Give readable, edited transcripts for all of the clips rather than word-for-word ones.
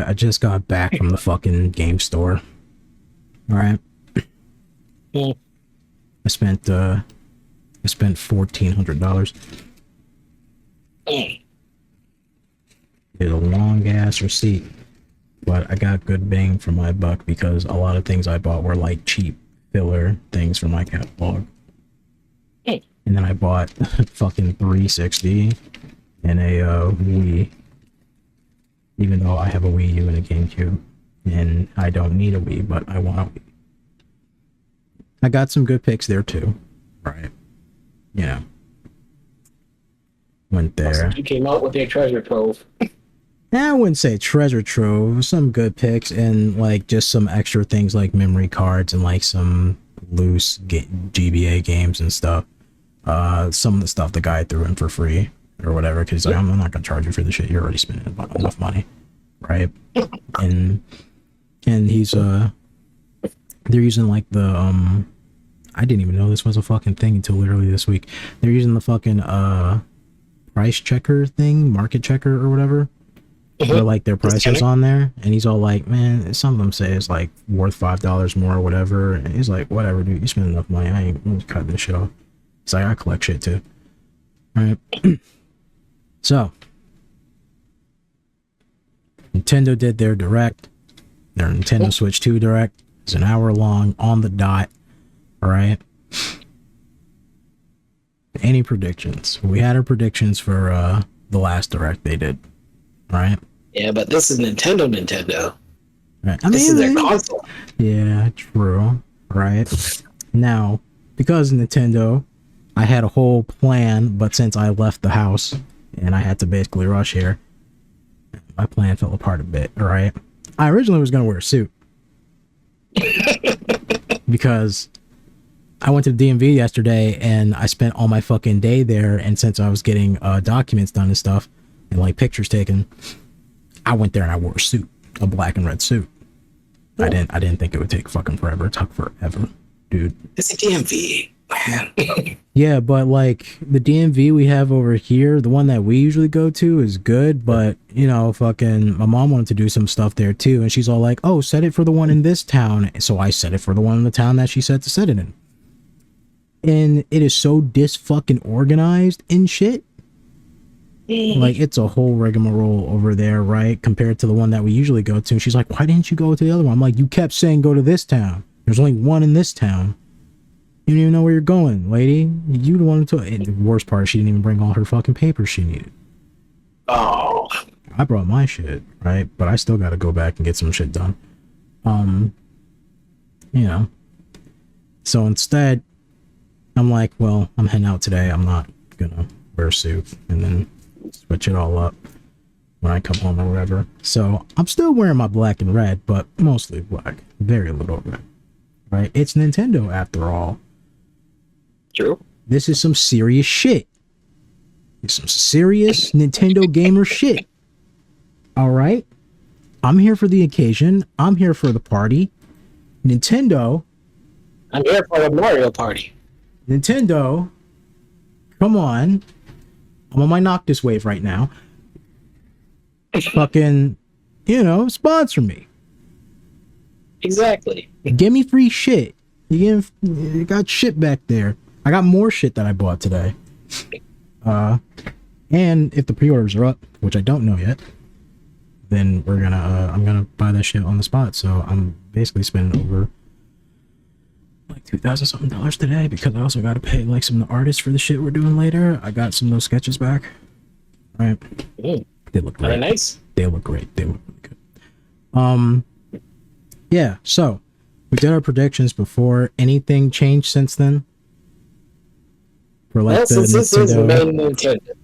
I just got back from the fucking game store. All right. I spent $1,400. Did a long ass receipt, but I got good bang for my buck because a lot of things I bought were like cheap filler things for my catalog. And then I bought fucking 360 and a Wii, even though I have a Wii U and a GameCube, and I don't need a Wii, but I want a Wii. I got some good picks there too, right? You know, went there. You came out with your treasure trove. I wouldn't say treasure trove. Some good picks and like just some extra things like memory cards and like some loose GBA games and stuff. Some of the stuff the guy threw in for free or whatever, because like, I'm not gonna charge you for the shit. You're already spending enough money, right? And he's they're using like the I didn't even know this was a fucking thing until literally this week. They're using the fucking price checker thing, market checker or whatever. Where like their prices on there, and he's all like, man, some of them say it's like worth $5 more or whatever, and he's like, whatever, dude, you spend enough money, I ain't gonna cut this shit off. It's like, I collect shit too. Alright. So Nintendo did their direct, their Nintendo Switch 2 direct. It's an hour long on the dot. Alright. Any predictions? We had our predictions for the last direct they did. Right? Yeah, but this is Nintendo. Right. This is their console. Yeah, true. Right. Now, because Nintendo, I had a whole plan, but since I left the house and I had to basically rush here, my plan fell apart a bit, right? I originally was going to wear a suit. Because I went to the DMV yesterday and I spent all my fucking day there, and since I was getting documents done and stuff, and like pictures taken, I went there and I wore a suit, a black and red suit. Oh. I didn't think it would take fucking forever. It took forever, dude. It's a DMV, man. Yeah, but like the DMV we have over here, the one that we usually go to is good, but you know, fucking my mom wanted to do some stuff there too, and she's all like, oh, set it for the one in this town. So I set it for the one in the town that she said to set it in. And it is so dis-fucking organized and shit. Like, it's a whole rigmarole over there, right? Compared to the one that we usually go to. And she's like, why didn't you go to the other one? I'm like, you kept saying go to this town. There's only one in this town. You don't even know where you're going, lady. You wanted to... And the worst part is she didn't even bring all her fucking papers she needed. Oh. I brought my shit, right? But I still gotta go back and get some shit done. You know. So instead, I'm like, well, I'm heading out today. I'm not gonna wear a suit. And then switch it all up when I come home or whatever. So I'm still wearing my black and red, but mostly black, very little red. Right? It's Nintendo after all. True. This is some serious shit. It's some serious Nintendo gamer shit. All right? I'm here for the occasion. I'm here for the party. Nintendo. I'm here for the Mario Party. Nintendo. Come on. I'm on my Noctis wave right now. Fucking, you know, sponsor me. Exactly. Give me free shit. You got shit back there. I got more shit that I bought today. And if the pre-orders are up, which I don't know yet, then we're gonna, I'm gonna buy that shit on the spot. So I'm basically spending over like $2,000 something today, because I also got to pay like some of the artists for the shit we're doing later. I got some of those sketches back. All right. They look great. Very nice. They look great. They look really good. Yeah, so we did our predictions before. Anything changed since then? For like well, since this is main Nintendo.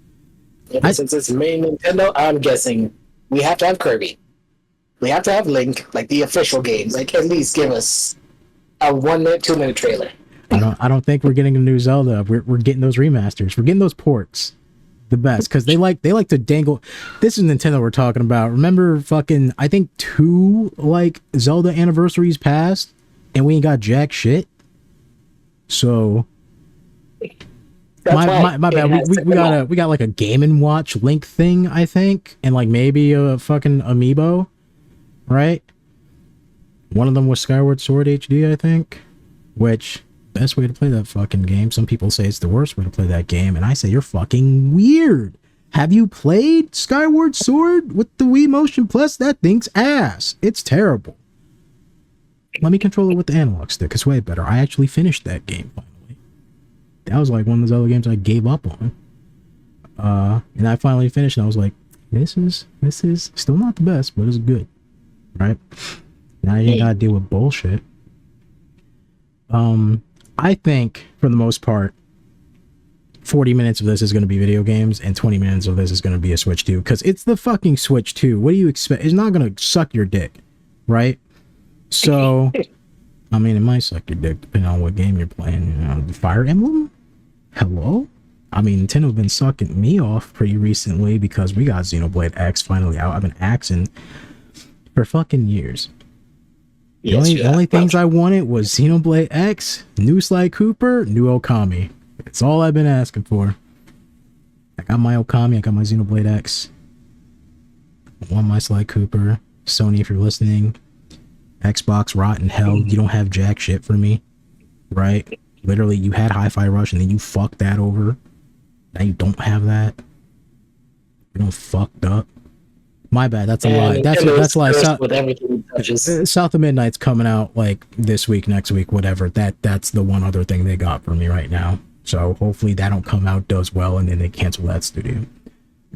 Since it's main Nintendo, I'm guessing we have to have Kirby. We have to have Link, like the official games. Like, at least give us a 1 minute, 2 minute trailer. I don't think we're getting a new Zelda. We're getting those remasters. We're getting those ports. The best, because they like to dangle. This is Nintendo we're talking about. Remember fucking, I think 2 like Zelda anniversaries passed and we ain't got jack shit. So my bad. We got like a Game & Watch Link thing, I think, and like maybe a fucking amiibo. right? One of them was Skyward Sword HD, I think, which best way to play that fucking game. Some people say it's the worst way to play that game, and I say you're fucking weird. Have you played Skyward Sword with the Wii Motion Plus? That thing's ass. It's terrible. Let me control it with the analog stick. It's way better. I actually finished that game finally. That was like one of those other games I gave up on. And I finally finished, and I was like, this is still not the best, but it's good. Right? Now you ain't gotta deal with bullshit. I think, for the most part, 40 minutes of this is going to be video games, and 20 minutes of this is going to be a Switch 2, because it's the fucking Switch 2. What do you expect? It's not going to suck your dick, right? So, I mean, it might suck your dick depending on what game you're playing. You know, Fire Emblem? Hello? I mean, Nintendo's been sucking me off pretty recently because we got Xenoblade X finally out. I've been axing for fucking years. The only things I wanted was Xenoblade X, new Sly Cooper, new Okami. It's all I've been asking for. I got my Okami, I got my Xenoblade X. I want my Sly Cooper. Sony, if you're listening. Xbox, rotten hell. You don't have jack shit for me. Right? Literally, you had Hi-Fi Rush and then you fucked that over. Now you don't have that. You don't fucked up. My bad. That's a lie. That's a lie. South of Midnight's coming out like this week, next week, whatever. That's the one other thing they got for me right now. So hopefully that don't come out, does well, and then they cancel that studio.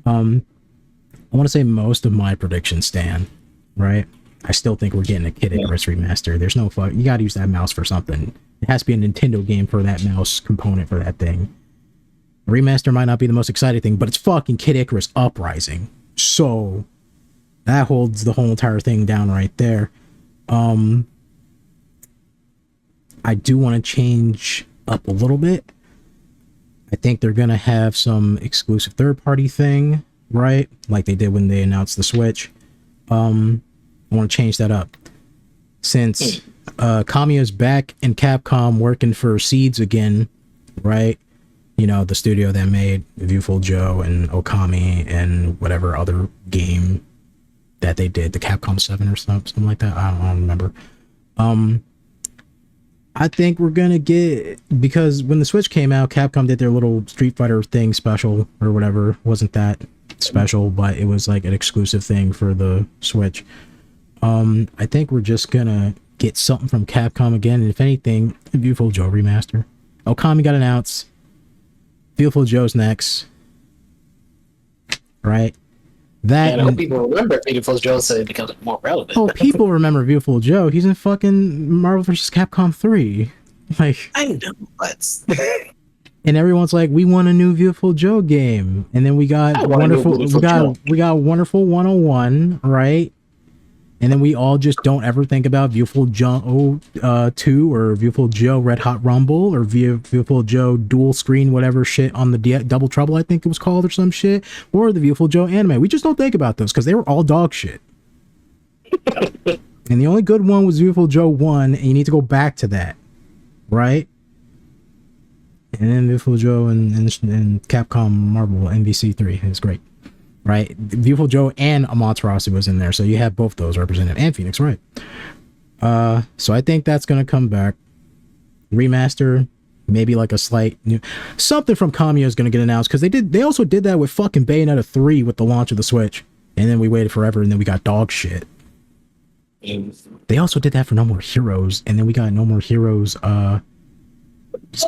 I want to say most of my predictions stand, right? I still think we're getting a Kid Icarus remaster. There's no fuck. You got to use that mouse for something. It has to be a Nintendo game for that mouse component for that thing. Remaster might not be the most exciting thing, but it's fucking Kid Icarus Uprising. So that holds the whole entire thing down right there. I do want to change up a little bit. I think they're going to have some exclusive third-party thing, right? Like they did when they announced the Switch. I want to change that up. Since Kamiya's back in Capcom working for Seeds again, right? You know, the studio that made Viewful Joe and Okami and whatever other game that they did, the Capcom 7 or something like that. I don't remember. I think we're gonna get, because when the Switch came out, Capcom did their little Street Fighter thing special or whatever. Wasn't that special, but it was like an exclusive thing for the Switch. I think we're just gonna get something from Capcom again, and if anything, a Beautiful Joe remaster. Okami got announced. Beautiful Joe's next. Right? That, and I hope people remember Beautiful Joe so it becomes more relevant. Oh, people remember Beautiful Joe. He's in fucking Marvel vs. Capcom 3. Like, I know, but and everyone's like, we want a new Beautiful Joe game. And then we got Wonderful Wonderful 101, right? And then we all just don't ever think about Beautiful Joe 2 or Beautiful Joe Red Hot Rumble or Beautiful Joe Dual Screen, whatever shit on the Double Trouble, I think it was called, or some shit, or the Beautiful Joe anime. We just don't think about those because they were all dog shit. And the only good one was Beautiful Joe 1, and you need to go back to that, right? And then Beautiful Joe and Capcom Marvel MVC 3 is great. Right, Beautiful Joe and Amaterasu was in there, so you have both those represented, and Phoenix, right? So I think that's gonna come back. Remaster, maybe like a slight new something from Kamiya is gonna get announced, because they also did that with fucking Bayonetta 3 with the launch of the Switch, and then we waited forever, and then we got dog shit. They also did that for No More Heroes, and then we got No More Heroes.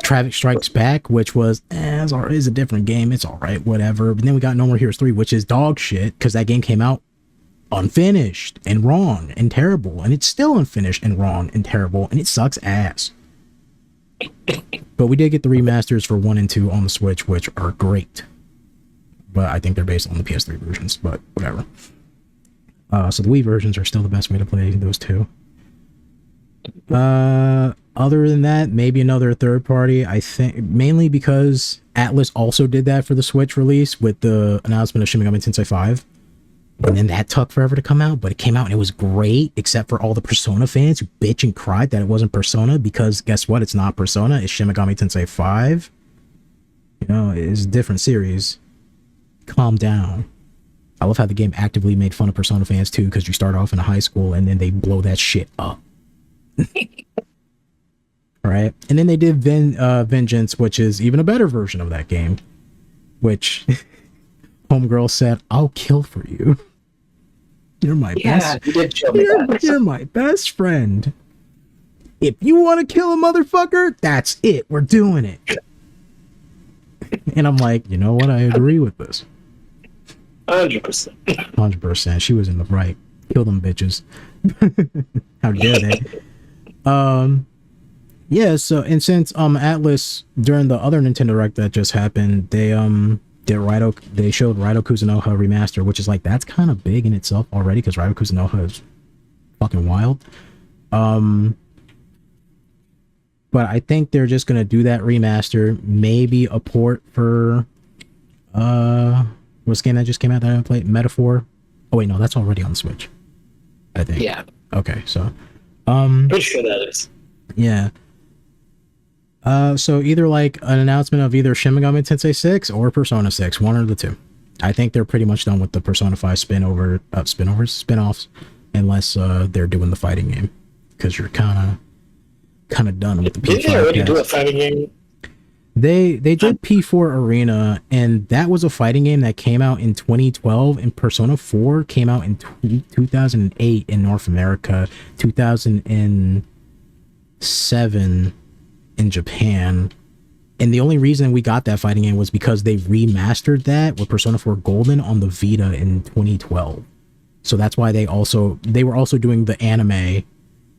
Traffic Strikes Back, which was is a different game. It's all right, whatever. But then we got No More Heroes 3, which is dog shit because that game came out unfinished and wrong and terrible, and it's still unfinished and wrong and terrible, and it sucks ass. But we did get the remasters for 1 and 2 on the Switch, which are great. But I think they're based on the PS3 versions, but whatever. So the Wii versions are still the best way to play those two. Other than that, maybe another third party. I think mainly because Atlas also did that for the Switch release with the announcement of Shin Megami Tensei 5. And then that took forever to come out, but it came out and it was great, except for all the Persona fans who bitch and cried that it wasn't Persona, because guess what? It's not Persona, it's Shin Megami Tensei 5. You know, it's a different series. Calm down. I love how the game actively made fun of Persona fans too, because you start off in a high school and then they blow that shit up. Right? And then they did Vengeance, which is even a better version of that game, which Homegirl said, "I'll kill for you. You're my best. You did show me that. You're my best friend. If you want to kill a motherfucker, that's it. We're doing it." And I'm like, you know what? I agree with this. 100%. 100%. She was in the right. Kill them bitches. How dare they? Yeah, so and since Atlas during the other Nintendo Direct that just happened, they they showed Raito Kuzunoha Remaster, which is like that's kind of big in itself already because Raito Kuzunoha is fucking wild. But I think they're just gonna do that remaster, maybe a port for what's the game that just came out that I played? Metaphor. Oh wait, no, that's already on the Switch, I think. Yeah. Okay, so Pretty sure that is. yeah. So either like an announcement of either Shin Megami Tensei 6 or Persona 6, one or the two. I think they're pretty much done with the Persona 5 spin-offs, unless they're doing the fighting game, because you're kind of done with the P5. Did they already do a fighting game? They did P4 Arena, and that was a fighting game that came out in 2012, and Persona 4 came out in 2008 in North America, 2007 in Japan. And the only reason we got that fighting game was because they remastered that with Persona 4 Golden on the Vita in 2012. So that's why they were also doing the anime, and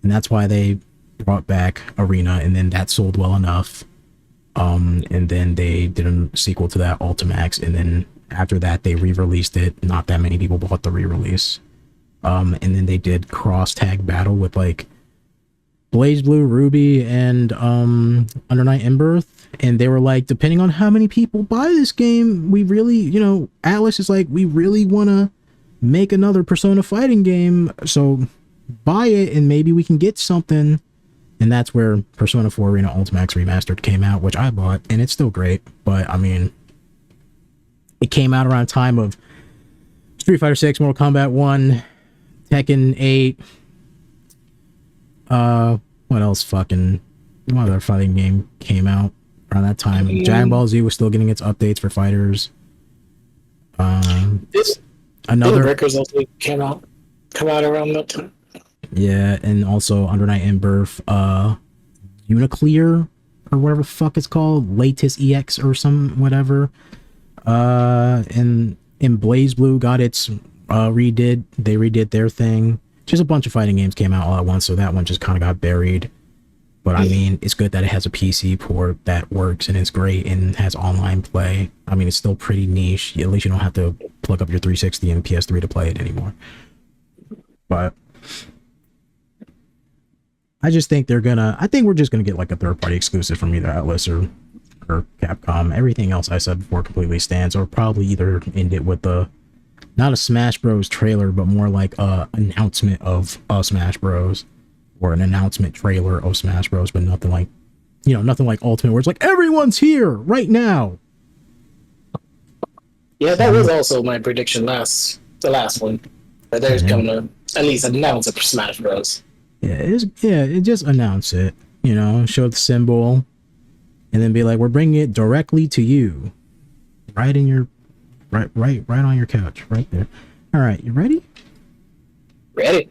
that's why they brought back Arena, and then that sold well enough. And then they did a sequel to that, Ultimax, and then after that they re-released it. Not that many people bought the re-release. And then they did cross tag battle with like Blaze Blue, Ruby, and Under Night In-Birth, and they were like, depending on how many people buy this game, we really, Atlas is like, we really want to make another Persona fighting game, so buy it and maybe we can get something. And that's where Persona 4 Arena Ultimax Remastered came out, which I bought, and it's still great, but I mean, it came out around time of Street Fighter 6, Mortal Kombat 1, Tekken 8, what else what other fighting game came out around that time? Dragon Ball Z was still getting its updates for fighters. Another Records also come out around that time. Yeah, and also Under Night In-Birth, Uniclear, or whatever the fuck it's called, Latest EX or some whatever. And Blaze Blue got its they redid their thing. Just a bunch of fighting games came out all at once, so that one just kind of got buried. But I mean, it's good that it has a PC port that works and it's great and has online play. I mean, it's still pretty niche. At least you don't have to plug up your 360 and PS3 to play it anymore. But I just think I think we're just gonna get like a third-party exclusive from either Atlas or Capcom. Everything else I said before completely stands, or probably either end it with not a Smash Bros trailer, but more like a announcement of Smash Bros, or an announcement trailer of Smash Bros, but nothing like Ultimate, where it's like everyone's here right now. Yeah, that was also my prediction the last one. That they're gonna at least announce it for Smash Bros. It just announce it, show the symbol, and then be like, we're bringing it directly to you, right in your right on your couch, right there. All right, you ready? Ready.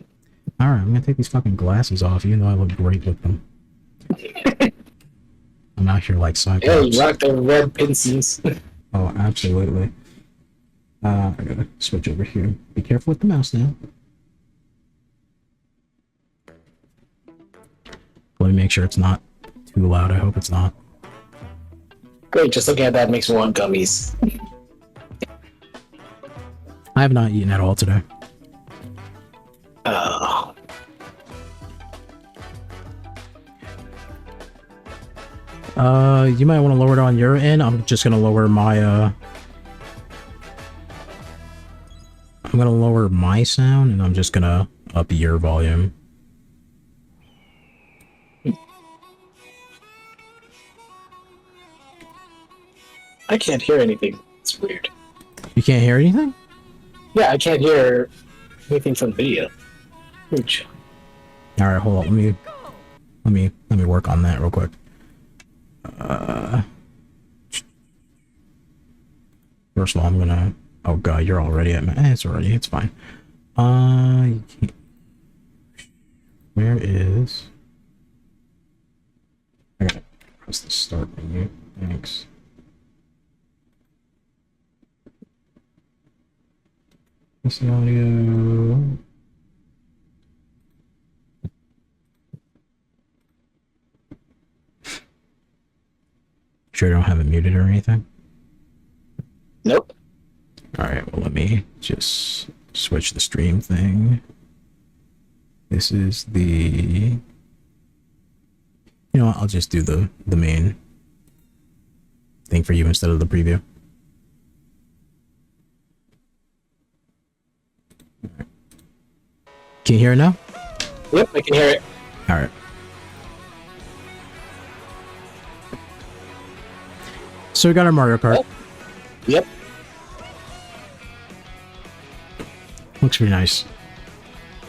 All right, I'm gonna take these fucking glasses off, even though I look great with them. I'm out here like Cyclops. Yeah, you rock the red pincers. Oh, absolutely. I gotta switch over here. Be careful with the mouse now. Let me make sure it's not too loud. I hope it's not. Great, just looking at that makes me want gummies. I have not eaten at all today. Oh. You might want to lower it on your end. I'm just gonna lower my I'm gonna lower my sound, and I'm just gonna up your volume. I can't hear anything. It's weird. You can't hear anything? Yeah, I can't hear anything from the video. Ooch. All right, hold on. Let me work on that real quick. First of all, I'm gonna. Oh god, you're already at. It's fine. You can't- Where is? I gotta press the start menu. Thanks. What's the audio? Sure, you don't have it muted or anything. Nope. All right. Well, let me just switch the stream thing. This is the. You know what? I'll just do the main thing for you instead of the preview. Can you hear it now? Yep, I can hear it. All right. So we got our Mario Kart. Yep. Looks pretty nice.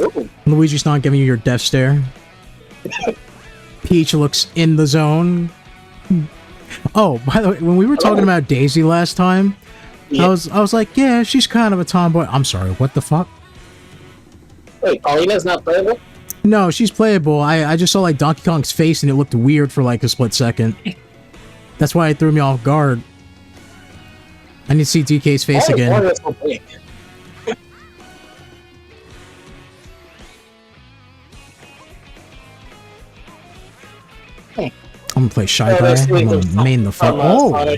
Ooh. Luigi's not giving you your death stare. Peach looks in the zone. Oh, by the way, when we were talking about Daisy last time, Yep. I was like, yeah, she's kind of a tomboy. I'm sorry, what the fuck? Wait, Paulina's not playable? No, she's playable. I just saw like Donkey Kong's face and it looked weird for like a split second. That's why it threw me off guard. I need to see DK's face again. I'm gonna play Shy Guy. I'm gonna main the fuck. Oh!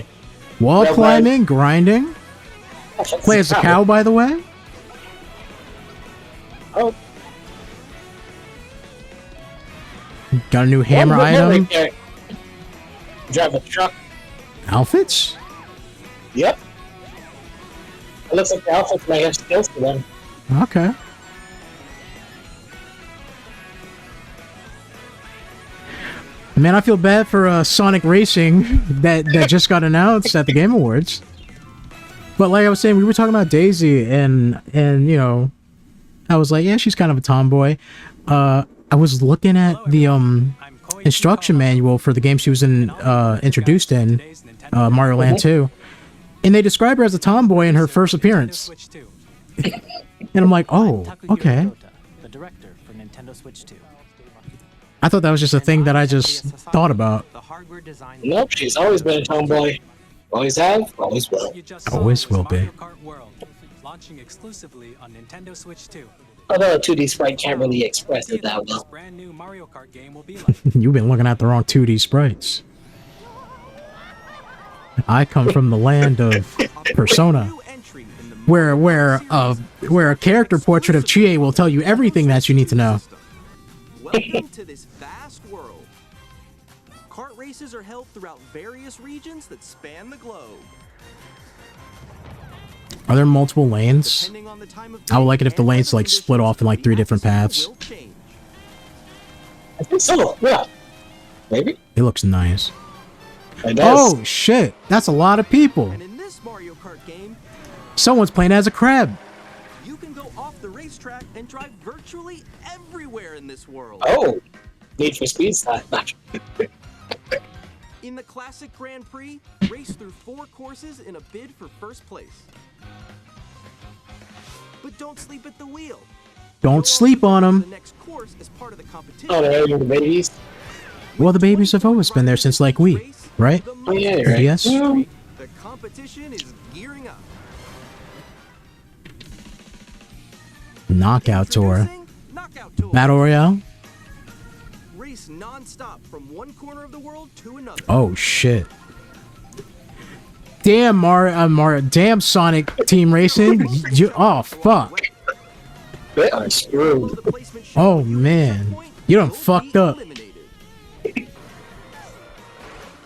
Wall climbing, grinding. Play as a cow, by the way. Oh. Got a new hammer item. Drive a truck. Outfits? Yep. It looks like the outfits might have skills for them. Okay. Man, I feel bad for Sonic Racing that just got announced at the Game Awards. But like I was saying, we were talking about Daisy, and you know, I was like, yeah, she's kind of a tomboy. I was looking at the instruction manual for the game she was introduced in, Mario Land 2, and they describe her as a tomboy in her first appearance. And I'm like, oh, okay. I thought that was just a thing that I just thought about. Nope, she's always been a tomboy. Always have, always will. Always will be. Launching exclusively on Nintendo Switch 2. Although a 2D sprite can't really express it that well. Brand new Mario Kart game will be like. You've been looking at the wrong 2D sprites. I come from the land of Persona, where a character portrait of Chie will tell you everything that you need to know. Welcome to this vast world. Kart races are held throughout various regions that span the globe. Are there multiple lanes? Depending on the time of I would like it if the day lanes like split off in like 3 different paths. will change. I think so, yeah. Maybe? It looks nice. It does. Oh shit, that's a lot of people. And in this Mario Kart game, Someone's playing as a crab. you can go off the racetrack and drive virtually everywhere in this world. Oh, Need for Speed style. In the classic Grand Prix, race through 4 courses in a bid for first place. But don't sleep at the wheel. Don't sleep on The them. next course is part of the competition. Oh, they're adding the babies. Well, the babies have always been there since like Wii, right? Oh, yeah, you're right. Yes. The competition is gearing up. Knockout Tour. Introducing Knockout Tour. Battle Royale. Race non-stop from one corner of the world to another. Oh shit. Damn Mario, damn Sonic Team Racing. Oh fuck. They are screwed. The placement shown Oh at your man. checkpoint You done will fucked be up. eliminated.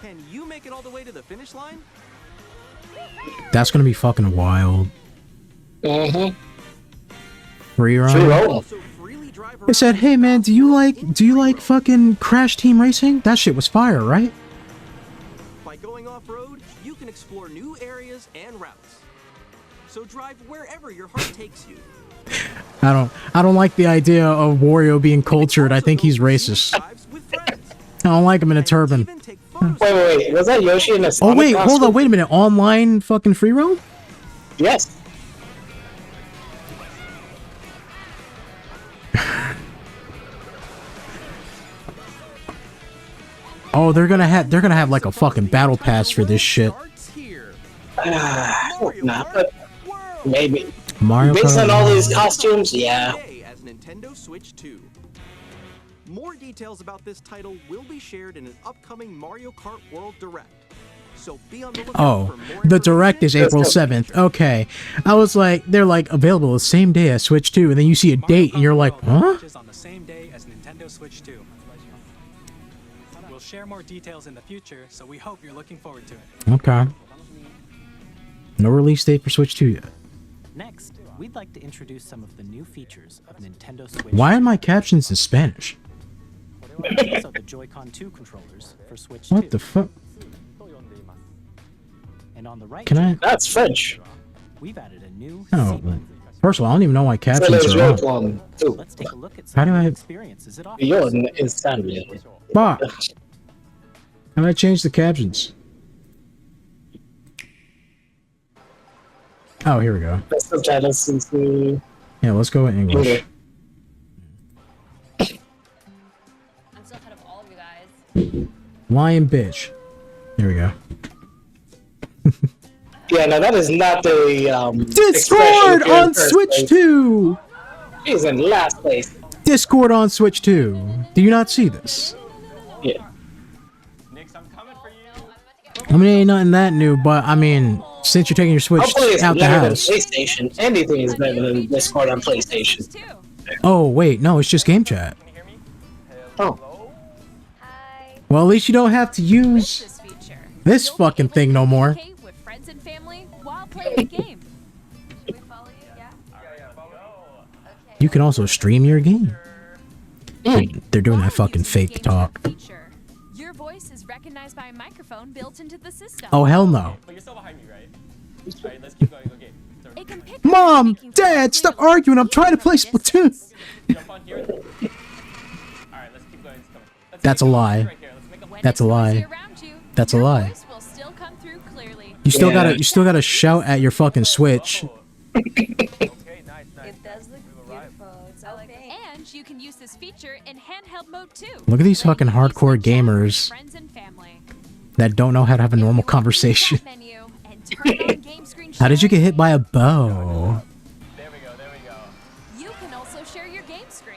Can you make it all the way to the finish line? That's gonna be fucking wild. Mm-hmm. Free Free run. roll. Also freely drive They said, hey man, do you like fucking Crash Team Racing? That shit was fire, right? By going off-road, you can explore new areas and routes. So drive wherever your heart takes you. I don't like the idea of Wario being cultured. I think he's racist. Drives with friends. I don't like him in a And turban. even take photos. Wait. Was that Yoshi in a Oh Sonic wait, hold costume? on, wait a minute. Online fucking free roam? Yes. Oh, they're gonna have like a fucking battle pass for this shit. Starts here. Hope not, but maybe. Mario Based on Kart. all these costumes, yeah. Today as Nintendo Switch 2. More details about this title will be shared in an upcoming Mario Kart World Direct. So be on the lookout Oh, for more the direct is information. April 7th. Okay. I was like, they're like available the same day as Switch 2, and then you see a date and you're like, huh? Launches on the same day as Nintendo Switch 2. We'll share more details in the future, so we hope you're looking forward to it. Okay. No release date for Switch 2 yet. Next, we'd like to introduce some of the new features of Nintendo Switch. Why are my captions in Spanish? These are the Joy-Con 2 controllers for Switch 2. What the fuck? And on the right, Can I? That's French. we've added a new Oh, C button. first of all, I don't even know why So captions there's are your on. one too. Let's take a look at How some do of the I- experiences it offers. Beyond is Samuel. Fuck. How do I change the captions? Oh, here we go. That's subtitles since we. Yeah, let's go in English. Okay. I'm still ahead of all of you guys. Lion bitch. There we go. Yeah, no, that is not the Discord expression on in first Switch place. 2! He's in last place. Discord on Switch 2. Do you not see this? Yeah. I mean, ain't nothing that new, but I mean, since you're taking your Switch Hopefully it's out the better than house. PlayStation. Anything is better than Discord on PlayStation. Oh, wait, no, it's just game chat. Oh. Hi. Well, at least you don't have to use This feature. this fucking thing no more. Communicate with friends and family while playing the game. Should we follow you? Yeah. Okay. You can also stream your game. They're doing that fucking fake talk. Feature. Your voice is recognized by a microphone built into the system. Oh, hell no. But you're still behind me, right? Alright, let's keep going. Okay. So It can pick up Mom! speaking Dad, from stop clearly, arguing. I'm trying to even play from a Splatoon. distance. jump on here. Alright, let's keep going. It's coming. Let's That's make a a lie. right here. Let's make a When That's it's a lie. noisy around you, That's a your lie. voice will still come through clearly. You still Yeah. you still gotta shout at your fucking Switch. Okay, nice. It does look beautiful. It's okay. And you can use this feature in handheld mode too. Look at these fucking Letting you hardcore easily chat with gamers friends and family. that don't know how to have a If normal you open the conversation. chat menu and turn on game screen How did you get sharing, hit by a bow? There we go. There we go. You can also share your game screen.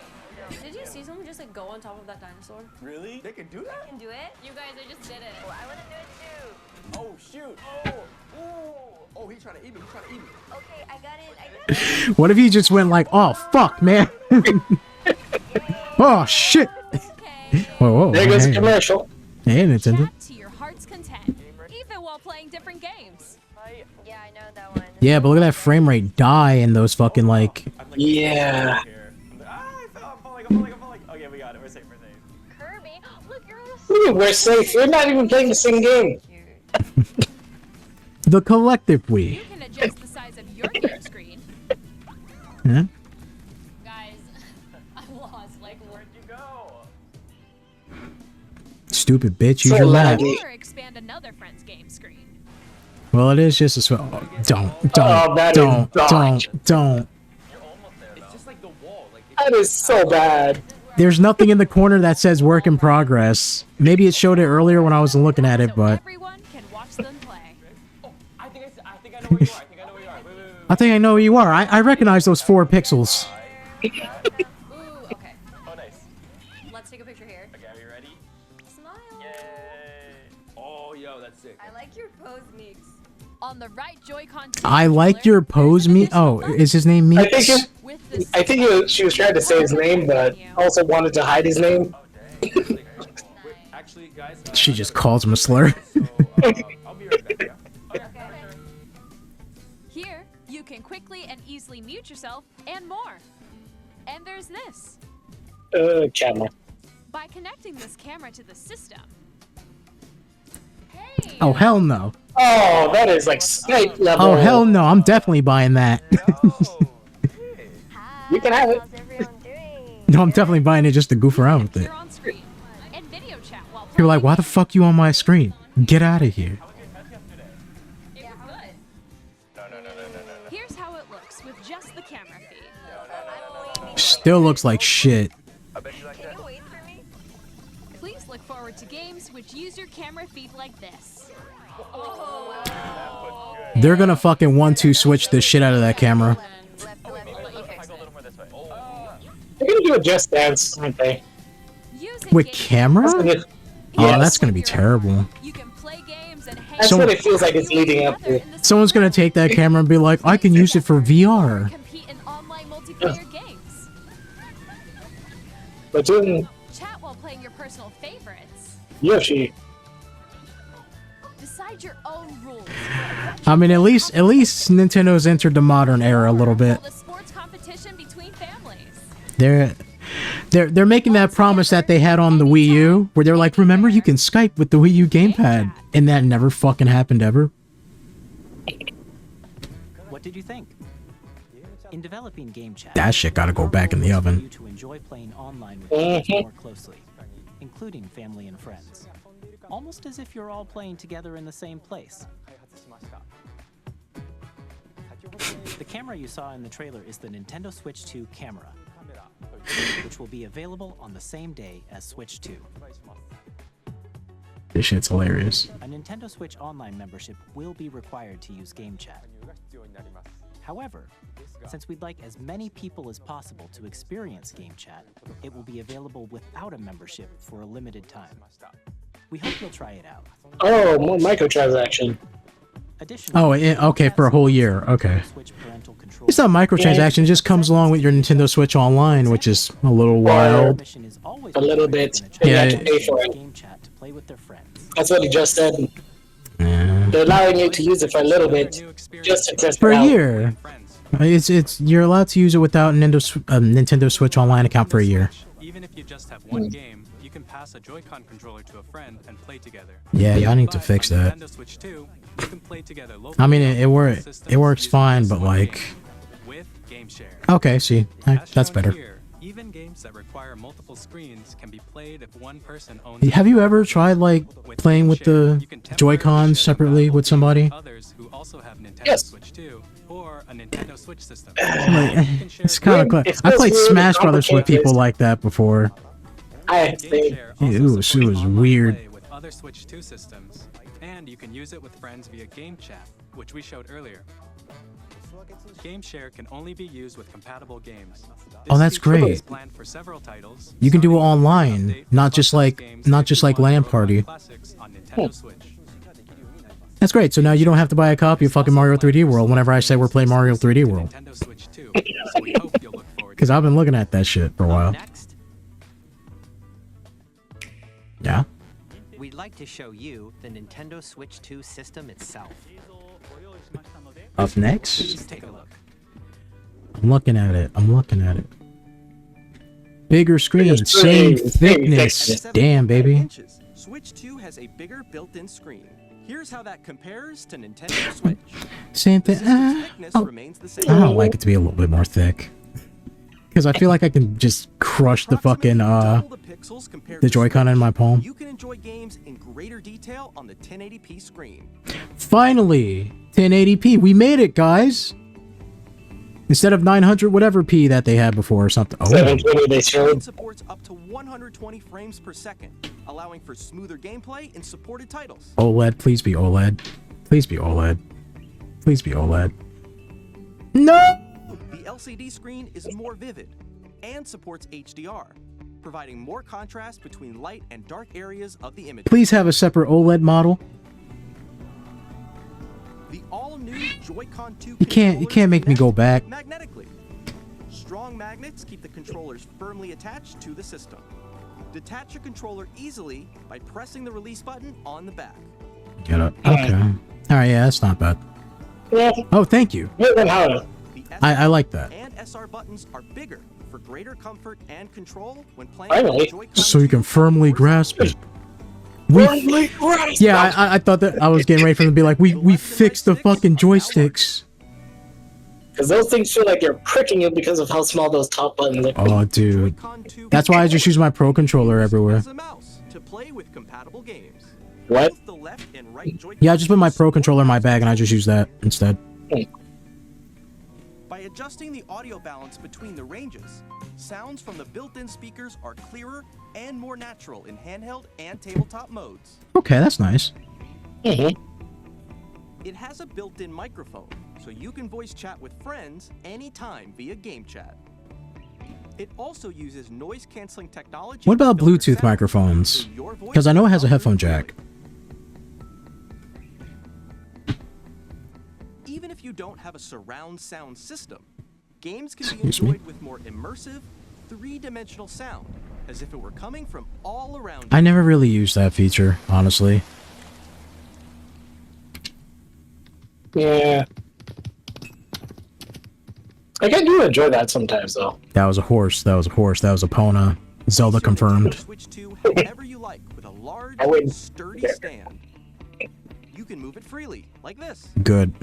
Did you see someone just like go on top of that dinosaur? Really? They can do that? Can do it? You guys, I just did it. I want to do it too. Oh shoot! Oh! Ooh! Oh, he's trying to eat me. He's trying to eat me. Okay, I got it. I got it. What if you just went like, oh fuck, man? Oh shit! Okay. Whoa, whoa. There goes the Hey, commercial. hey, Nintendo. Chat to your heart's content, even while playing different games. Yeah, I know that one. Yeah, but look at that frame rate die in those fucking like. I'm like, Yeah. here. I'm like, I fell. I'm falling. Okay, we got it. We're safe. We're safe. Kirby, look, you're on the We're safe. We're not even playing the same game. cute. The collective You we. can adjust the size of your game screen. Huh? Guys, I lost. Like, Where'd you go? Stupid bitch, use So your map. laggy. or expand another friend's game screen. Well, it is just a don't, Oh, that is don't, dodge. don't. You're almost there. It's just like the wall. Like That is so bad. There's nothing in the corner that says work in progress. Maybe it showed it earlier when I was looking at it, So but everyone can watch them play. Oh, I think I know where you are. I think I know where you are. Wait. I think I know who you are. I recognize those 4 pixels. Ooh, okay. Oh, nice. Let's take a picture here. Okay, are you ready? Smile. Yay! Oh, yo, that's sick. I like your pose, Meeks. On the right Joy-Con I like your pose, me. Oh, is his name I think Meeks? with the I think she was trying to say his name, but also wanted to hide his name. Oh, dang. Wait, actually, guys. She just calls him a slur. So, I'll be right back. Yeah. Okay. Here, you can quickly and easily mute yourself and more. And there's this. Camera. By connecting this camera to the system, Hey, Oh hell no. Oh, that is like Skype level. Oh hell no. I'm definitely buying that. You can have it. How's everyone doing? No, I'm definitely buying it just to goof around with it. You're on screen. And video chat while You're like, playing. why the fuck you on my screen? Get out of here. It was good. Here's how it looks with just the camera feed. Still looks like shit. Can you wait for me? Please look forward to games which use your camera feed like this. They're gonna fucking 1-2 switch the shit out of that camera. Left to left. You fix it. They're gonna do a Just Dance, aren't they? Use With engagement. camera? Yes. Oh, that's gonna be terrible. You can play games and hang That's So- what it feels like it's leading up to. Someone's gonna take that camera and be like, I can use it for VR. Compete in online multiplayer games. But doing Chat while playing your personal favorites. Yoshi. Decide your own rules. I mean, at least Nintendo's entered the modern era a little bit. Hold a sports competition between families. They're making that promise that they had on the Wii U, where they're like, remember you can Skype with the Wii U gamepad, and that never fucking happened ever. What did you think? In developing game chat, That shit gotta go back in the for oven. you to enjoy playing online with others more closely, including family and friends. Almost as if you're all playing together in the same place. The camera you saw in the trailer is the Nintendo Switch 2 camera, which will be available on the same day as Switch 2. This shit's hilarious. A Nintendo Switch Online membership will be required to use game chat. However, since we'd like as many people as possible to experience game chat, it will be available without a membership for a limited time. We hope you'll try it out. Oh, more microtransaction. Additionally, Oh, okay, for a whole year. Okay. Switch parental control. It's not microtransaction, it just comes along with your Nintendo Switch Online, which is a little wild. Permission is always A little required bit. within a They Yeah, have to pay for it. game chat to play with their friends. That's what he just said. Yeah. They're allowing you to use it for a little bit, just to test For it a out. year. It's you're allowed to use it without Nintendo Switch Online account for a year. Even if you just have one game, you can pass a Joy-Con controller to a friend and play together. Yeah, y'all need to But fix on that. Nintendo Switch 2, you can play together locally I mean, on it works. systems It works using fine, just but one like, game with Game Share. okay, see, As that's shown better. here, even games that require multiple screens can be played if one person owns. Have you ever tried like playing with the Joy-Cons separately with somebody? Others who also have Nintendo Yes. Switch 2 or a Nintendo Switch system. Like, You can share it's kind of It cool. feels I played weird and Smash Brothers with complicated. people like that before. I Game think Share Yeah, also it was supports online weird. play with other Switch 2 systems, and you can use it with friends via Game Chat, which we showed earlier. Game Share can only be used with compatible games. Oh, This that's feature great. is planned for several titles, You can do it starting with the online, update not for just Xbox like games not if just you like want LAN Joy-Con Party. Classics on Nintendo Switch. That's great. So now you don't have to buy a copy of fucking Mario 3D World whenever I say we're playing Mario 3D World. Nintendo Switch 2, so we hope you'll look forward to Because I've been looking at that shit for a while. Next, Yeah. we'd like to show you the Nintendo Switch 2 system itself. Up next, Please take a look. I'm looking at it. I'm looking at it. Bigger screen, Bigger same screen, same thickness. thickness. Damn, baby. Inches. Switch 2 has a bigger built-in screen. Here's how that compares to Nintendo Switch. Same The thing. system's thickness remains the same. I don't like it to be a little bit more thick. Because I feel like I can just crush the fucking Double the pixels compared the to Joy-Con in my palm. You can enjoy games in greater detail on the 1080p screen. Finally, 1080p. We made it, guys. Instead of 900 whatever p that they had before or something. Oh, 720 they It showed. supports up to 120 frames per second, allowing for smoother gameplay in supported titles. OLED. Please be OLED. Please be OLED. Please be OLED. No. The LCD screen is more vivid and supports HDR, providing more contrast between light and dark areas of the image. Please have a separate OLED model. The all-new Joy-Con 2 You can't make me go back. magnetically. Strong magnets keep the controllers firmly attached to the system. Detach your controller easily by pressing the release button on the back. Get up. Okay. All right. Yeah, that's not bad. Yeah, Oh, thank you. more than how. The I like that. and SR buttons are bigger for greater comfort and control when playing Finally. with Joy-Con So you can 2 firmly or grasp it. Yeah, I thought that I was getting ready for them to be like, we fixed the fucking joysticks. Because those things feel like they're pricking you because of how small those top buttons are. Oh, dude. Joy-Con 2 That's why I just use my Pro Controller everywhere. as a mouse to play with compatible games. What? Both the left and right Joy-Con Yeah, I just put my Pro Controller in my bag and I just use that instead. By adjusting the audio balance between the ranges, sounds from the built-in speakers are clearer and more natural in handheld and tabletop modes. Okay, that's nice. It has a built-in microphone, so you can voice chat with friends anytime via game chat. It also uses noise-canceling technology. What about to filter Bluetooth sound microphones? through your voice Because I know it has a and headphone others' jack. Even if you don't have a surround sound system, games can be Excuse me? enjoyed with more immersive, three-dimensional sound, as if it were coming from all around you. I never really used that feature, honestly. Yeah. Like, I do enjoy that sometimes, though. That was a horse. That was a horse. That was a Pona. Zelda Place your Nintendo confirmed. Switch 2 however you like with a large, I wouldn't. sturdy stand. You can move it freely, like this. Good.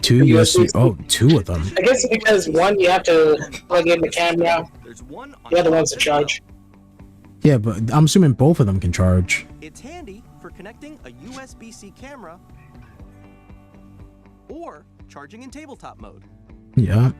Two USB. Oh, two of them. I guess because one, you have to plug in the camera. There's one on The other top one's a as well. charge. Yeah, but I'm assuming both of them can charge. It's handy for connecting a USB-C camera or charging in tabletop mode. Yeah.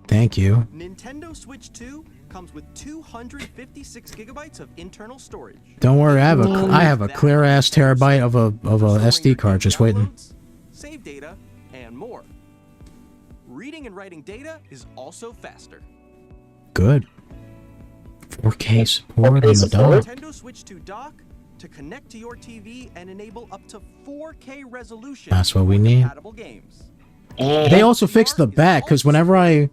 Thank you. Nintendo Switch 2 comes with 256 gigabytes of internal storage. Don't worry, I have a clear ass terabyte of a SD card just waiting. Downloads, save data, and more. Reading and writing data is also faster. Good. 4K support on the support? dock. Nintendo Switch 2 dock to connect to your TV and enable up to 4K resolution. That's what we with need. compatible games. They also fixed the back because whenever I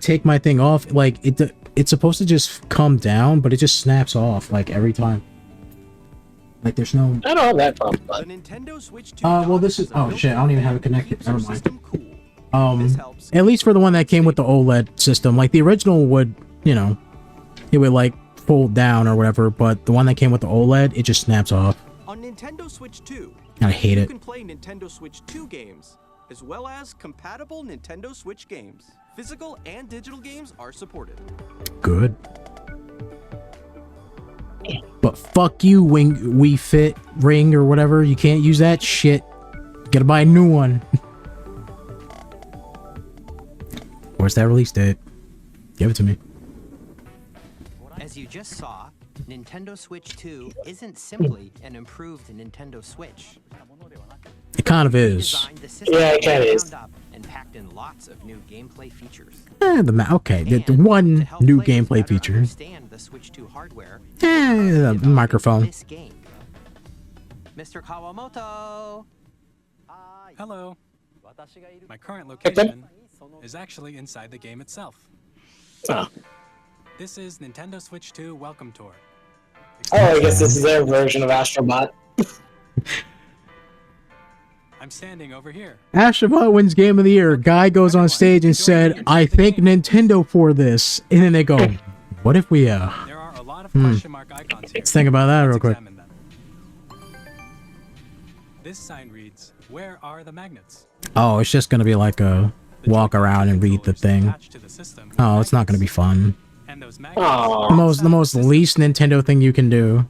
take my thing off, like it's supposed to just come down, but it just snaps off like every time. Like there's no. I don't have that problem, The but Nintendo Switch 2 well, dock this is. has a Oh shit! I don't even have it built-in connected. keeps your Never mind. system cool. This helps At least for the one that came with the OLED system, like the original would, you know, it would like fold down or whatever, but the one that came with the OLED, it just snaps off. On Nintendo Switch 2, I hate you it. can play Nintendo Switch 2 games, as well as compatible Nintendo Switch games. Physical and digital games are supported. Good. But fuck you, Wii Fit Ring or whatever. You can't use that shit. Gotta buy a new one. Where's that release date? Give it to me. As you just saw, Nintendo Switch 2 isn't simply an improved Nintendo Switch. It kind of is. Designed the system Yeah, it kinda from is. the ground up and packed in lots of new gameplay features. Okay, the And to one help new players gameplay better feature. Understand the Switch 2 hardware. The microphone. This game. Mr. Kawamoto. Hello. My current Hey, location is actually inside the game itself. oh. This is Nintendo Switch 2 Welcome Tour. I guess this is their version of Astrobot. I'm standing over here. Astrobot wins Game of the Year. Guy goes on stage and said, "I thank Nintendo for this," and then they go, "What if we There are a lot of question mark icons here. Let's think about that real Let's quick." examine them. This sign reads, "Where are the magnets?" Oh, it's just gonna be like a walk around and read the thing. Attached to the system with Oh, it's not gonna be magnets. fun. And those magnets Aw. The most least Nintendo thing you can do.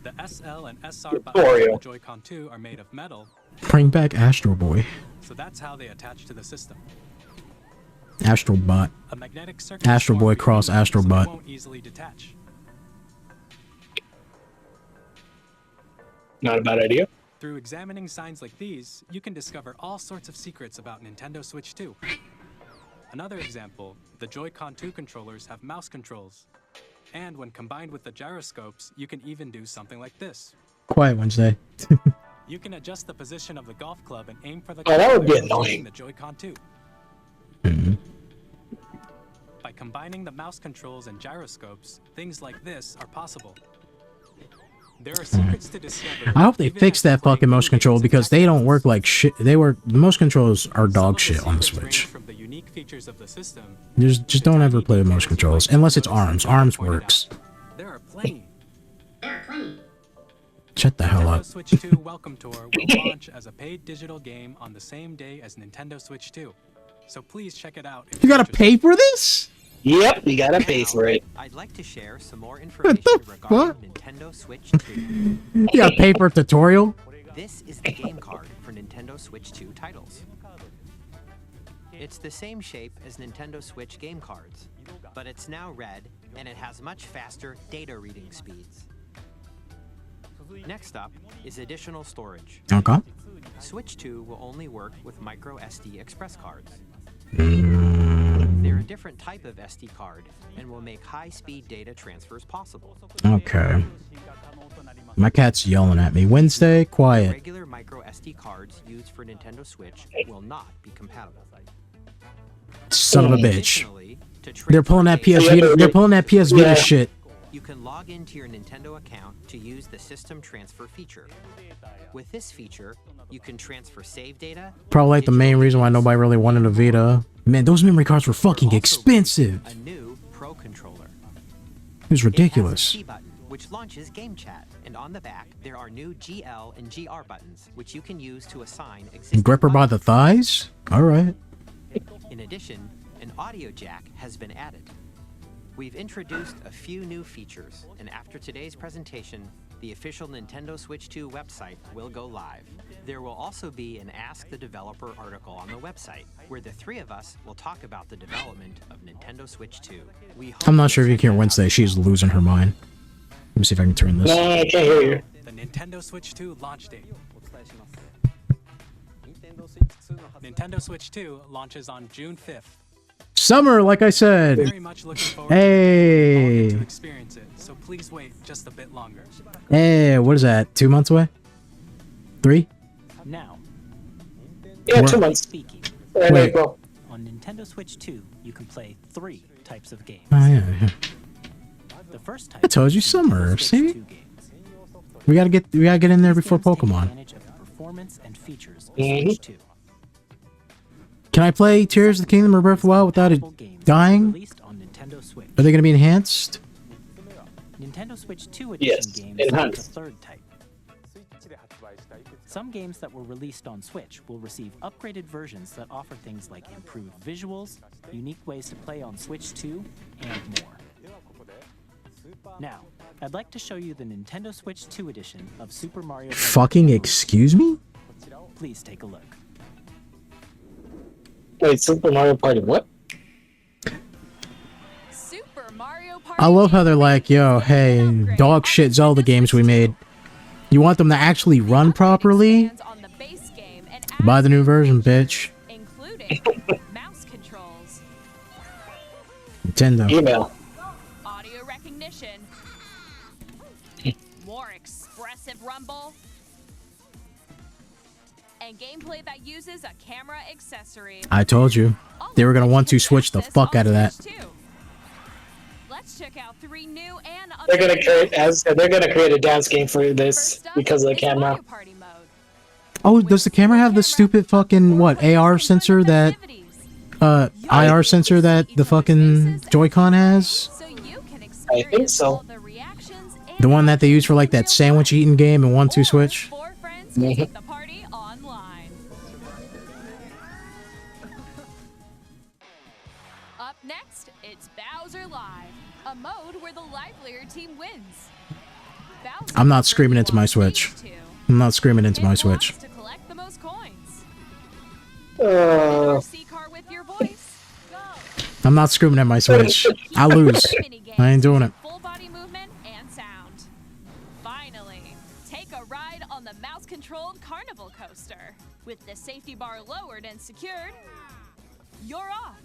The SL and SR buttons Tutorial. of the Joy-Con 2 are made of metal, Bring back Astro Boy. so that's how they attach to the system. Astrobot. A magnetic circuit Astro is Boy formed cross between them, Astro so it Butt. won't easily detach. Not a bad idea. Through examining signs like these, you can discover all sorts of secrets about Nintendo Switch 2. Another example, the Joy-Con 2 controllers have mouse controls. And when combined with the gyroscopes, you can even do something like this. Quiet Wednesday. You can adjust the position of the golf club and aim for the Oh, that would be controller annoying. using the Joy-Con 2. By combining the mouse controls and gyroscopes, things like this are possible. There are secrets to discover. I hope they even fix as that play fucking video motion control games because they don't exactly work like shit. The motion controls are Some dog of the shit on the secrets range Switch. from the unique features of the system. Just don't ever play with motion controls unless it's ARMS. ARMS works. There are plenty. Shut the hell Nintendo up. Switch 2 Welcome Tour will launch as a paid digital game on the same day as Nintendo Switch 2. So please check it out. if You you're gotta interested. pay for this? Yep, you gotta pay for it. I'd like to share some more information the regarding Nintendo Switch 2. You gotta pay for a tutorial? This is the game card for Nintendo Switch 2 titles. It's the same shape as Nintendo Switch game cards, but it's now red and it has much faster data reading speeds. Next up is additional storage. Okay. Switch 2 will only work with micro SD express cards. Mm, They're a different type of SD card and will make high-speed data transfers possible. okay. My cat's yelling at me. Wednesday, quiet. Regular micro SD cards used for Nintendo Switch will not be compatible. Son of a bitch. Additionally, to They're pulling that transfer PS data, Vita. They're pulling that PS Vita Yeah. shit. you can log into your Nintendo account to use the system transfer feature. With this feature, you can transfer save data. Probably like the main digital reason why images, nobody really wanted a Vita. Man, those memory cards were fucking also expensive. A new Pro controller. It was It has a ridiculous. key button, which launches Game Chat, and on the back there are new GL and GR buttons, which you can use to assign existing Grip her by the buttons. thighs? Alright. In addition, an audio jack has been added. We've introduced a few new features, and after today's presentation, the official Nintendo Switch 2 website will go live. There will also be an Ask the Developer article on the website, where the three of us will talk about the development of Nintendo Switch 2. We hope I'm not sure if you'll you can check hear it out. Wednesday. She's losing her mind. Let me see if I can turn this. No, I can't hear you. The Nintendo Switch 2 launch date. Nintendo Switch 2 launches on June 5th. Summer, like I said. Very much looking forward Hey. to experience it, so please wait just a bit longer. Hey, what is that? 2 months away? 3? Now, Yeah, What? 2 months. speaking, In Wait. April. on Nintendo Switch 2, you can play 3 types of games. Oh yeah. The first type I told you is Nintendo summer, Switch see? 2 games. We gotta get in there These before games take Pokemon. advantage of the performance and features of Mhm. Switch 2. Can I play Tears of the Kingdom or Breath of the Wild without it Compatible games dying? released on Nintendo Switch. Are they gonna be enhanced? Nintendo Switch 2 Yes, edition games are the enhanced. third type. Some games that were released on Switch will receive upgraded versions that offer things like improved visuals, unique ways to play on Switch 2, and more. Now, I'd like to show you the Nintendo Switch 2 edition of Super Mario Bros. Fucking excuse me? Please take a look. Wait, Super Mario Party, what? Super Mario Party. I love how they're like, yo, hey, dog shit Zelda games we made. You want them to actually run properly? On the base game and Buy the new adds version, features, bitch. Including mouse controls, Nintendo. Email. audio recognition, more expressive rumble, and gameplay that uses a camera accessory. I told you. All They were of gonna which want you to can switch the access fuck on out of that. Switch 2. Let's check out 3 new and They're gonna create, amazing as they're gonna create a dance game for this First up because of the is camera. Mario Party mode. Oh, does the camera have the stupid fucking, what, AR sensor that, IR sensor that the fucking Joy-Con has? So you can I think experience so. all the reactions and The one that they use for like that actions sandwich eating game in 1-2 or Switch? 4 friends can Mhm. take the party online. Up next, it's Bowser Live, a mode where the livelier team wins. Bowser I'm not will screaming bring into my you on Switch. stage to I'm not screaming into my hit Switch. blocks to collect the most coins. Uh, RC car with your voice. Go. I'm not screaming at my Switch. I lose. I ain't doing it. Full body movement and sound. Finally, take a ride on the mouse-controlled carnival coaster. With the safety bar lowered and secured, you're off.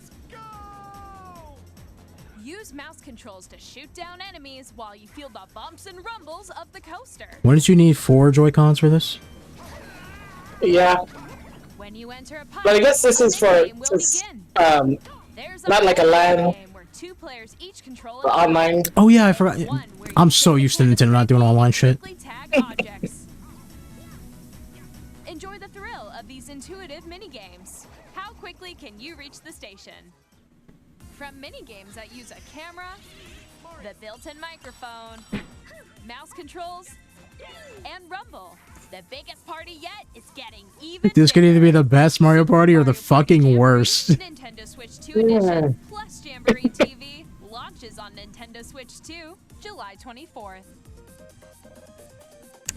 Use mouse controls to shoot down enemies while you feel the bumps and rumbles of the coaster. When did you need 4 Joy-Cons for this? yeah, When you enter a but I guess this is for game will it's, begin. There's not like a LAN game where 2 players each control for online. Oh yeah, I forgot. I'm so used to Nintendo not doing online shit. Quickly tag objects. Enjoy the thrill of these intuitive minigames. How quickly can you reach the station? From minigames that use a camera, the built-in microphone, mouse controls, and rumble. The biggest party yet is getting even This could either be the best Mario Party or the Mario Party fucking Jamboree, worst. Nintendo Switch 2 edition plus Jamboree TV launches on Nintendo Switch 2 July 24th.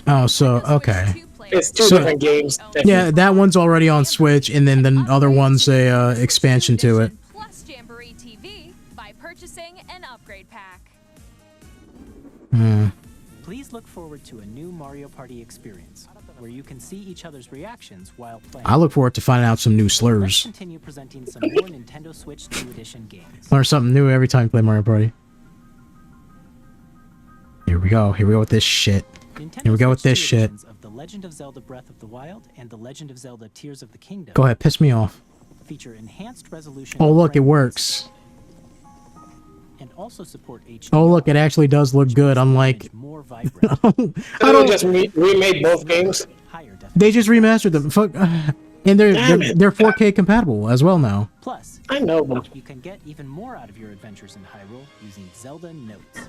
Oh, so Nintendo Switch okay. 2 players It's two So- different games. Yeah, that one's already on Switch, and then the other one's a expansion to it. Plus Jamboree TV by purchasing an upgrade pack. Hmm. Please look forward to a new Mario Party experience, where you can see each other's reactions while playing. I look forward to finding out some new Let's slurs. continue presenting some more Nintendo Switch 2 Edition games. Learn something new every time you play Mario Party. Here we go. Here we go with this shit. Nintendo Here we go with Switch this 2 shit. editions of The Legend of Zelda Breath of the Wild and The Legend of Zelda Tears of the Kingdom Go ahead, piss me off. feature enhanced resolution. Oh, and look, it frame works. rates, and also support HDR, Oh, look, it actually does look which good, makes the unlike... image more vibrant, I They don't... just remade both games. higher definition. They just remastered them. Fuck. And Damn it. they're 4K compatible as well now. Plus, I know, but you can get even more out of your adventures in Hyrule using Zelda Notes.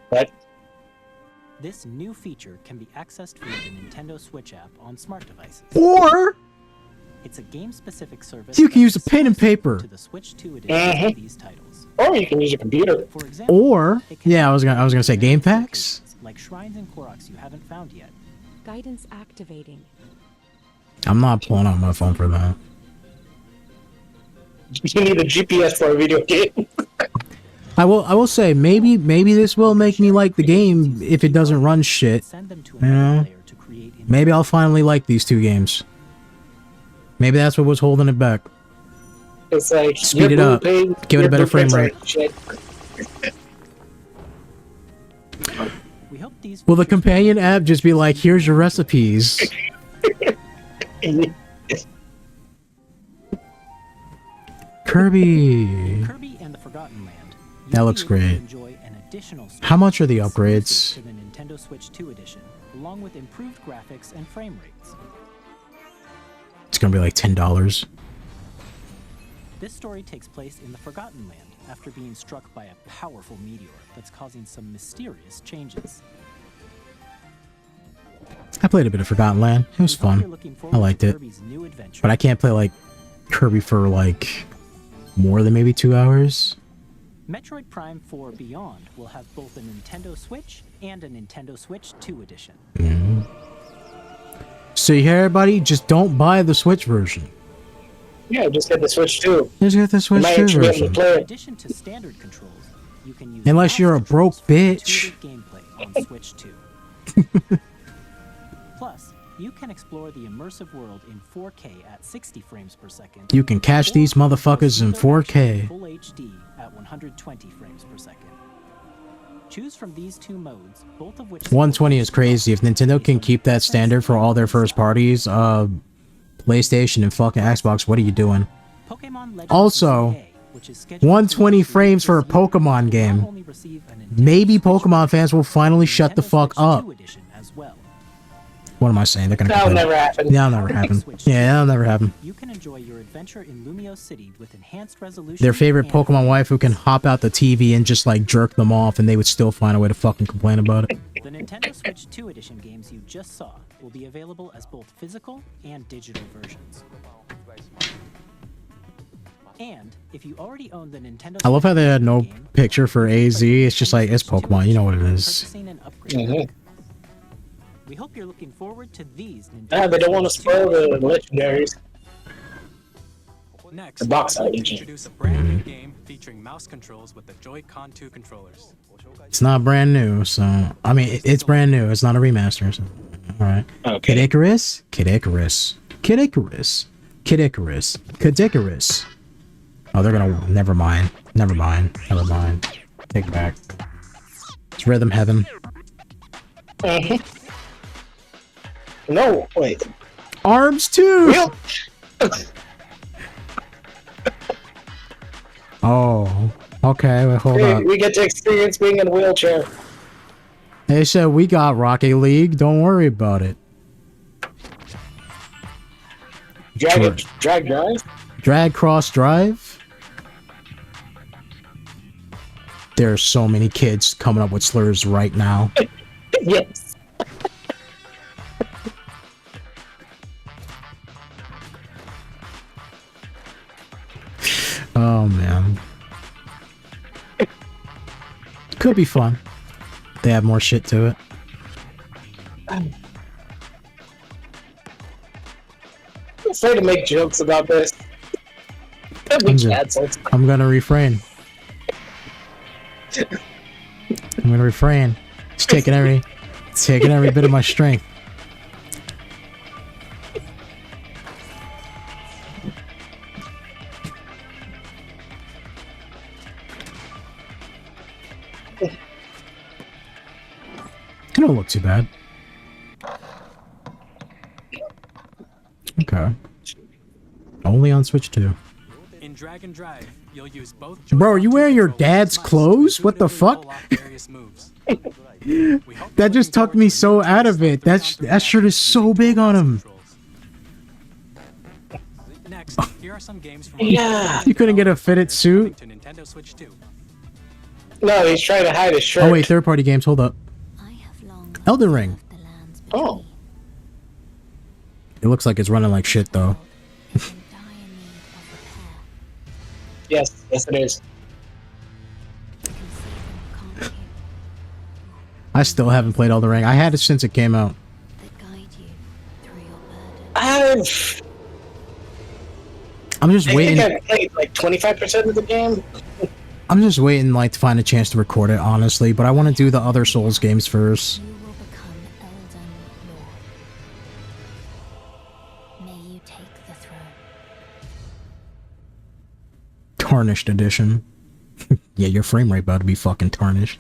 what? This new feature can be accessed via the Nintendo Switch app on smart devices. Or It's a game-specific service. you can that's use a pen and exclusive paper. to the Switch 2 edition of these titles. Or you can use your computer. For example, Or it can yeah, I was gonna say game include packs. locations like shrines and Koroks you haven't found yet. Guidance activating. I'm not pulling out my phone for that. You need a GPS for a video game. I will say maybe this will make me like the game if it doesn't run shit. Send them to Yeah. another player to create Maybe I'll finally like these two games. Maybe that's what was holding it back. It's like Speed your it up. blueprint- Give it a your better frame blueprints are rate. shit. We hope these Will the features companion app just be like, here's your recipes? Kirby. Kirby and the Forgotten Land. That you'll looks be able to great. enjoy an additional How much are the story upgrades? exclusive to the Nintendo Switch 2 edition, along with improved graphics and frame rates. It's gonna be like $10. This story takes place in the Forgotten Land after being struck by a powerful meteor that's causing some mysterious changes. I played a bit of Forgotten Land. It was We hope you're fun. looking I forward liked to it. Kirby's new adventure. But I can't play like Kirby for like more than maybe 2 hours. Metroid Prime 4 Beyond will have both a Nintendo Switch and a Nintendo Switch 2 edition. So you hear everybody? Just don't buy the Switch version. Yeah, just get the Switch too. Just get the You Switch might 2 actually be able to version. play In it. addition to standard controls, you can use Unless you're a mouse broke controls for bitch. intuitive gameplay on Switch 2. Plus, you can explore the immersive world in 4K at 60 frames per second. You can catch or these motherfuckers in smoother action 4K. Full HD at 120 frames per second. Choose from these two modes, both of which 120 is crazy. If Nintendo can keep that standard for all their first parties, PlayStation and fucking Xbox, what are you doing? Pokemon Legends Also, CCA, which is scheduled to 120 launch frames for a this year, Pokemon will game. not only receive a Nintendo Maybe Switch, Pokemon fans will finally shut the Nintendo fuck Switch up. 2 edition as well. What am I saying? They're gonna That'll complain. never happen. That'll never happen. Yeah, that'll never happen. You can enjoy your adventure in Lumio City with enhanced resolution. Their favorite and Pokemon wife who can hop out the TV and just like jerk them off and they would still find a way to fucking complain about it. The Nintendo Switch 2 edition games you just saw will be available as both physical and digital versions. And if you already own the Nintendo I love how Switch they had no game, picture for AZ. It's just like, it's Nintendo Switch 2 Pokemon. You know what it edition, is. purchasing an upgrade Mhm. pack. We hope you're looking forward to these Nintendo Yeah, they don't want to Switch 2 spoil the edition legendaries. Next, The box I'd like art to engine. introduce a brand new game featuring mouse controls with the Joy-Con 2 controllers. It's not brand new, so I mean it's brand new. It's not a remaster. So, all right. Okay. Kid Icarus, Kid Icarus, Kid Icarus, Kid Icarus, Kid Icarus. Oh, they're gonna. Never mind. Never mind. Never mind. Take it back. It's Rhythm Heaven. No, wait. Arms too. Real? Oh. Okay. Wait, hold Hey, up. we get to experience being in a wheelchair. They said we got Rocket League. Don't worry about it. Drag drive? Drag cross drive? There are so many kids coming up with slurs right now. Yes. Oh man. Could be fun. They have more shit to it. I'm afraid to make jokes about this. That'd be canceled. I'm gonna refrain. I'm gonna refrain. It's taking every bit of my strength. It don't look too bad. Okay. Only on Switch 2. In drag and drive, you'll use both. Bro, are you wearing your dad's clothes? What the fuck? That just took me so out of it. That shirt is so big on him. Next, here are some games from Yeah. You couldn't get a fitted suit? to Nintendo Switch 2. No, he's trying to hide his shirt. Oh wait, third-party games. Hold up. Elden Ring. Oh. It looks like it's running like shit though. Yes, it is. I still haven't played Elden Ring. I had it since it came out. I'm just waiting. I think I played like 25% of the game. I'm just waiting like to find a chance to record it, honestly. But I want to do the other Souls games first. Tarnished edition. Yeah, your frame rate about to be fucking tarnished.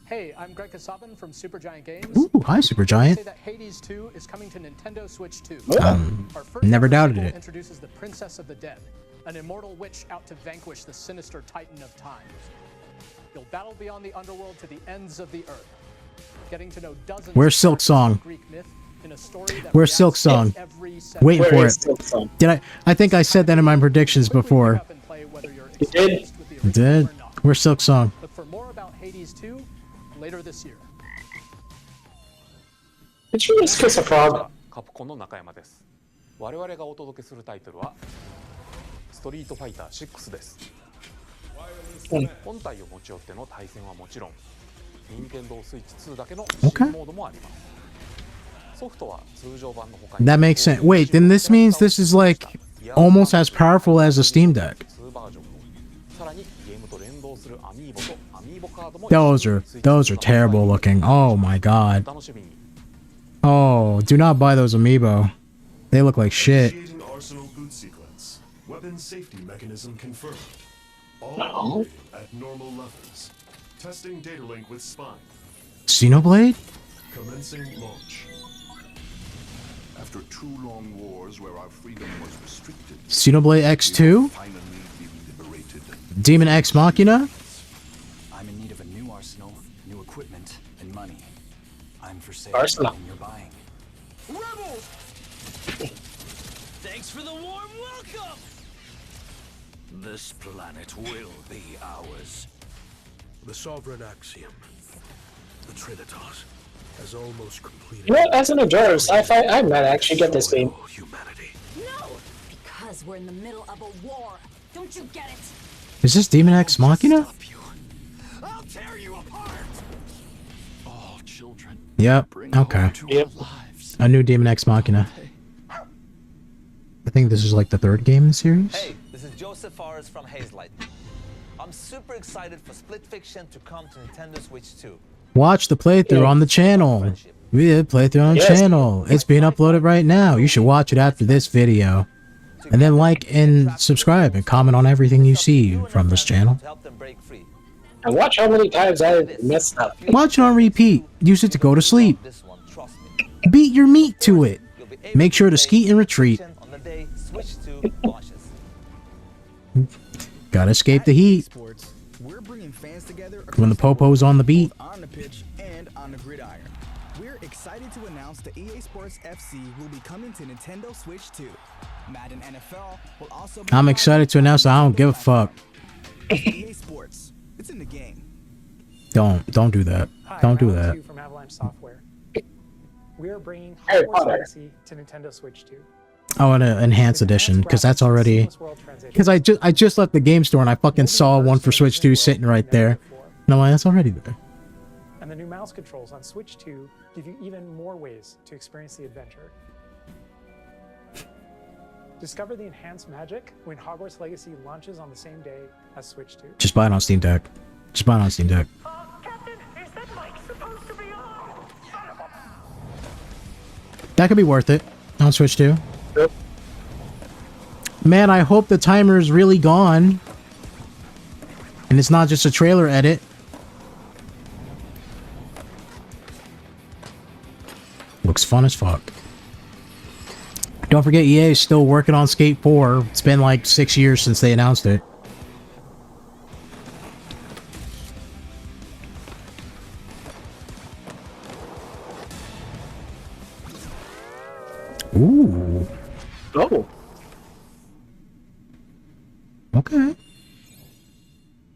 Hey, I'm Greg Kasabin from Supergiant Games. Ooh, hi Supergiant. Say that Hades 2 is coming to Nintendo Switch 2. Our first Never ever doubted sequel it. Introduces the Princess of the Dead, an immortal witch out to vanquish the sinister Titan of Time. You'll battle beyond the underworld to the ends of the earth, getting to know dozens. Where's of Silk characters Song? of Greek myth in a story that Where's Silk reacts Song? every second. Waiting Where for is it. Silk Song? Did I think I said that in my predictions before. You did? I did. Where's Silk Song? Look for more about Hades 2 later this year. Did you just kiss a frog? カプコンの中山です。我々がお届けするタイトルはストリートファイター6です。本体を持ち寄っての対戦はもちろん、任天堂スイッチ2だけの新モードもあります。ソフトは通常版の他に That makes sense. Wait, then this means this is like almost as powerful as a Steam Deck. 2バージョンと、さらにゲームと連動するアミーボとアミーボカードも Those are terrible looking. Oh my god. お楽しみに。 Oh, do not buy those amiibo. They look like shit. Initiating Arsenal boot sequence. Weapon safety mechanism confirmed. All No. operating at normal levels. Testing data link with spine. Xenoblade? Commencing launch. After 2 long wars where our freedom was restricted, Xenoblade X2? finally be liberated. Demon X Machina? I'm in need of a new arsenal, new equipment, and money. I'm for sale. Arsenal. And you're buying. Rebels! Thanks for the warm welcome! This planet will be ours. The sovereign axiom, the Trinitas, has almost completed. You know what? As an enjoyer of sci-fi, I might actually get this game. Humanity. No! Because we're in the middle of a war. Don't you get it? Is this Demon X Machina? I'll tear you apart! All children. Yep. Okay. Yep. A new Demon X Machina. I think this is like the 3rd game in the series. Hey, this is Joseph Forrest from Hazelight. I'm super excited for Split Fiction to come to Nintendo Switch 2. Watch the playthrough on the channel. We did playthrough on the channel. It's being uploaded right now. You should watch it after this video. And then like and subscribe and comment on everything you see from this channel. And watch how many times I messed up. Watch it on repeat. Use it to go to sleep. Beat your meat to it. Make sure to skeet and retreat. On the day Switch 2 launches. Gotta escape the heat. We're bringing fans together When the popo's on the beat. on the pitch and on the gridiron. We're excited to announce the EA Sports FC will be coming to Nintendo Switch 2. Madden NFL will also be I'm excited to announce that I don't give a fuck. EA Sports. It's in the game. Don't do that. Hi, Don't do Alan that. Chu from Avalanche Software. We are bringing Harry Hogwarts Potter. Legacy to Nintendo Switch 2. Oh, an enhanced edition, because that's already. Because I just left the game store and I fucking saw one for Switch 2 sitting right there, and I'm like, that's already there. And the new mouse controls on Switch 2 give you even more ways to experience the adventure. Discover the enhanced magic when Hogwarts Legacy launches on the same day as Switch 2. Just buy it on Steam Deck. Just buy it on Steam Deck. That could be worth it on Switch 2. Yep. Man, I hope the timer is really gone. And it's not just a trailer edit. Looks fun as fuck. Don't forget, EA is still working on Skate 4. It's been like 6 years since they announced it. Ooh. Oh. Okay.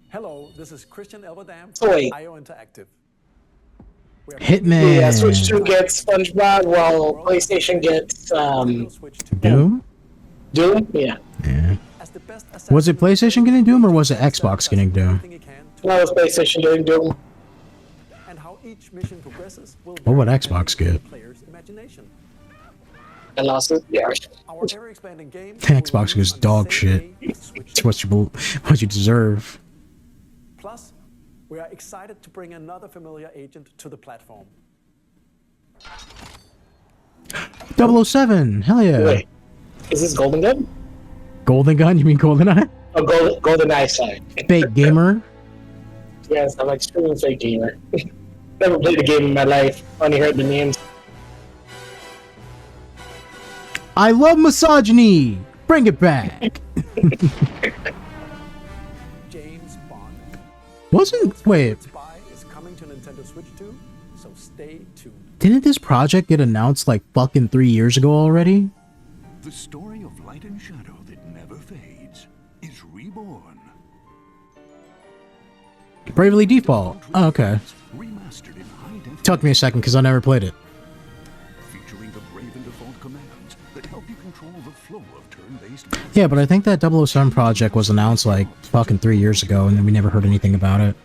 Hello, this is Christian Elverdam Oh, from wait. IO Interactive. Hitman. Yeah, Switch 2 gets SpongeBob, while PlayStation gets Doom? Doom. Yeah. Yeah. Was it PlayStation getting Doom or was it Xbox getting Doom? No, it's PlayStation doing Doom. And how each mission progresses will What would Xbox get? player's imagination. And also, yeah. Our ever-expanding game Xbox goes dog shit. It's what you deserve. Plus, we are excited to bring another familiar agent to the platform. 007. Hell yeah. Wait, is this Golden Gun? Golden Gun? You mean GoldenEye? Oh, Golden Eye side. Fake gamer? Yes, I'm extremely fake gamer. Never played a game in my life. Only heard the names. I love misogyny. Bring it back. James Bond. Wasn't wait. Spy is coming to Nintendo Switch 2, so stay tuned. Didn't this project get announced like fucking 3 years ago already? The story of light and shadow that never fades is reborn. Bravely Default. Oh, okay. Remastered in high definition. Took me a second because I never played it. Featuring the brave and default commands that help you control the flow of turn-based. Yeah, but I think that 007 project was announced like fucking 3 years ago and then we never heard anything about it.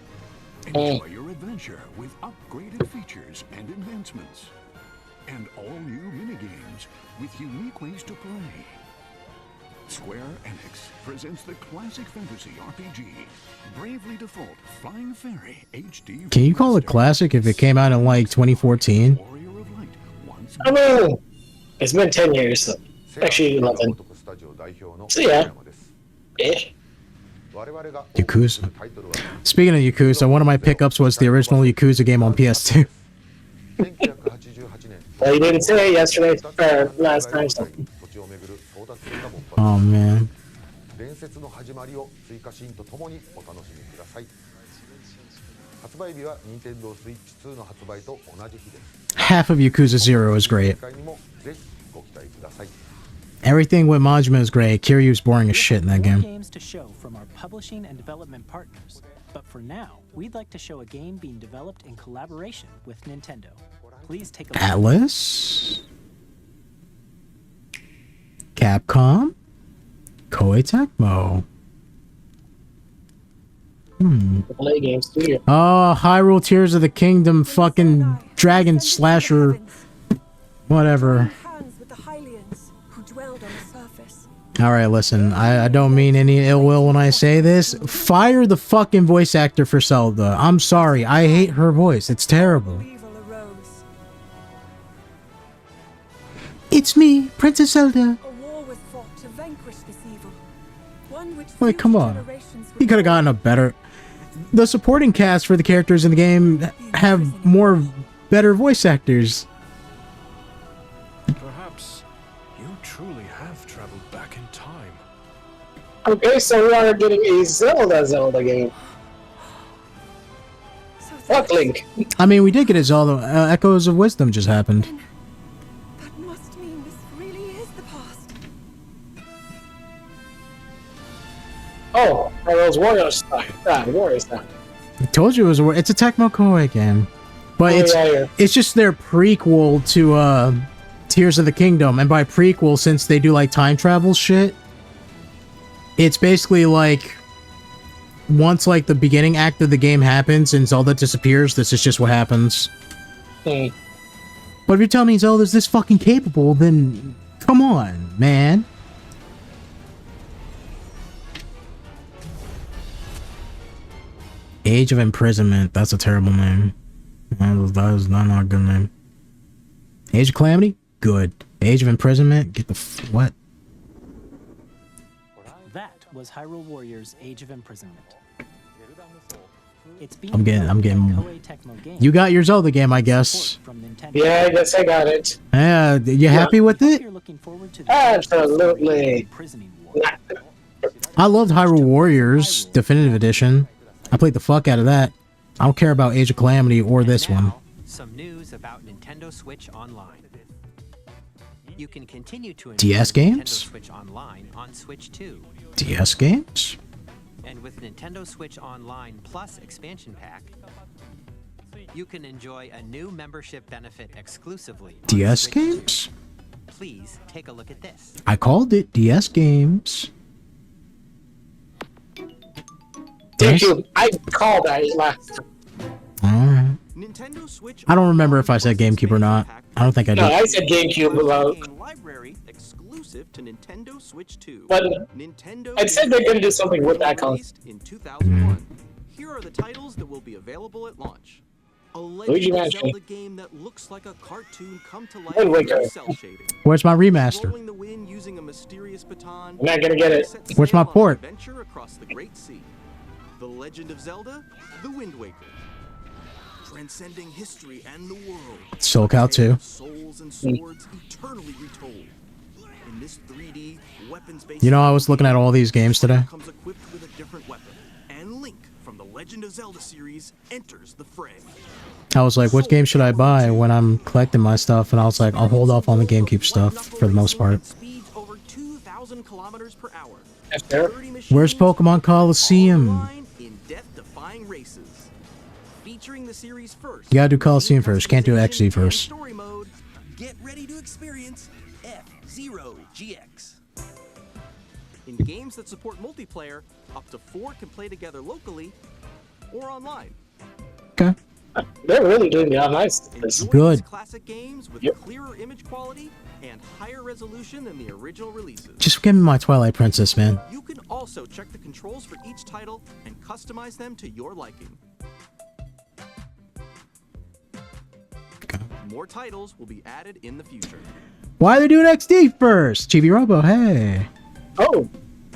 Enjoy your adventure with upgraded features and enhancements. And all new minigames with unique ways to play. Square Enix presents the classic fantasy RPG, Bravely Default Flying Fairy HD. Can you call it classic if it came out in like 2014? I mean, it's been 10 years, so actually 11. So yeah. Ish. Yakuza. Speaking of Yakuza, one of my pickups was the original Yakuza game on PS2. Well, you didn't say it yesterday or last time, so. Oh man. Half of Yakuza 0 is great. Everything with Majima is great. Kiryu's boring as shit in that game. Games to show from our publishing and development partners, but for now, we'd like to show a game being developed in collaboration with Nintendo. Please take a look. Atlas? Capcom? Koei Tecmo? Play games too. Oh, Hyrule Tears of the Kingdom fucking dragon slasher. Whatever. Alright, listen, I don't mean any ill will when I say this. Fire the fucking voice actor for Zelda. I'm sorry, I hate her voice. It's terrible. It's me, Princess Zelda. Wait, come on. He could have gotten a better... The supporting cast for the characters in the game have more better voice actors. Perhaps you truly have traveled back in time. Okay, so we are getting a Zelda game. So Fuck Link. I mean, we did get a Zelda. Echoes of Wisdom just happened. That must mean this really is the past. Oh, are those Warriors? Warriors now. I told you it's a Tecmo Koei game, but it's just their prequel to Tears of the Kingdom, and by prequel, since they do like time travel shit, it's basically like once like the beginning act of the game happens and Zelda disappears, this is just what happens. But if you're telling me Zelda's this fucking capable, then come on, man. Age of Imprisonment. That's a terrible name. That is not a good name. Age of Calamity? Good. Age of Imprisonment? Get the what? That was Hyrule Warriors: Age of Imprisonment. It's being I'm getting. Koei Tecmo game. You got your Zelda game, I guess. Yeah, I guess I got it. Yeah, you happy with it? Absolutely. I loved Hyrule Warriors Definitive Edition. I played the fuck out of that. I don't care about Age of Calamity or this one. Some news about Nintendo Switch Online. You can continue to enjoy DS games? Nintendo Switch Online on Switch 2. DS games? And with Nintendo Switch Online Plus expansion pack, you can enjoy a new membership benefit exclusively on DS Switch games? 2. Please take a look at this. I called it DS games. GameCube. I called that last. Alright. I don't remember if I said GameCube or not. I don't think I did. No, I said GameCube. Library exclusive to Nintendo Switch 2. But I said they're gonna do something with that console. In 2001. Here are the titles that will be available at launch. A Luigi Legend of Mansion. Zelda game that looks like a cartoon come to life Wind with Waker. cell shading. Where's my remaster? Rolling the wind using a mysterious baton. I'm not gonna get it. Set Where's my sail on an port? adventure across the Great Sea. The Legend of Zelda: The Wind Waker. Transcending history and the world. Soul Cal 2. Souls and swords eternally retold. In this 3D weapons-based You know, I was looking at all these games today. comes equipped with a different weapon, and Link from the Legend of Zelda series enters the fray. I was like, what game should I buy when I'm collecting my stuff? And I was like, I'll hold off on the GameCube stuff for the most part. Speeds over 2,000 kilometers per hour. Where's Pokemon Coliseum? In death-defying races. Featuring the series first. You gotta do Coliseum first, can't do XZ first. Story mode. Get ready to experience F-Zero GX. In games that support multiplayer, up to 4 can play together locally or online. Okay. They're really doing the online stuff. Good. Classic games with clearer image quality and higher resolution than the original releases. Just give me my Twilight Princess, man. You can also check the controls for each title and customize them to your liking. More titles will be added in the future. Why are they doing XD first? Chibi Robo, hey. Oh.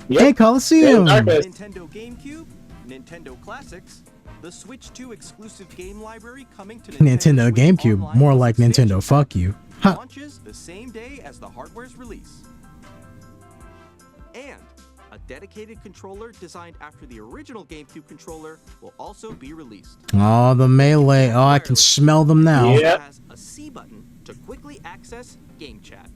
Hey, Coliseum. Nintendo GameCube, Nintendo Classics, the Switch 2 exclusive game library coming to Nintendo GameCube, more like Nintendo, fuck you. Ha. launches the same day as the hardware's release. And a dedicated controller designed after the original GameCube controller will also be released. Oh, the melee. Oh, I can smell them now. It has a C button to quickly access game chat.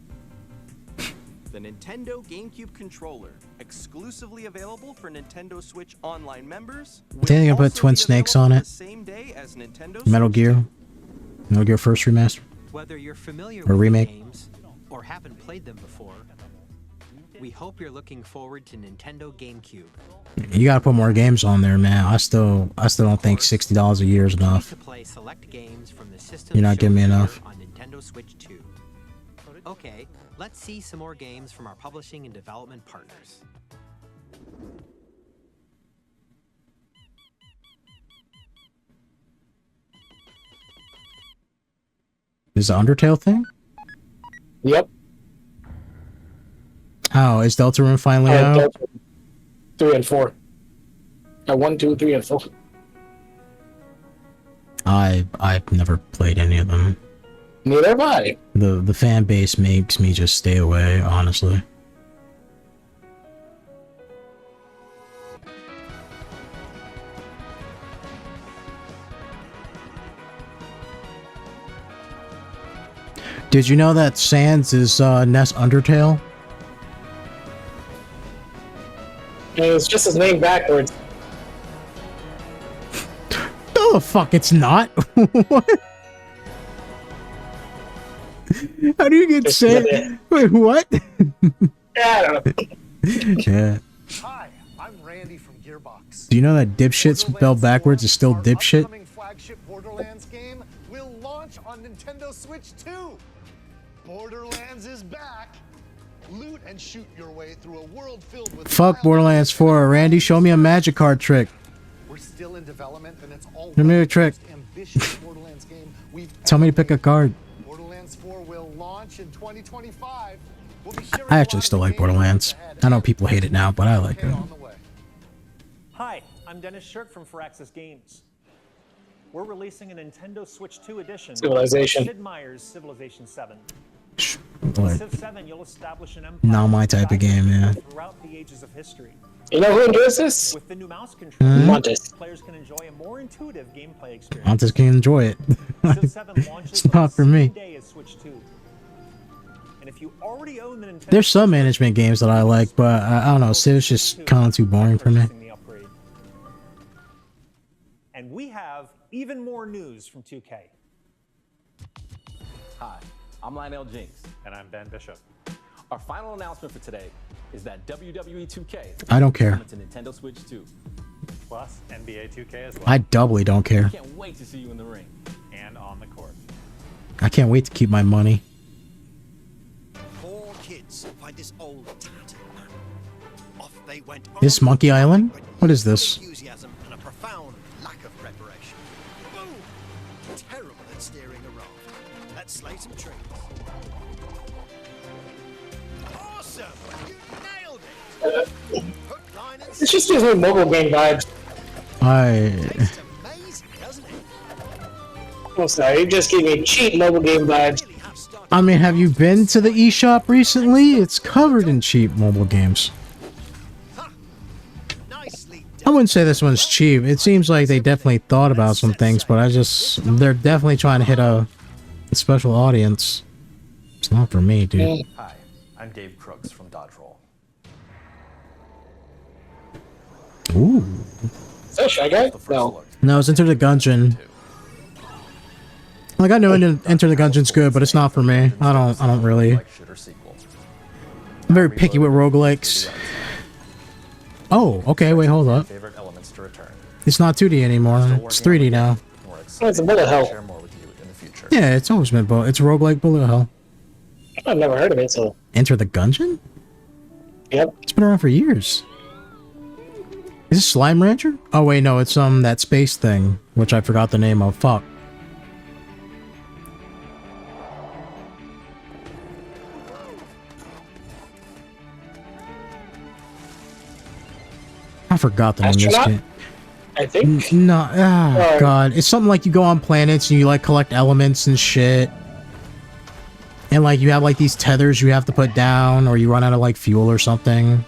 The Nintendo GameCube controller, exclusively available for Nintendo Switch Online members. I think they're gonna put Twin Snakes on it. Same day as Nintendo Metal Switch Gear. Metal Gear First Remaster. Whether you're familiar Or with remake. the games or haven't played them before, we hope you're looking forward to Nintendo GameCube. You gotta put more games on there, man. I still don't think $60 a year is enough. To play select games from the system You're not giving me shown here enough. on Nintendo Switch 2. Okay, let's see some more games from our publishing and development partners. Is the Undertale thing? Yep. Oh, is Deltarune finally out? Delta 3 and 4. 1, 2, 3, and 4. I've never played any of them. Neither have I. The fan base makes me just stay away, honestly. Did you know that Sans is Ness Undertale? It's just his name backwards. No, the fuck, it's not. What? How do you get Sans? Wait, what? Yeah, I don't know. Yeah. Hi, I'm Randy from Gearbox. Do you know that dipshit spelled backwards is still dipshit? Upcoming flagship Borderlands game will launch on Nintendo Switch 2. Borderlands is back. Loot and shoot your way through a world filled with Fuck Borderlands 4. Randy, show me a magic card trick. We're still in development and it's all Show me a trick. ambitious Borderlands game we've Tell me to pick a card. Borderlands 4 will launch in 2025. We'll be sharing I actually still like Borderlands. I know people hate it now, but I like it. Hi, I'm Dennis Shirk from Firaxis Games. We're releasing a Nintendo Switch 2 edition Civilization. of Sid Meier's Civilization 7. Like, In Civ 7, you'll establish an empire not my type of game, yeah. throughout the ages of history. You know who enjoys this? With the new mouse control, Montes. players can enjoy a more intuitive gameplay experience. Montes can enjoy it. Civ 7 launches It's not for me. day as Switch 2. And if you already own the Nintendo There's some management games that I like, but I don't know. Civ's just kind of too boring for me. the upgrade. And we have even more news from 2K. Hi, I'm Lionel Jinks. And I'm Ben Bishop. Our final announcement for today is that WWE 2K I don't care. to Nintendo Switch 2. Plus NBA 2K as well. I doubly don't care. Can't wait to see you in the ring. And on the court. I can't wait to keep my money. Four kids find this old tattered man. Off they went. This Monkey Island? What is this? Enthusiasm and a profound lack of preparation. Boom! Terrible at steering a raft. Let's slay some trees. Awesome! You nailed it! Hook, line, and It just gives me mobile game vibes. I. I'm sorry, you just gave me cheap mobile game vibes. I mean, have you been to the eShop recently? It's covered in cheap mobile games. I wouldn't say this one's cheap. It seems like they definitely thought about some things, but they're definitely trying to hit a special audience. It's not for me, dude. Hi, I'm Dave Crooks from Dodge Roll. Ooh. Is that Shy Guy? No. No, it's Enter the Gungeon. Like, I know Enter the Gungeon's good, but it's not for me. I don't really. I'm very picky with roguelikes. Oh, okay, wait, hold up. It's not 2D anymore. It's 3D now. Oh, it's a bullet hell. Yeah, it's always been it's roguelike bullet hell. I've never heard of it, so. Enter the Gungeon? Yep. It's been around for years. Is this Slime Rancher? Oh wait, no, it's that space thing, which I forgot the name of. Fuck. I forgot the name of this Astronaut? game. I think. No, god, it's something like you go on planets and you like collect elements and shit, and like you have like these tethers you have to put down, or you run out of like fuel or something.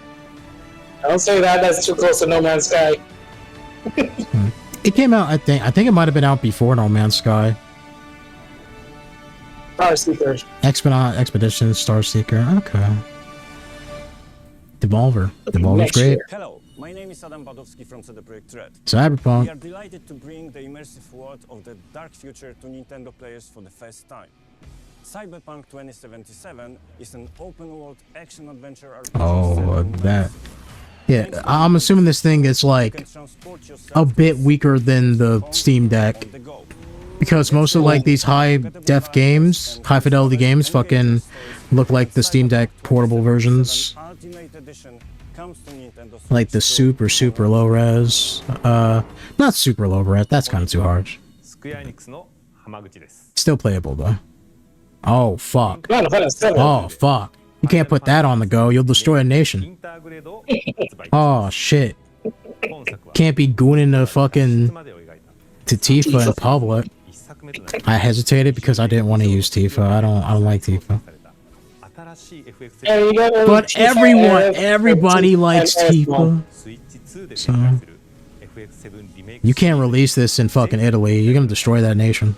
Don't say that. That's too close to No Man's Sky. It came out, I think it might have been out before No Man's Sky. Star Seekers. Expedition, Star Seeker. Okay. Devolver. Devolver's great. Hello, my name is Adam Badowski from CD Projekt Red. Cyberpunk. We are delighted to bring the immersive world of the dark future to Nintendo players for the first time. Cyberpunk 2077 is an open-world action-adventure RPG. Oh, that. Yeah, I'm assuming this thing is like a bit weaker than the Steam Deck, because most of like these high-def games, high-fidelity games, fucking look like the Steam Deck portable versions, like the super low res. Not super low res. That's kind of too harsh. Still playable though. Oh fuck. Oh fuck. You can't put that on the go. You'll destroy a nation. Oh shit. Can't be gooning to Tifa in public. I hesitated because I didn't want to use Tifa. I don't like Tifa. But everybody likes Tifa. So you can't release this in fucking Italy. You're gonna destroy that nation.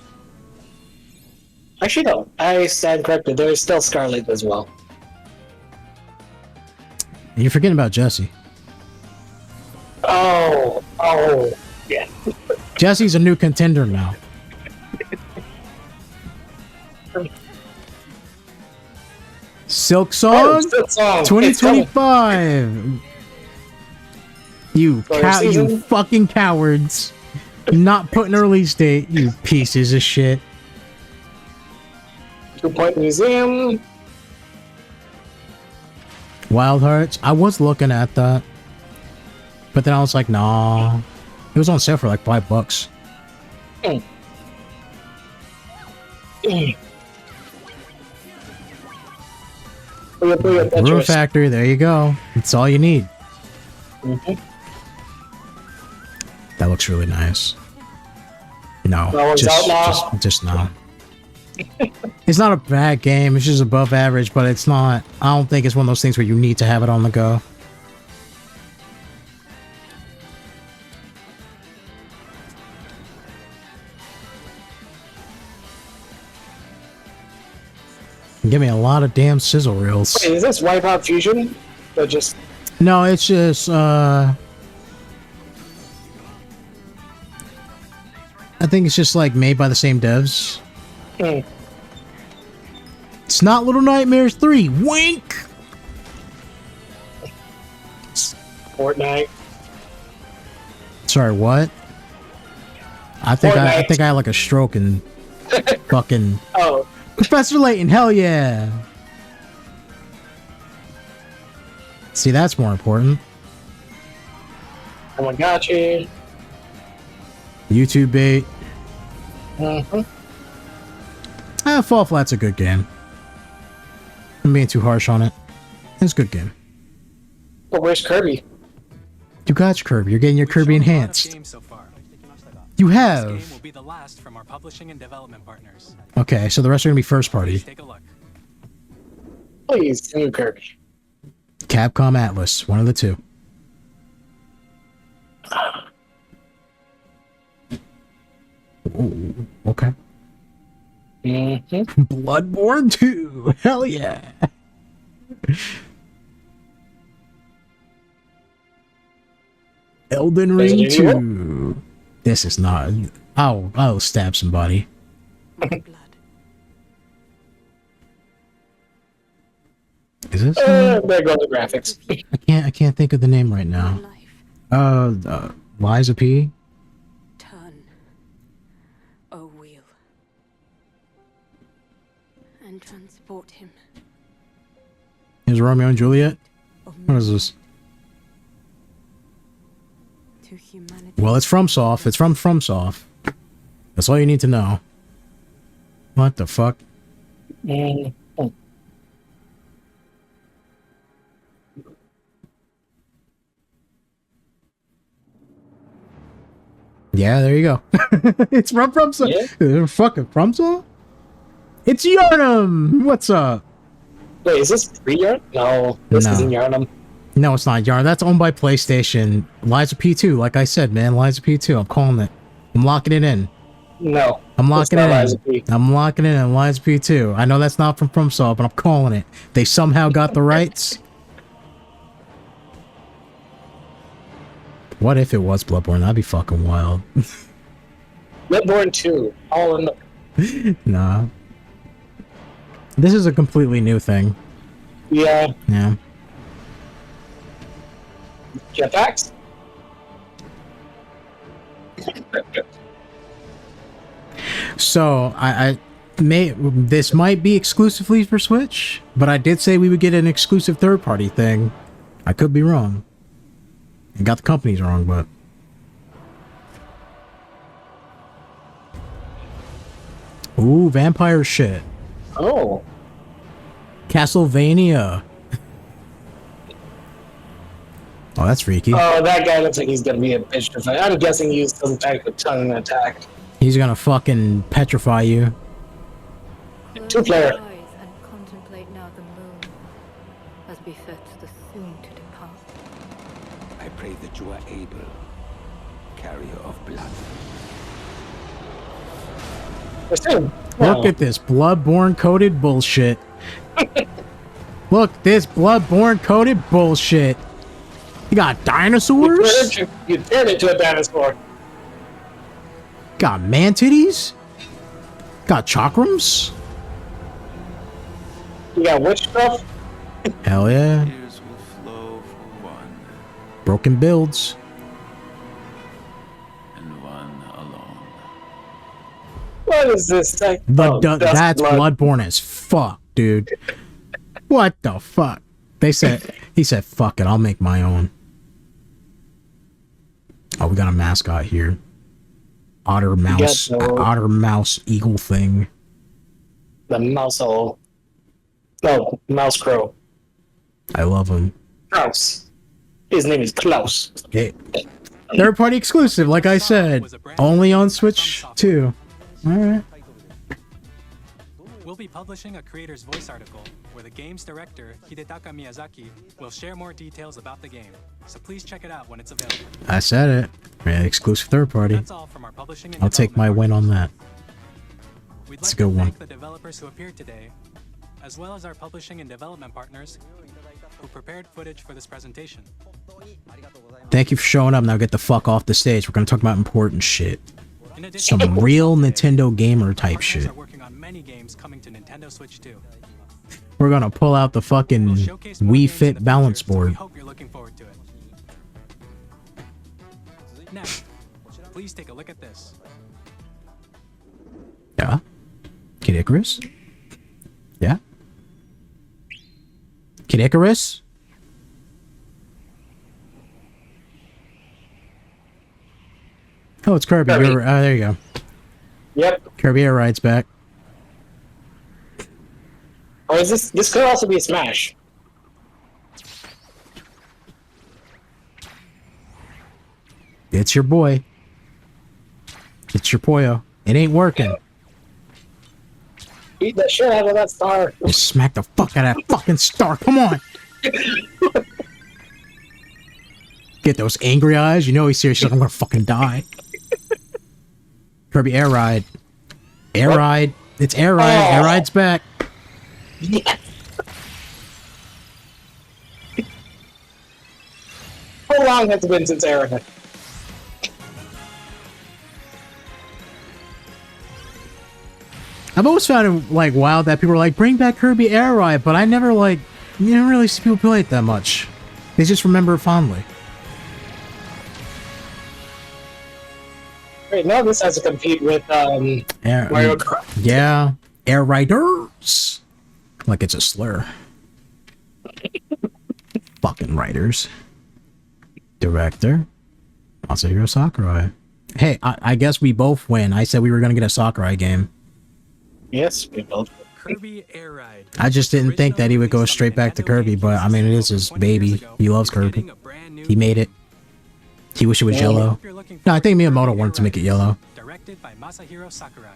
Actually, no. I stand corrected. There is still Scarlet as well. And you're forgetting about Jesse. Oh, yeah. Jesse's a new contender now. Silk Song, Silk Song. 2025. You fucking cowards. Not putting a release date, you pieces of shit. 2-Point Museum. Wild Hearts. I was looking at that. But then I was like, nah. It was on sale for like $5. Brew Factory, there you go. That's all you need. That looks really nice. No, just no. It's not a bad game. It's just above average, but it's not. I don't think it's one of those things where you need to have it on the go. Give me a lot of damn sizzle reels. Wait, is this Wipeout Fusion? Or just... No, it's just, I think it's just, like, made by the same devs. It's not Little Nightmares 3. Wink! Fortnite. Sorry, what? I think I had, like, a stroke and fucking... Oh. Professor Layton, hell yeah! See, that's more important. Tamagotchi. YouTube bait. Fall Flat's a good game. I'm being too harsh on it. It's a good game. But where's Kirby? You got your Kirby. You're getting your Kirby enhanced. You have. This game will be the last from our publishing and development partners. Okay, so the rest are gonna be first party. Take a look. Please, new Kirby. Capcom Atlas, one of the two. Ooh, okay. Bloodborne 2. Hell yeah. Elden Ring 2. This is not. I'll stab somebody. Is this? There go the graphics. I can't think of the name right now. Liza P. Turn, O wheel, and transport him. Is Romeo and Juliet? What is this? To humanity. Well, it's FromSoft. It's from FromSoft. That's all you need to know. What the fuck? Yeah, there you go. It's from FromSoft. Yeah. Fucking FromSoft? It's Yarnum! What's up? Wait, is this free Yarnum? No, this isn't Yarnum. No, it's not Yarnum. That's owned by PlayStation. Liza P2, like I said, man. Liza P2. I'm calling it. I'm locking it in. No. I'm locking it in. Liza P. I'm locking it in. Liza P2. I know that's not from FromSoft, but I'm calling it. They somehow got the rights. What if it was Bloodborne? That'd be fucking wild. Bloodborne 2. All in the... Nah. This is a completely new thing. Yeah. Yeah. Jetpacks? So, this might be exclusively for Switch, but I did say we would get an exclusive third-party thing. I could be wrong. I got the companies wrong, but... Ooh, vampire shit. Oh. Castlevania. Oh, that's freaky. Oh, that guy looks like he's gonna be a bitch to fight. I'm guessing he used some type of tongue attack. He's gonna fucking petrify you. 2-player. And contemplate now the moon, as befits the soon to depart. I pray that you are able, carrier of blood. Look at this bloodborne coated bullshit. Look, this bloodborne coated bullshit. You got dinosaurs? You turned it to a dinosaur. Got man titties? Got chakrams? You got witch stuff? Hell yeah. Broken builds. What is this? Like, That's bloodborne as fuck, dude. What the fuck? He said, fuck it, I'll make my own. Oh, we got a mascot here. Otter mouse eagle thing. The mouse hole. No, mouse crow. I love him. Klaus. His name is Klaus. Hey. Third party exclusive, like I said. Only on Switch 2. Alright. We'll be publishing a creator's voice article where the game's director, Hidetaka Miyazaki, will share more details about the game. So please check it out when it's available. I said it. Yeah, exclusive third party. That's all from our publishing and I'll take my win on that. It's a good one. thank the developers who appeared today, as well as our publishing and development partners who prepared footage for this presentation. Thank you for showing up. Now get the fuck off the stage. We're gonna talk about important shit. Some real Nintendo gamer type shit. Are working on many games coming to Nintendo Switch 2. We're gonna pull out the fucking Wii Fit balance board. Hope you're looking forward to it. Next, please take a look at this. Yeah? Kid Icarus? Yeah? Kid Icarus? Oh, it's Kirby. Kirby. There you go. Yep. Kirby Air Ride's back. Or is this? This could also be a Smash. It's your boy. It's your poyo. It ain't working. Beat the shit out of that star. Just smack the fuck out of that fucking star. Come on. Get those angry eyes. You know he's serious. He's like, I'm gonna fucking die. Kirby Air Ride. Air Ride. It's Air Ride. Air Ride's back. Yes. How long has it been since Air Ride? I've always found it like wild that people are like, bring back Kirby Air Ride, but I never like, you don't really see people play it that much. They just remember it fondly. Wait, now this has to compete with Mario Kart. Yeah, Air Riders. Like it's a slur. Fucking writers. Director. Masahiro Sakurai. Hey, I guess we both win. I said we were gonna get a Sakurai game. Yes, we both. Kirby Air Ride. I just didn't think that he would go straight back to Kirby, but I mean, it is his baby. He loves Kirby. He made it. He wished it was yellow. No, I think Miyamoto wanted to make it yellow. Directed by Masahiro Sakurai.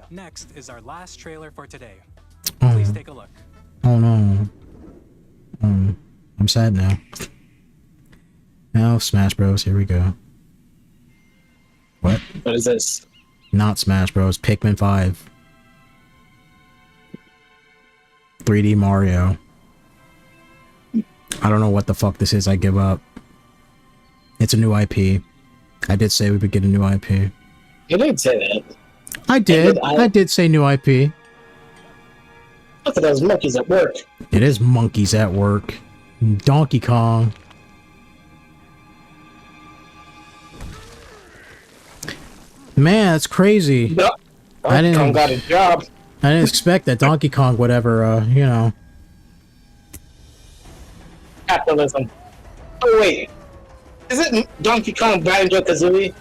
Next is our last trailer for today. Please take a look. Oh no. I'm sad now. Now Smash Bros. Here we go. What? What is this? Not Smash Bros. Pikmin 5. 3D Mario. I don't know what the fuck this is. I give up. It's a new IP. I did say we would get a new IP. You did say that. I did. I did say new IP. Look at those monkeys at work. It is monkeys at work. Donkey Kong. Man, that's crazy. No. Donkey Kong got a job. I didn't expect that Donkey Kong would ever, you know. Capitalism. Oh wait, is it Donkey Kong Banjo-Kazooie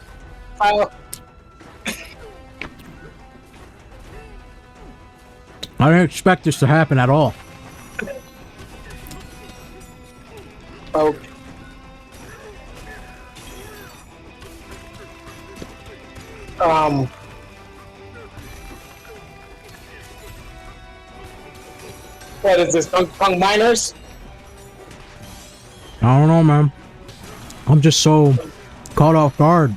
file? I didn't expect this to happen at all. Oh. What is this, Donkey Kong Miners? I don't know, man. I'm just so caught off guard.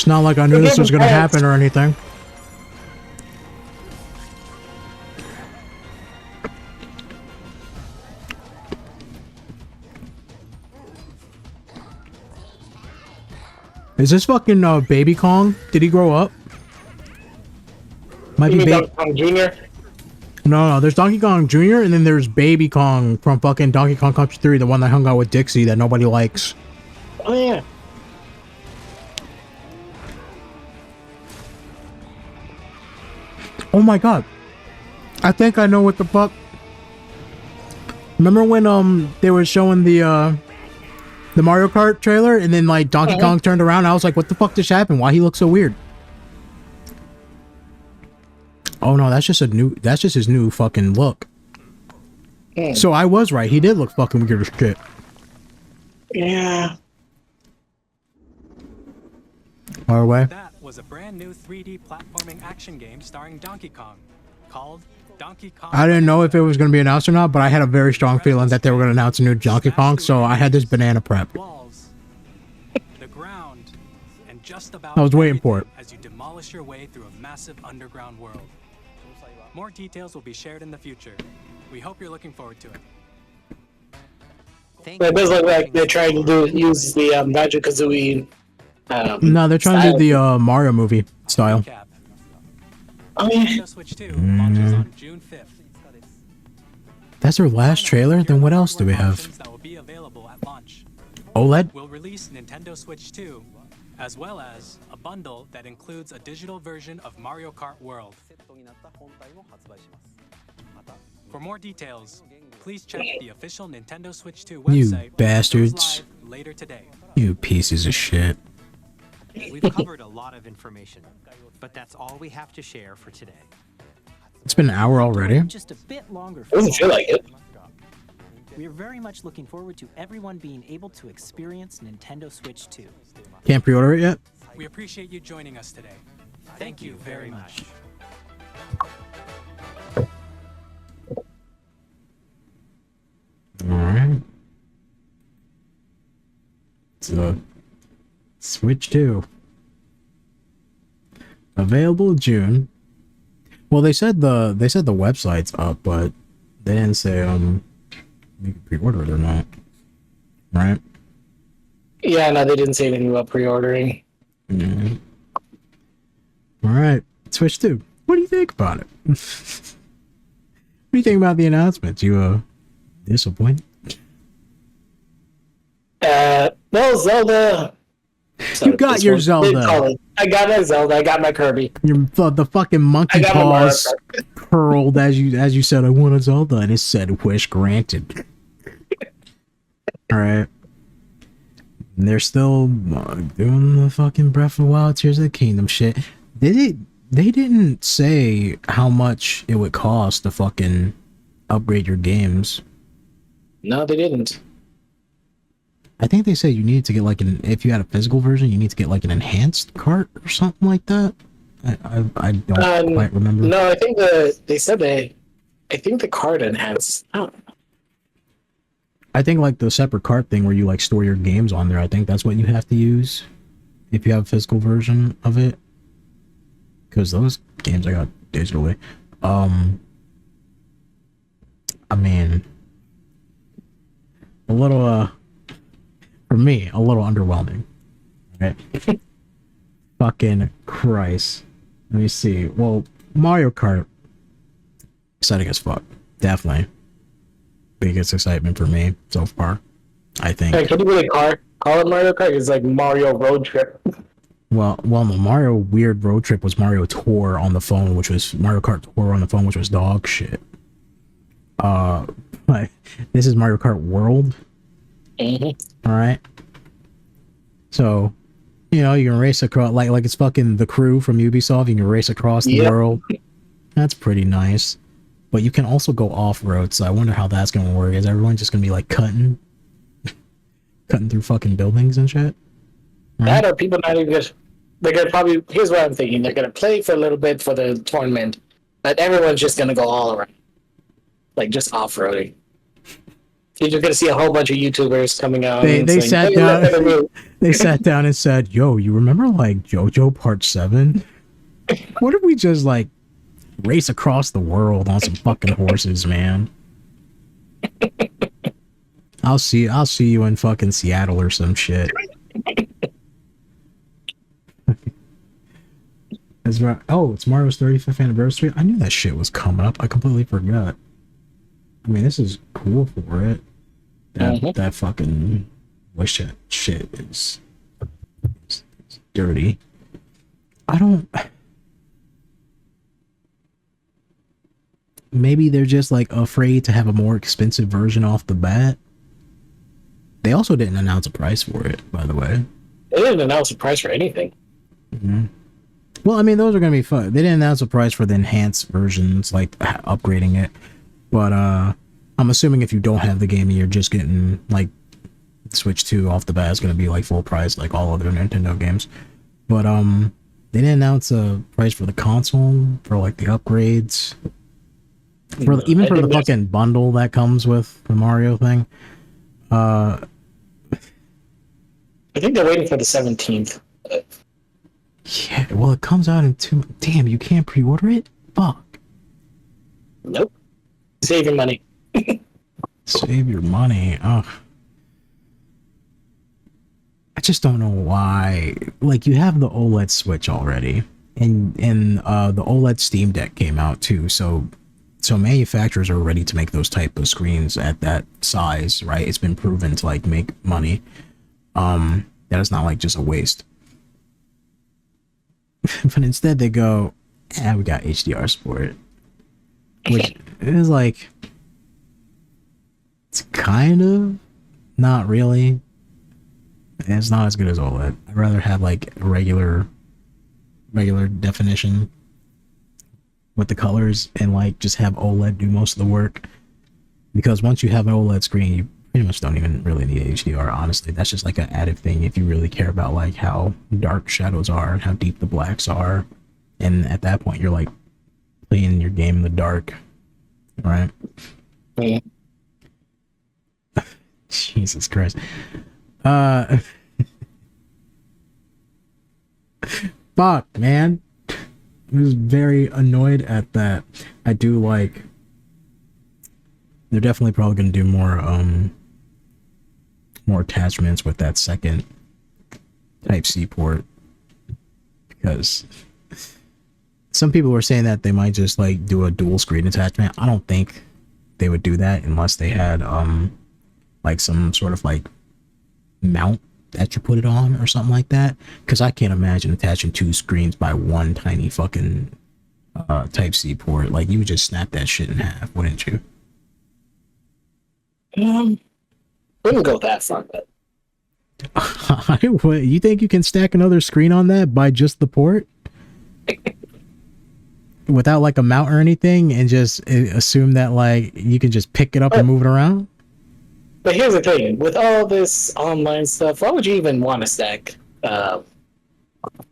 It's not like I knew this was gonna happen or anything. Is this fucking Baby Kong? Did he grow up? Might be Donkey Kong Jr.? No, there's Donkey Kong Jr. and then there's Baby Kong from fucking Donkey Kong Country 3, the one that hung out with Dixie that nobody likes. Oh yeah. Oh my god. I think I know what the fuck. Remember when they were showing the Mario Kart trailer and then like Donkey Kong turned around, I was like, what the fuck just happened? Why he looks so weird? Oh no, that's just his new fucking look. So I was right, he did look fucking weird as shit. Yeah. Far away. That was a brand new 3D platforming action game starring Donkey Kong, called Donkey Kong. I didn't know if it was going to be announced or not, but I had a very strong feeling that they were going to announce a new Donkey Kong, so I had this banana prep. Walls, the ground, and just about I was waiting for it. as you demolish your way through a massive underground world. More details will be shared in the future. We hope you're looking forward to it. It does look like they're trying to use the Banjo-Kazooie. No, they're trying to do the Mario movie style. Oh yeah. Nintendo Switch 2 launches on June 5th. That's their last trailer? Then what else do we have? That will be available at launch. OLED? We'll release Nintendo Switch 2, as well as a bundle that includes a digital version of Mario Kart World. For more details, please check the official Nintendo Switch 2 website. You bastards. Live later today. You pieces of shit. We've covered a lot of information, but that's all we have to share for today. It's been an hour already. Just a bit longer. Doesn't feel like it. We are very much looking forward to everyone being able to experience Nintendo Switch 2. Can't pre-order it yet? We appreciate you joining us today. Thank you very much. Alright. So, Switch 2. Available June. Well, they said the website's up, but they didn't say you can pre-order it or not. Right? Yeah, no, they didn't say anything about pre-ordering. Mm-hmm. Alright, Switch 2. What do you think about it? What do you think about the announcement? You disappointed? No, Zelda. You got your Zelda. I got my Zelda. I got my Kirby. The fucking monkey paws curled as you said. I want a Zelda, and it said "wish granted." All right. And they're still doing the fucking Breath of the Wild, Tears of the Kingdom shit. They didn't say how much it would cost to fucking upgrade your games. No, they didn't. I think they said you needed to get like if you had a physical version, you need to get like an enhanced cart or something like that. I don't quite remember. No, I think they said I think the card enhanced. Oh. I think like the separate cart thing where you like store your games on there. I think that's what you have to use if you have a physical version of it. Because those games I got digitally. I mean, a little for me, a little underwhelming. Okay. Fucking Christ. Let me see. Well, Mario Kart, exciting as fuck. Definitely. Biggest excitement for me so far, I think. Hey, can you really call it Mario Kart? It's like Mario Road Trip. Well, the Mario Weird Road Trip was Mario Tour on the phone, which was Mario Kart Tour on the phone, which was dog shit. But this is Mario Kart World. Mm-hmm. All right. So, you know, you can race across like it's fucking The Crew from Ubisoft. You can race across the world. That's pretty nice. But you can also go off road. So I wonder how that's gonna work. Is everyone just gonna be like cutting through fucking buildings and shit? Right? That or people not even just. They're gonna probably. Here's what I'm thinking. They're gonna play for a little bit for the tournament, but everyone's just gonna go all around, like just off roading. You're just gonna see a whole bunch of YouTubers coming out. They and saying, sat "Hey, down. look at the move." They sat down and said, "Yo, you remember like JoJo Part 7? What if we just like race across the world on some fucking horses, man? I'll see you in fucking Seattle or some shit." It's Mario's 35th anniversary. I knew that shit was coming up. I completely forgot. I mean, this is cool for it. That fucking wish that shit is dirty. I don't. Maybe they're just like afraid to have a more expensive version off the bat. They also didn't announce a price for it, by the way. They didn't announce a price for anything. Mm-hmm. Well, I mean, those are gonna be fun. They didn't announce a price for the enhanced versions, like upgrading it. But I'm assuming if you don't have the game and you're just getting like Switch 2 off the bat, it's gonna be like full price, like all other Nintendo games. But they didn't announce a price for the console for like the upgrades. For the fucking bundle that comes with the Mario thing. I think they're waiting for the 17th. Yeah, well, it comes out in 2. Damn, you can't pre-order it? Fuck. Nope. Save your money. Save your money. Ugh. I just don't know why. Like, you have the OLED Switch already, and the OLED Steam Deck came out too. So manufacturers are ready to make those type of screens at that size, right? It's been proven to like make money. That is not like just a waste. But instead they go, we got HDR support, which is like, it's kind of not really. It's not as good as OLED. I'd rather have like a regular definition with the colors and like just have OLED do most of the work, because once you have an OLED screen, you pretty much don't even really need HDR. Honestly, that's just like an added thing if you really care about like how dark shadows are and how deep the blacks are, and at that point you're like playing your game in the dark, right? Yeah. Jesus Christ. Fuck, man. I was very annoyed at that. I do like, they're definitely probably going to do more attachments with that second Type-C port, because some people were saying that they might just like do a dual screen attachment. I don't think they would do that unless they had like some sort of like mount that you put it on or something like that, because I can't imagine attaching 2 screens by one tiny fucking Type-C port. Like, you would just snap that shit in half, wouldn't you? Wouldn't go that far, but You think you can stack another screen on that by just the port without like a mount or anything, and just assume that like you can just pick it up and move it around? But here's the thing, with all this online stuff, why would you even want to stack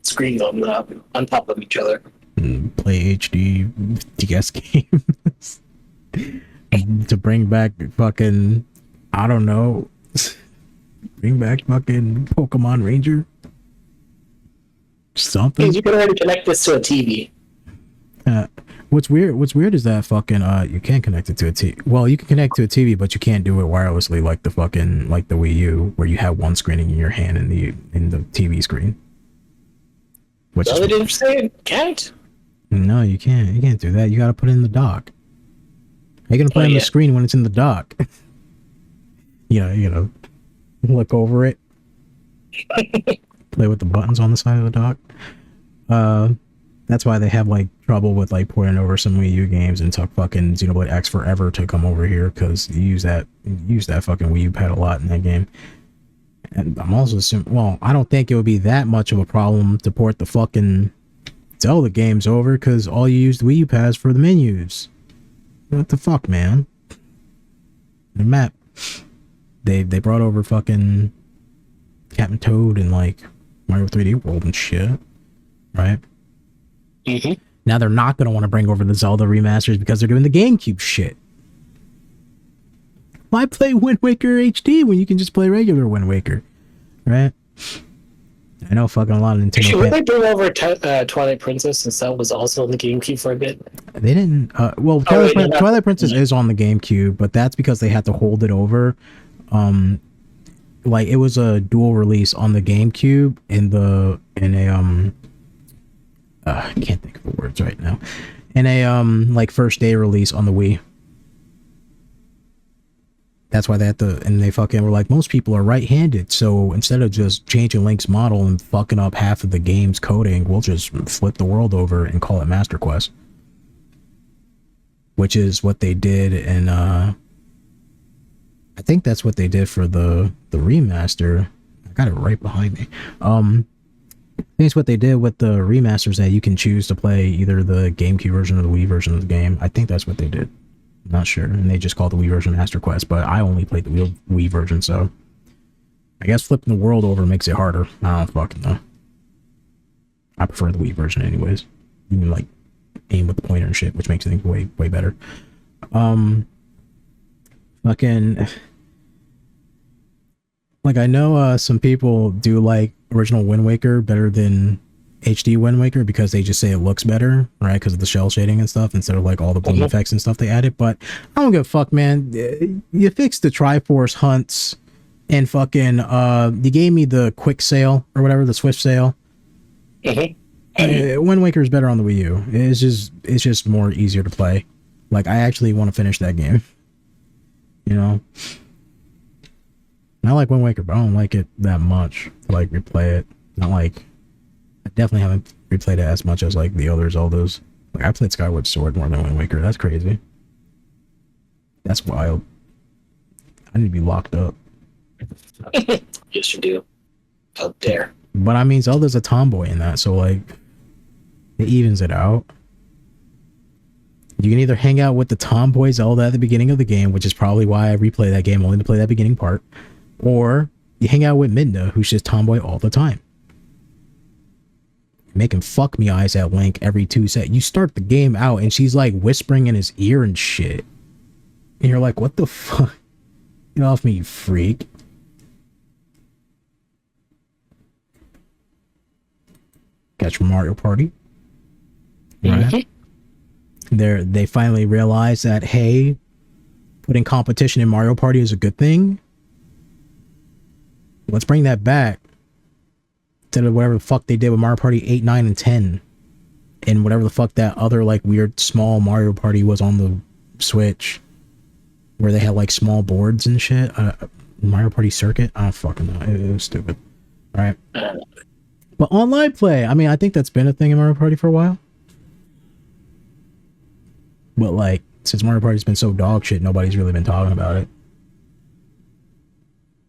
screens on top of each other? Play HD DS games to bring back fucking, I don't know, bring back fucking Pokemon Ranger, something. Because you can already connect this to a TV. What's weird is that fucking you can't connect it to a TV. Well, you can connect to a TV, but you can't do it wirelessly like the fucking the Wii U, where you have one screen in your hand in the TV screen. Which they didn't say can't. No, you can't. You can't do that. You got to put it in the dock. How you gonna play on the screen when it's in the dock? You know, look over it. Play with the buttons on the side of the dock. That's why they have like trouble with like porting over some Wii U games, and took fucking Xenoblade X forever to come over here, because you use that fucking Wii U pad a lot in that game. And I'm also assuming, well, I don't think it would be that much of a problem to port the fucking Zelda games over, because all you use the Wii U pads for the menus. What the fuck, man? The map. They brought over fucking Captain Toad and like Mario 3D World and shit, right? Mm-hmm. Now they're not going to want to bring over the Zelda remasters because they're doing the GameCube shit. Why play Wind Waker HD when you can just play regular Wind Waker, right? I know fucking a lot of Nintendo. Should they bring over Twilight Princess since that was also on the GameCube for a bit? They didn't. Well, Twilight Princess is on the GameCube, but that's because they had to hold it over. Like it was a dual release on the GameCube I can't think of the words right now. In a like first day release on the Wii. That's why they had to, and they fucking were like, most people are right-handed, so instead of just changing Link's model and fucking up half of the game's coding, we'll just flip the world over and call it Master Quest. Which is what they did in, I think that's what they did for the remaster. I got it right behind me. I think it's what they did with the remasters, that you can choose to play either the GameCube version or the Wii version of the game. I think that's what they did. Not sure, and they just called the Wii version Master Quest, but I only played the Wii version, so I guess flipping the world over makes it harder. I don't fucking know. I prefer the Wii version anyways. You can like aim with the pointer and shit, which makes things way better. Fucking like I know some people do like original Wind Waker better than HD Wind Waker because they just say it looks better, right? Because of the shell shading and stuff, instead of like all the bloom effects and stuff they added. But I don't give a fuck, man. You fixed the Triforce hunts and fucking you gave me the quick sale or whatever, the swift sale. Wind Waker is better on the Wii U. It's just more easier to play. Like I actually want to finish that game. You know, I like Wind Waker, but I don't like it that much to like replay it. Not like. I definitely haven't replayed it as much as like the other Zeldas. Like I played Skyward Sword more than Wind Waker. That's crazy. That's wild. I need to be locked up. Yes, you do. Out there. But I mean, Zelda's a tomboy in that, so like it evens it out. You can either hang out with the tomboy Zelda at the beginning of the game, which is probably why I replay that game only to play that beginning part, or you hang out with Midna, who's just tomboy all the time. Making fuck me eyes at Link every 2 seconds. You start the game out and she's like whispering in his ear and shit. And you're like, what the fuck? Get off me, you freak. Catch Mario Party. Right? They finally realized that, hey, putting competition in Mario Party is a good thing. Let's bring that back. Instead of whatever the fuck they did with Mario Party 8, 9, and 10. And whatever the fuck that other like weird small Mario Party was on the Switch. Where they had like small boards and shit. Mario Party Circuit? I don't fucking know. It was stupid. Alright. But online play, I mean, I think that's been a thing in Mario Party for a while. But like, since Mario Party's been so dog shit, nobody's really been talking about it.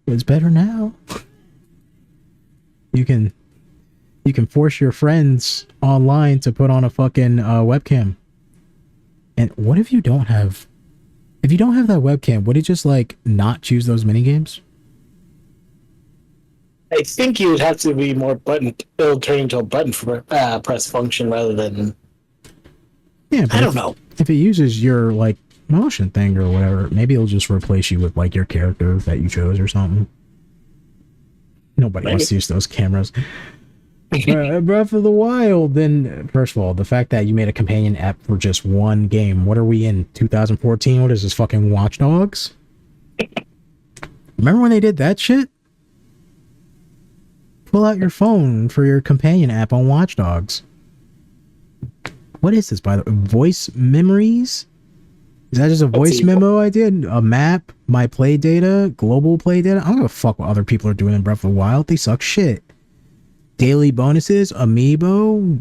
It's better now. You can force your friends online to put on a fucking webcam. And what if you don't have... If you don't have that webcam, would it just like not choose those minigames? I think you would have to be more button. It'll turn into a button for press function rather than. Yeah, but I don't know. If it uses your like motion thing or whatever, maybe it'll just replace you with like your character that you chose or something. Nobody wants to use those cameras. Breath of the Wild, then first of all, the fact that you made a companion app for just one game. What are we in 2014? What is this, fucking Watch Dogs? Remember when they did that shit? Pull out your phone for your companion app on Watch Dogs. What is this, by the way? Voice memories? Is that just a voice memo I did? A map? My play data? Global play data? I don't give a fuck what other people are doing in Breath of the Wild. They suck shit. Daily bonuses? Amiibo?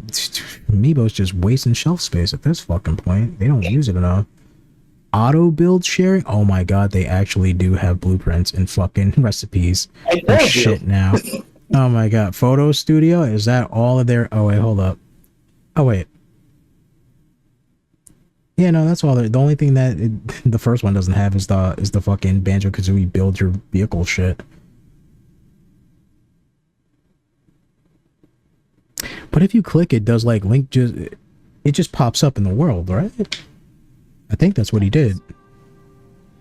Amiibo's just wasting shelf space at this fucking point. They don't use it enough. Auto build sharing? Oh my god, they actually do have blueprints and fucking recipes for shit now. Oh my god. Photo studio? Is that all of their... Oh wait, hold up. Oh wait. Yeah, no, that's all. The only thing that the first one doesn't have is the fucking Banjo-Kazooie build your vehicle shit. But if you click it, does like Link just pops up in the world, right? I think that's what he did.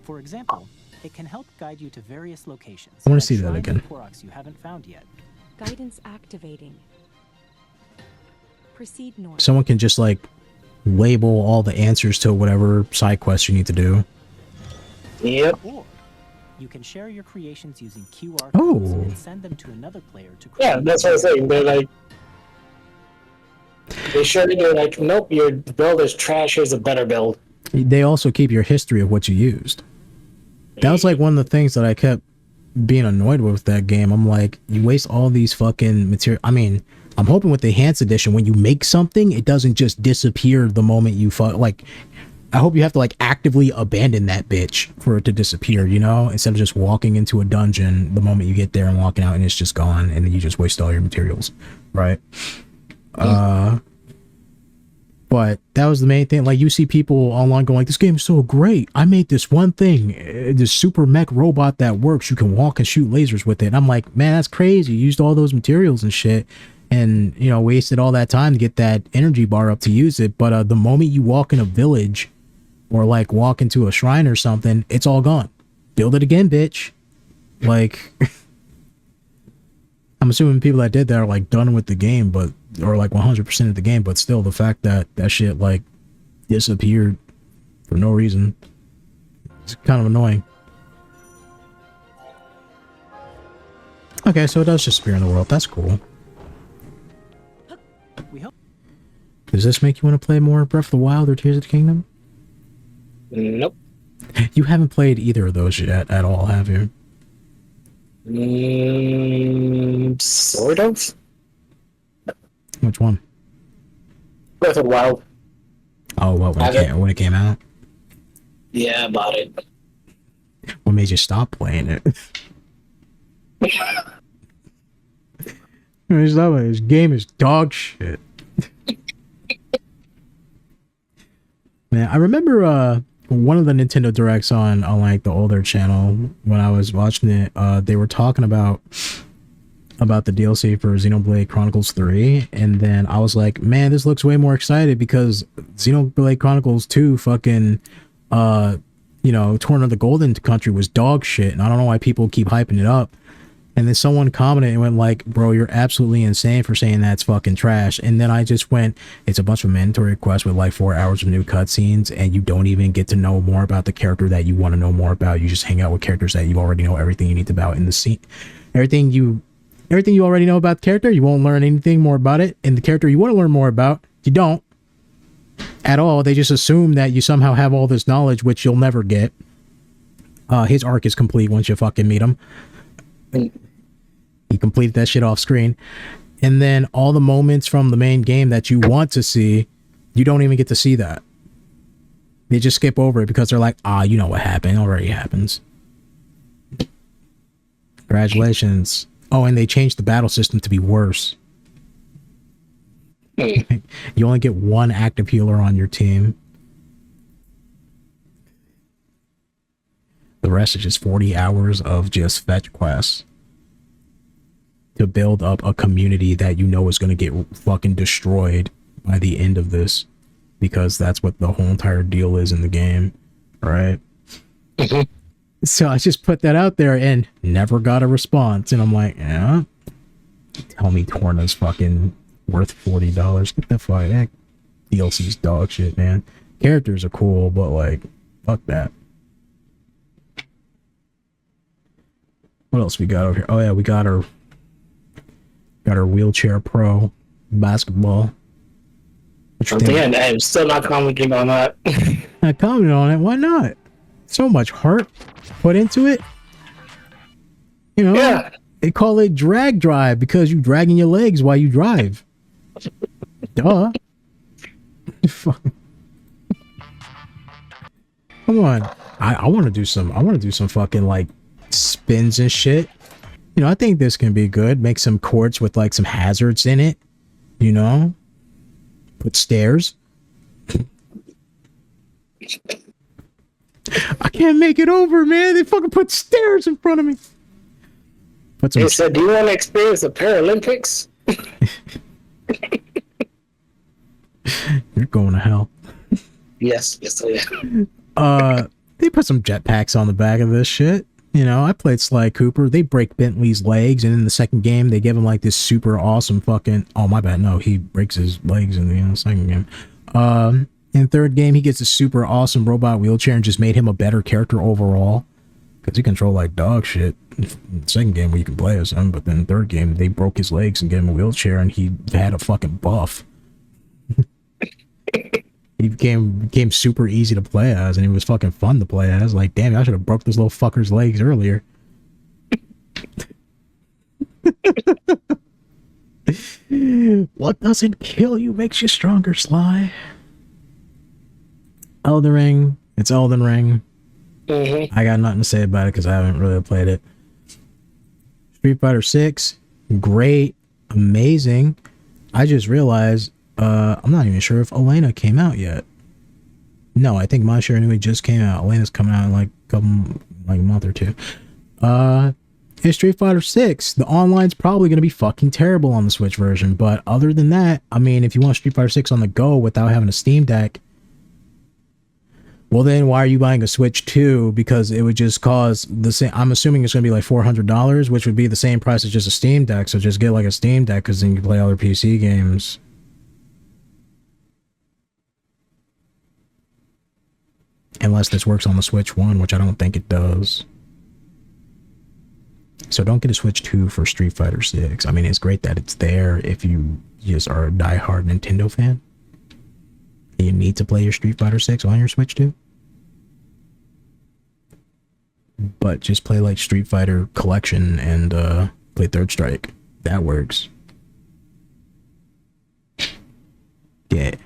For example, It can help guide you to various locations. I wanna like see that shrines and again. Koroks you haven't found yet. Guidance activating. Proceed north. Someone can just like label all the answers to whatever side quest you need to do. Yep. You can share your creations using QR codes Oh. and send them to another player to create. Yeah, that's what I'm saying. They're like, they sure they're like, nope, your build is trash. Here's a better build. They also keep your history of what you used. That was like one of the things that I kept being annoyed with that game. I'm like, you waste all these fucking material. I mean, I'm hoping with the enhanced edition, when you make something, it doesn't just disappear the moment you like. I hope you have to like actively abandon that bitch for it to disappear, you know, instead of just walking into a dungeon the moment you get there and walking out and it's just gone, and then you just waste all your materials, right? But that was the main thing. Like, you see people online going like, this game is so great. I made this one thing, this super mech robot that works. You can walk and shoot lasers with it. And I'm like, man, that's crazy. You used all those materials and shit, and, you know, wasted all that time to get that energy bar up to use it. But the moment you walk in a village or like walk into a shrine or something, it's all gone. Build it again, bitch. Like, I'm assuming people that did that are like done with the game, but, or like 100% of the game, but still the fact that that shit like disappeared for no reason, it's kind of annoying. Okay, so it does disappear in the world. That's cool. We hope. Does this make you want to play more Breath of the Wild or Tears of the Kingdom? Nope. You haven't played either of those yet at all, have you? Sort of. Which one? Breath of the Wild. Oh, what, when it came out? Yeah, I bought it. What made you stop playing it? This game is dog shit. Man, I remember one of the Nintendo Directs on like the older channel when I was watching it. They were talking about the DLC for Xenoblade Chronicles 3, and then I was like, man, this looks way more excited because Xenoblade Chronicles 2 fucking you know, Torn of the Golden Country was dog shit, and I don't know why people keep hyping it up. And then someone commented and went like, bro, you're absolutely insane for saying that's fucking trash. And then I just went, it's a bunch of mandatory quests with like 4 hours of new cutscenes, and you don't even get to know more about the character that you want to know more about. You just hang out with characters that you already know everything you need about in the scene. Everything you already know about the character, you won't learn anything more about it. And the character you want to learn more about, you don't at all. They just assume that you somehow have all this knowledge, which you'll never get. His arc is complete once you fucking meet him. He completed that shit off screen. And then all the moments from the main game that you want to see, you don't even get to see that. They just skip over it because they're like, you know what happened. It already happens. Congratulations. Oh, and they changed the battle system to be worse. You only get one active healer on your team. The rest is just 40 hours of just fetch quests to build up a community that you know is going to get fucking destroyed by the end of this, because that's what the whole entire deal is in the game, right? So I just put that out there and never got a response, and I'm like, yeah, tell me Torna's fucking worth $40. Get the fuck, that DLC's dog shit, man. Characters are cool, but like, fuck that. What else we got over here? Oh yeah, we got our wheelchair pro basketball. I'm still not commenting on that. Not commenting on it? Why not? So much heart put into it. You know, yeah. They call it drag drive because you dragging your legs while you drive. Duh. Come on. I want to do some fucking like spins and shit. You know, I think this can be good. Make some courts with like some hazards in it. You know? Put stairs. I can't make it over, man. They fucking put stairs in front of me. Put some. They said, do you want to experience the Paralympics? You're going to hell. Yes, I am. They put some jetpacks on the back of this shit. You know, I played Sly Cooper. They break Bentley's legs, and in the second game, they give him like this super awesome fucking. Oh my bad, no, he breaks his legs in the second game. In the third game, he gets a super awesome robot wheelchair and just made him a better character overall. Because he controlled like dog shit. In the second game, where you can play as him, but then the third game, they broke his legs and gave him a wheelchair, and he had a fucking buff. He became super easy to play as, and he was fucking fun to play as. Like, damn, I should have broke this little fucker's legs earlier. What doesn't kill you makes you stronger, Sly. Elden Ring. It's Elden Ring. I got nothing to say about it because I haven't really played it. Street Fighter 6. Great. Amazing. I just realized I'm not even sure if Elena came out yet. No, I think My Share Anyway just came out. Elena's coming out in like a month or two. In Street Fighter 6, the online's probably going to be fucking terrible on the Switch version. But other than that, I mean, if you want Street Fighter 6 on the go without having a Steam Deck, well then why are you buying a Switch 2? Because it would just cause the same. I'm assuming it's going to be like $400, which would be the same price as just a Steam Deck. So just get like a Steam Deck because then you can play other PC games. Unless this works on the Switch 1, which I don't think it does. So don't get a Switch 2 for Street Fighter 6. I mean, it's great that it's there if you just are a diehard Nintendo fan. You need to play your Street Fighter 6 on your Switch 2. But just play like Street Fighter Collection and play Third Strike. That works. Yeah.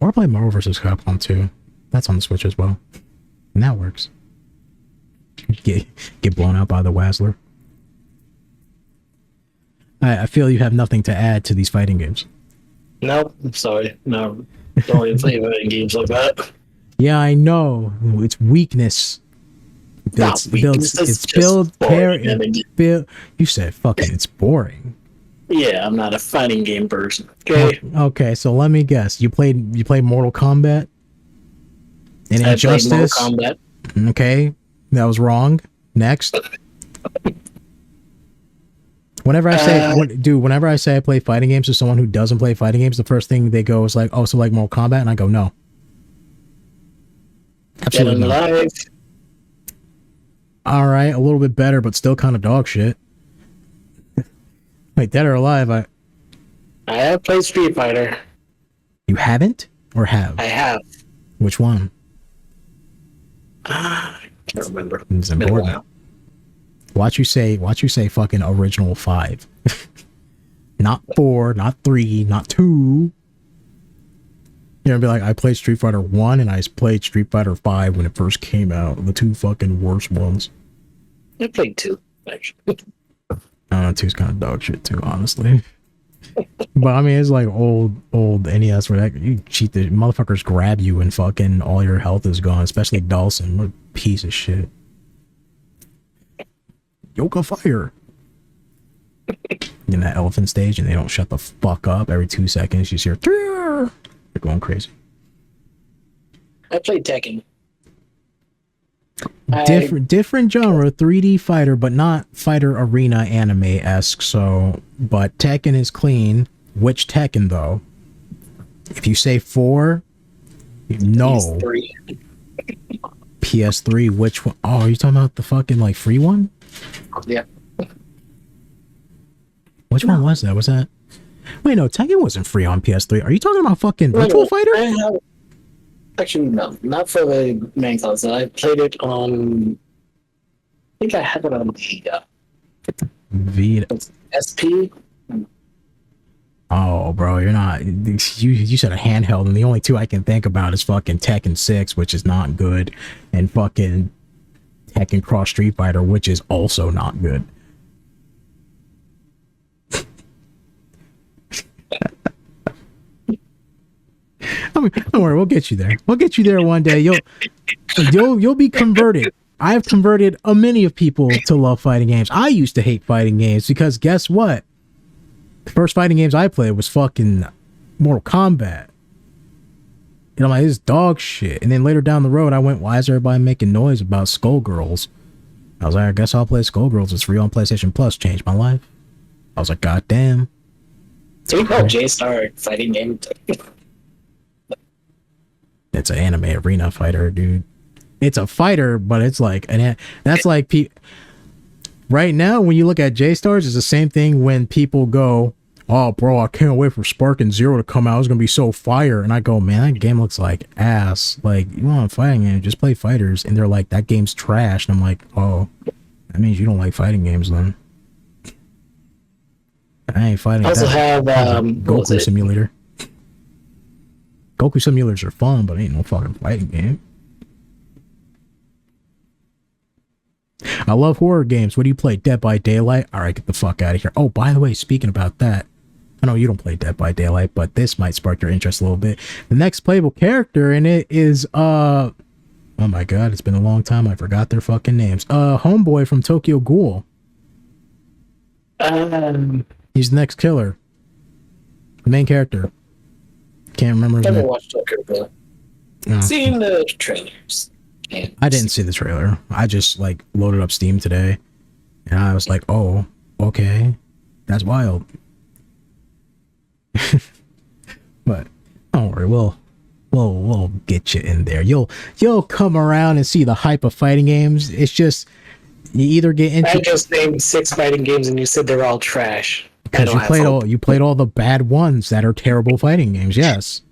Or play Marvel vs. Capcom 2. That's on the Switch as well. And that works. Get blown out by the Wazzler. I feel you have nothing to add to these fighting games. No, I'm sorry. No, don't even play fighting games like that. Yeah, I know. It's weakness. Not weakness. It's build you said fucking it's boring. Yeah, I'm not a fighting game person. Okay. Okay, so let me guess. You played Mortal Kombat? And Injustice? I played Mortal Kombat. Okay. That was wrong. Next. Whenever I say I play fighting games to someone who doesn't play fighting games, the first thing they go is like, "Oh, so like Mortal Kombat?" And I go, "No." Absolutely not. All right, a little bit better, but still kind of dog shit. Wait, Dead or Alive? I have played Street Fighter. You haven't, or have? I have. Which one? I can't remember. It's important. Watch you say fucking original 5. Not 4, not 3, not 2. You're gonna be like, I played Street Fighter 1 and I played Street Fighter 5 when it first came out. The two fucking worst ones. I played 2, actually. 2's kind of dog shit too, honestly. But I mean, it's like old NES where you cheat, the motherfuckers grab you and fucking all your health is gone, especially Dawson. What a piece of shit. Yoka Fire. In that elephant stage, and they don't shut the fuck up. Every 2 seconds, you just hear, they're going crazy. I played Tekken. Different genre, 3D fighter, but not fighter arena anime-esque. So, but Tekken is clean. Which Tekken though? If you say 4, no. PS3. PS3. Which one? Oh, are you talking about the fucking like free one? Yeah. Which one was that? Was that? Wait, no, Tekken wasn't free on PS3. Are you talking about fucking Virtual Fighter? Actually, no, not for the main console. I played it on. I think I have it on Vita. Vita. SP. Oh, bro, you're not. You said a handheld, and the only two I can think about is fucking Tekken 6, which is not good, and fucking Tekken Cross Street Fighter, which is also not good. I mean, don't worry, we'll get you there. We'll get you there one day. You'll be converted. I've converted a many of people to love fighting games. I used to hate fighting games because guess what? The first fighting games I played was fucking Mortal Kombat. And I'm like, this is dog shit. And then later down the road, I went, why is everybody making noise about Skullgirls? I was like, I guess I'll play Skullgirls. It's free on PlayStation Plus. Changed my life. I was like, God damn. Do we call J-Star a fighting game? It's an anime arena fighter, dude. It's a fighter, but it's like that's like right now when you look at J-Stars, it's the same thing when people go, oh bro, I can't wait for Sparking Zero to come out. It's gonna be so fire. And I go, man, that game looks like ass. Like, you want a fighting game, just play fighters. And they're like, that game's trash. And I'm like, oh, that means you don't like fighting games then. I ain't fighting. I also have Goku Simulator. Goku simulators are fun, but ain't no fucking fighting game. I love horror games. What do you play? Dead by Daylight? Alright, get the fuck out of here. Oh, by the way, speaking about that, I know you don't play Dead by Daylight, but this might spark your interest a little bit. The next playable character in it is, oh my god, it's been a long time, I forgot their fucking names. Homeboy from Tokyo Ghoul. He's the next killer. The main character. Can't remember his Never name. watched Tokyo Ghoul. No. Seen the trailers. I didn't see the trailer. I just like loaded up Steam today, and I was like, "Oh, okay, that's wild." But don't worry, we'll get you in there. You'll come around and see the hype of fighting games. It's just you either get into. I just named 6 fighting games, and you said they're all trash. Because you played all the bad ones that are terrible fighting games. Yes,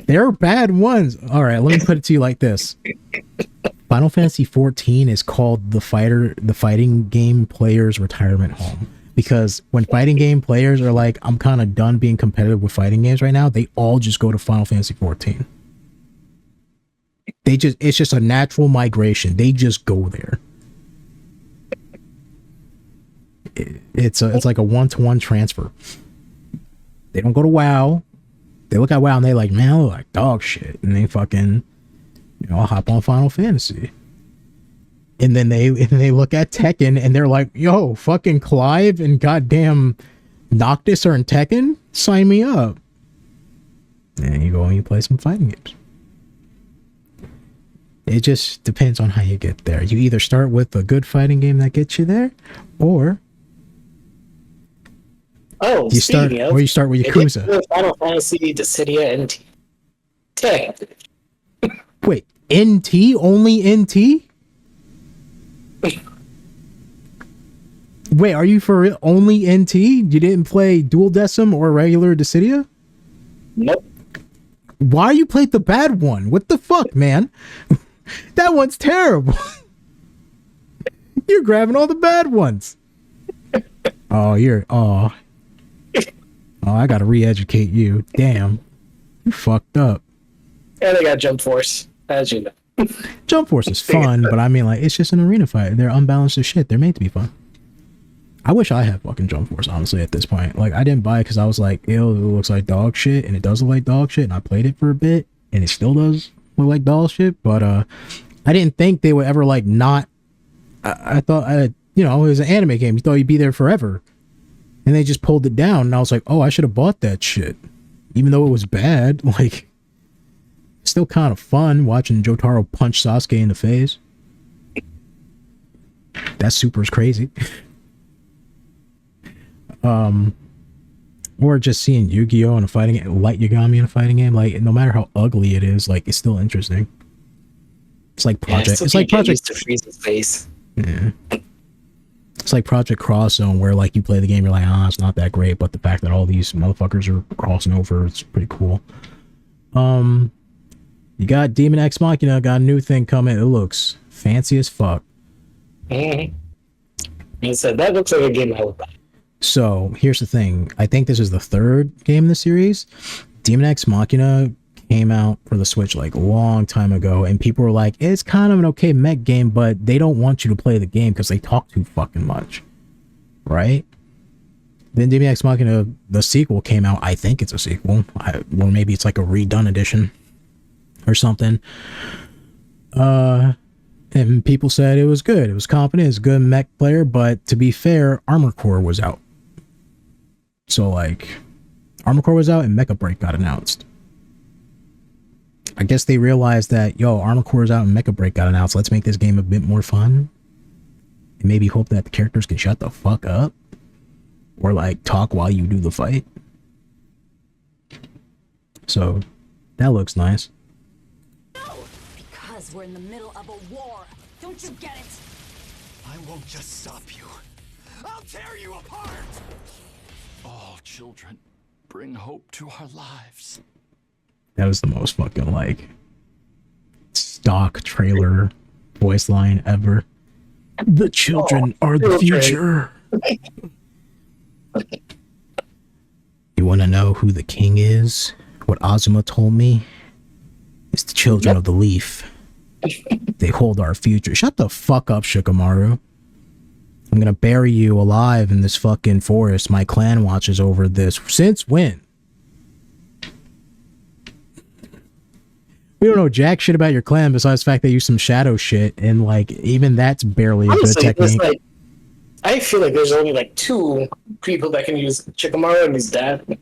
they're bad ones. All right, let me put it to you like this: Final Fantasy XIV is called the fighting game players' retirement home, because when fighting game players are like, I'm kind of done being competitive with fighting games right now, they all just go to Final Fantasy XIV. It's just a natural migration. They just go there. It's like a 1-to-1 transfer. They don't go to WoW. They look at WoW and they like, man, I look like dog shit, and they fucking, hop on Final Fantasy. And then they look at Tekken and they're like, yo, fucking Clive and goddamn Noctis are in Tekken? Sign me up. And you go and you play some fighting games. It just depends on how you get there. You either start with a good fighting game that gets you there, or you start with Yakuza. Final Fantasy, Dissidia, NT. Wait, NT? Only NT? Wait, are you for real? Only NT? You didn't play Dual Decim or regular Dissidia? Nope. Why you played the bad one? What the fuck, man? That one's terrible. You're grabbing all the bad ones. Oh, I gotta re-educate you. Damn. You fucked up. Yeah, they got Jump Force, as you know. Jump Force is fun, but I mean, like, it's just an arena fight. They're unbalanced as shit. They're made to be fun. I wish I had fucking Jump Force, honestly, at this point. Like, I didn't buy it because I was like, ew, it looks like dog shit, and it does look like dog shit, and I played it for a bit, and it still does look like dog shit, but I didn't think they would ever, like, not... I thought, it was an anime game. You thought you'd be there forever. And they just pulled it down, and I was like, oh, I should have bought that shit. Even though it was bad, like, still kind of fun watching Jotaro punch Sasuke in the face. That super is crazy. Or just seeing Yu-Gi-Oh! In a fighting game, Light Yagami in a fighting game, like, no matter how ugly it is, like, it's still interesting. It's like Project. It's like Project to freeze his face. Yeah. It's like Project Cross Zone, where like you play the game, you're like, it's not that great, but the fact that all these motherfuckers are crossing over, it's pretty cool. You got Demon X Machina, got a new thing coming. It looks fancy as fuck. Mm-hmm. He said that looks like a game I would buy. So here's the thing. I think this is the 3rd game in the series. Demon X Machina came out for the Switch like a long time ago, and people were like, it's kind of an okay mech game, but they don't want you to play the game because they talk too fucking much. Right? Then Demon X Machina, the sequel, came out. I think it's a sequel. Or maybe it's like a redone edition or something. And people said it was good. It was competent. It's a good mech player, but to be fair, Armor Core was out. So like, Armor Core was out and Mecha Break got announced. I guess they realized that, yo, Armored Core's out and Mecha Break got announced. Let's make this game a bit more fun. And maybe hope that the characters can shut the fuck up. Or, like, talk while you do the fight. So, that looks nice. Because we're in the middle of a war. Don't you get it? I won't just stop you. I'll tear you apart! All children, bring hope to our lives. That was the most fucking, like, stock trailer voice line ever. The children are the future. You want to know who the king is? What Azuma told me? It's the children of the leaf. They hold our future. Shut the fuck up, Shikamaru. I'm gonna bury you alive in this fucking forest. My clan watches over this. Since when? We don't know jack shit about your clan besides the fact they use some shadow shit, and like even that's barely a good technique. Like, I feel like there's only like 2 people that can use Shikamaru and his dad.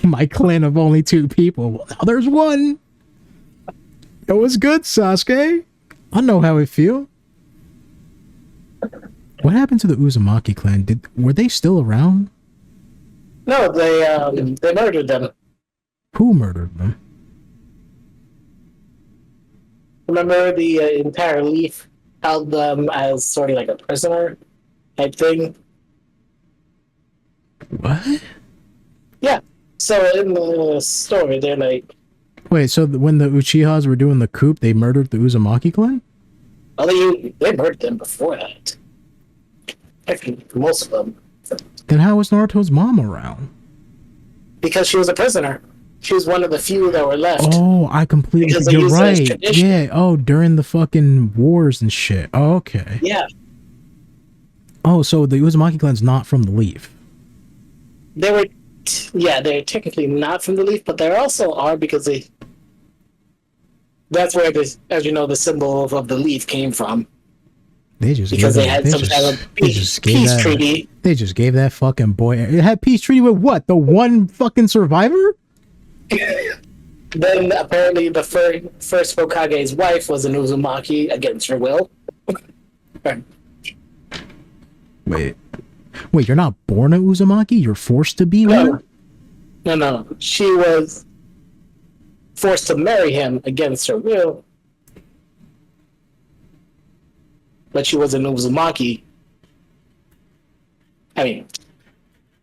My clan of only 2 people. Well, now there's 1. It was good, Sasuke. I know how it feel. What happened to the Uzumaki clan? Were they still around? No, they murdered them. Who murdered them? Remember the entire leaf held them as sort of like a prisoner type thing? What? Yeah. So in the story, they're like... Wait, so when the Uchihas were doing the coup, they murdered the Uzumaki clan? Well, they murdered them before that. Actually, most of them. Then how was Naruto's mom around? Because she was a prisoner. She was one of the few that were left. Oh, I completely... You're right. Yeah, oh, during the fucking wars and shit. Oh, okay. Yeah. Oh, so the Uzumaki clan's not from the leaf. They were... Yeah, they're technically not from the leaf, but they also are because they... That's where, as you know, the symbol of the leaf came from. They just because they had some kind of peace treaty. They just gave that fucking boy... It had peace treaty with what? The one fucking survivor? Then apparently the first Hokage's wife was an Uzumaki against her will. Wait, you're not born an Uzumaki? You're forced to be one? No. She was forced to marry him against her will. But she was an Uzumaki. I mean,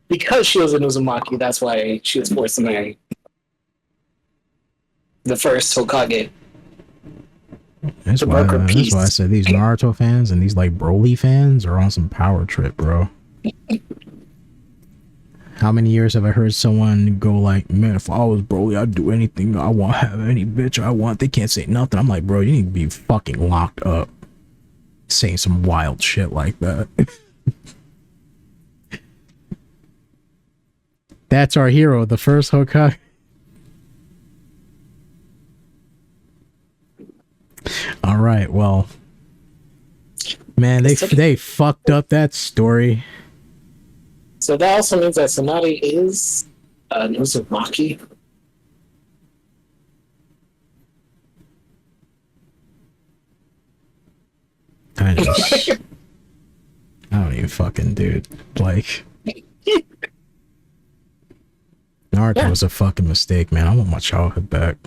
because she was an Uzumaki, that's why she was forced to marry the first Hokage. That's why I said these Naruto fans and these like Broly fans are on some power trip, bro. How many years have I heard someone go like, man, if I was Broly, I'd do anything I want, have any bitch I want. They can't say nothing. I'm like, bro, you need to be fucking locked up. Saying some wild shit like that. That's our hero, the first Hokage. All right, well, man, they fucked up that story. So that also means that Tsunade is an Uzumaki. I don't even fucking, dude. Like, Naruto was a fucking mistake, man. I want my childhood back.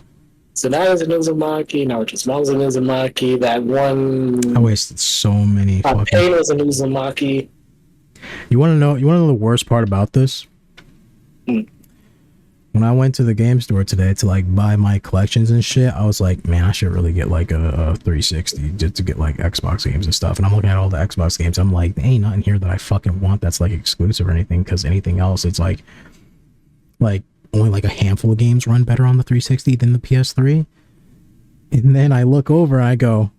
So that is an Uzumaki. Naruto's mom's an Uzumaki. That one... I wasted so many fucking... Pain was an Uzumaki. You want to know the worst part about this? When I went to the game store today to like buy my collections and shit, I was like, man, I should really get like a 360 just to get like Xbox games and stuff. And I'm looking at all the Xbox games. I'm like, there ain't nothing here that I fucking want that's like exclusive or anything. Because anything else, it's like only like a handful of games run better on the 360 than the PS3. And then I look over and I go,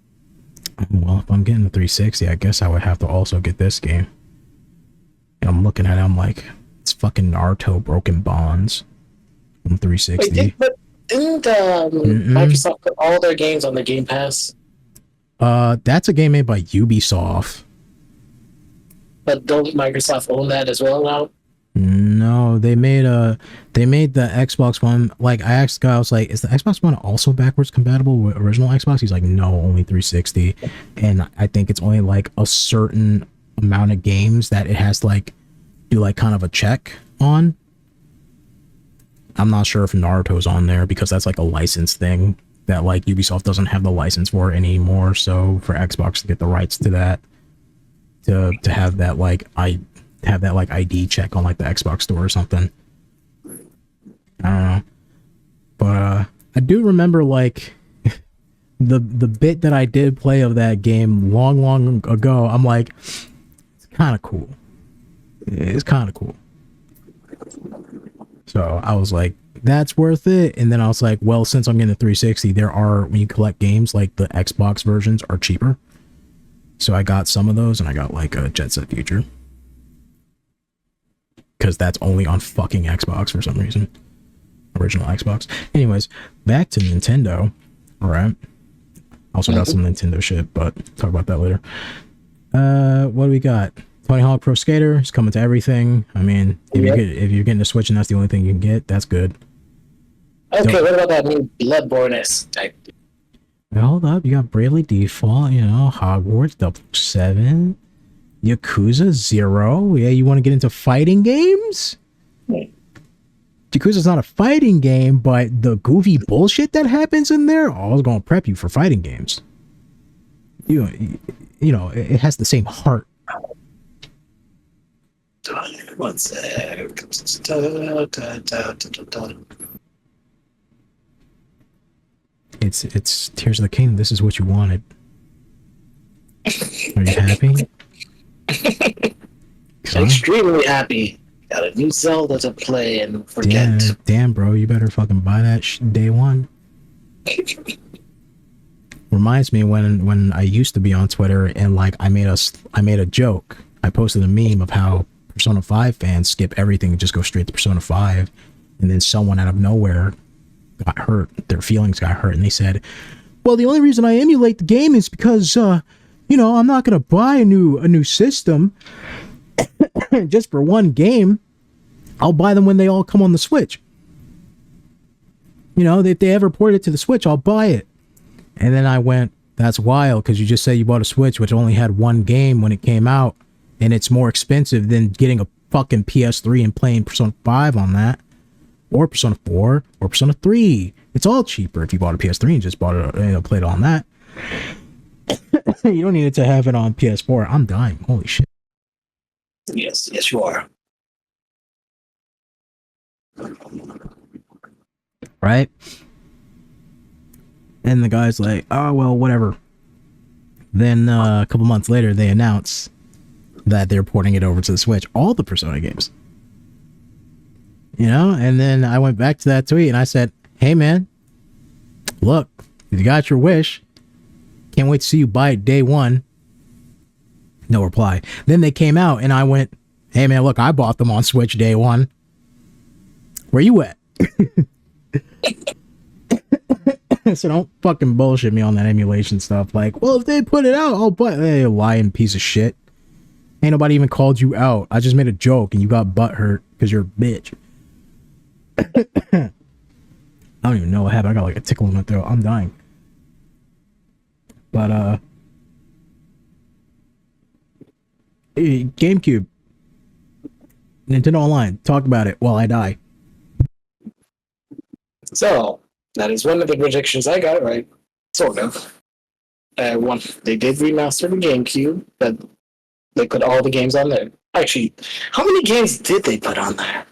well, if I'm getting the 360, I guess I would have to also get this game. And I'm looking at it, I'm like, it's fucking Naruto Broken Bonds on 360. Wait, didn't Microsoft put all their games on the Game Pass? That's a game made by Ubisoft. But don't Microsoft own that as well now? No, they made the Xbox One. Like, I asked the guy, I was like, "Is the Xbox One also backwards compatible with original Xbox?" He's like, "No, only 360." And I think it's only like a certain amount of games that it has to like do like kind of a check on. I'm not sure if Naruto's on there because that's like a license thing that like Ubisoft doesn't have the license for anymore. So for Xbox to get the rights to that, to have that like ID check on like the Xbox store or something. I don't know. But I do remember like the bit that I did play of that game long ago. I'm like, it's kind of cool. It's kind of cool. So I was like, that's worth it. And then I was like, well, since I'm getting a 360, there are, when you collect games, like the Xbox versions are cheaper. So I got some of those, and I got like a Jet Set Future. Because that's only on fucking Xbox for some reason. Original Xbox. Anyways, back to Nintendo. Alright. Also got some Nintendo shit, but talk about that later. What do we got? Tony Hawk Pro Skater is coming to everything. I mean, if you're getting a Switch and that's the only thing you can get, that's good. Okay, what about that new Bloodborne type? Hold up, you got Bravely Default, you know, Hogwarts, 007, Yakuza 0. Yeah, you want to get into fighting games? Yakuza's not a fighting game, but the goofy bullshit that happens in there, I was going to prep you for fighting games. You know, it has the same heart. One sec. It's Tears of the Kingdom. This is what you wanted. Are you happy? Extremely happy. Got a new Zelda to play and forget. Damn, bro, you better fucking buy that day one. Reminds me when I used to be on Twitter and like I made a joke. I posted a meme of how Persona 5 fans skip everything and just go straight to Persona 5, and then someone out of nowhere got hurt. Their feelings got hurt, and they said, "Well, the only reason I emulate the game is because, you know, I'm not gonna buy a new system just for one game. I'll buy them when they all come on the Switch. You know, if they ever port it to the Switch, I'll buy it." And then I went, "That's wild, because you just said you bought a Switch which only had one game when it came out, and it's more expensive than getting a fucking PS3 and playing Persona 5 on that. Or Persona 4, or Persona 3. It's all cheaper if you bought a PS3 and just bought it, you know, played it on that. You don't need it to have it on PS4. I'm dying. Holy shit." Yes, you are. Right? And the guy's like, "Oh, well, whatever." Then a couple months later, they announce that they're porting it over to the Switch. All the Persona games. You know? And then I went back to that tweet and I said, "Hey, man, look, you got your wish. Can't wait to see you buy it day one." No reply. Then they came out and I went, "Hey, man, look, I bought them on Switch day one. Where you at?" So don't fucking bullshit me on that emulation stuff. Like, well, if they put it out, I'll buy it. Hey, lying piece of shit. Ain't nobody even called you out. I just made a joke and you got butthurt because you're a bitch. I don't even know what happened. I got like a tickle in my throat. I'm dying. But, GameCube. Nintendo Online. Talk about it while I die. So, that is one of the predictions I got right. Sort of. They did remaster the GameCube, but they put all the games on there. Actually, how many games did they put on there?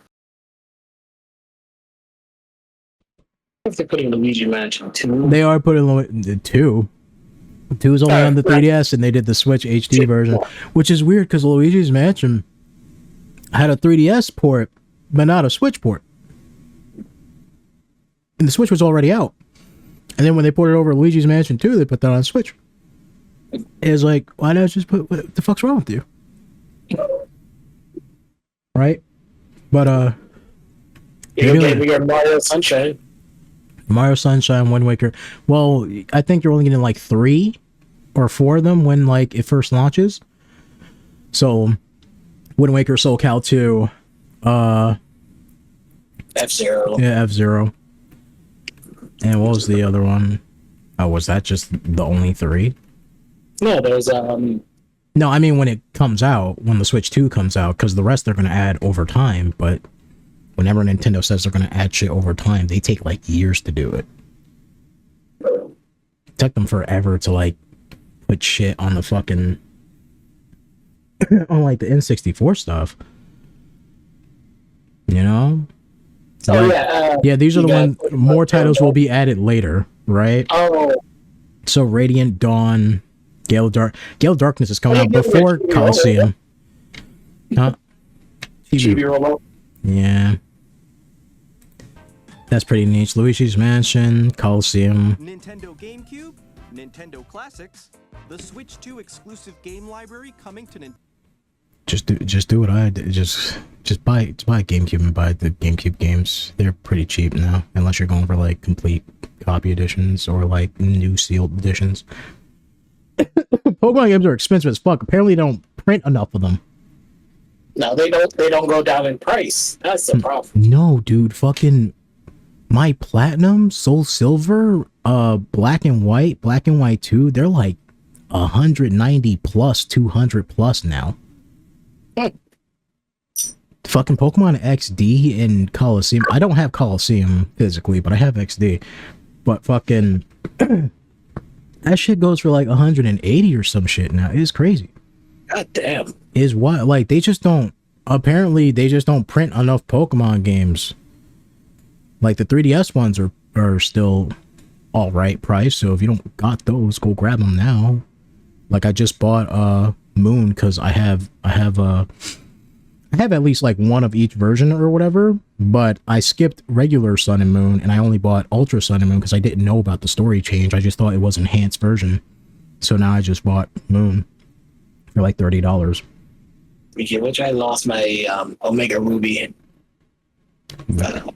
If they're putting Luigi Mansion 2. They are putting 2. 2 is only on the 3DS, and they did the Switch HD version, which is weird because Luigi's Mansion had a 3DS port, but not a Switch port. And the Switch was already out. And then when they ported over Luigi's Mansion 2, they put that on Switch. It's like, why not just put, what the fuck's wrong with you? Right? But, we got Mario Sunshine. Mario Sunshine, Wind Waker. Well, I think you're only getting like 3 or 4 of them when like it first launches. So, Wind Waker, Soul Cal 2, F-Zero. Yeah, F-Zero. And what was the other one? Oh, was that just the only 3? No, there's No, I mean when it comes out, when the Switch 2 comes out, because the rest they're gonna add over time. But whenever Nintendo says they're gonna add shit over time, they take like years to do it. It took them forever to like put shit on the fucking on like the N64 stuff. You know? Oh Like, yeah. yeah, these are the ones. More titles will be added later, right? Oh. So Radiant Dawn, Gale of Darkness is coming out before Coliseum. Huh? Chibi Robo. Yeah. That's pretty neat. Luigi's Mansion, Coliseum. Nintendo GameCube, Nintendo Classics, the Switch 2 exclusive game library coming to Nintendo. Just do what I did. Just buy GameCube and buy the GameCube games. They're pretty cheap now, unless you're going for like complete copy editions or like new sealed editions. Pokemon games are expensive as fuck. Apparently, they don't print enough of them. No, they don't. They don't go down in price. That's the problem. No, dude, fucking My Platinum, Soul Silver, Black and White 2, they're like 190 plus, 200 plus now. Fucking Pokemon XD and Coliseum. I don't have Coliseum physically, but I have XD. But fucking that shit goes for like 180 or some shit now. It's crazy. God damn. Is what like they just don't print enough Pokemon games. Like the 3DS ones are still all right price, so if you don't got those, go grab them now. Like I just bought Moon because I have at least like one of each version or whatever, but I skipped regular Sun and Moon and I only bought Ultra Sun and Moon because I didn't know about the story change. I just thought it was enhanced version. So now I just bought Moon for like $30. Which I lost my Omega Ruby. That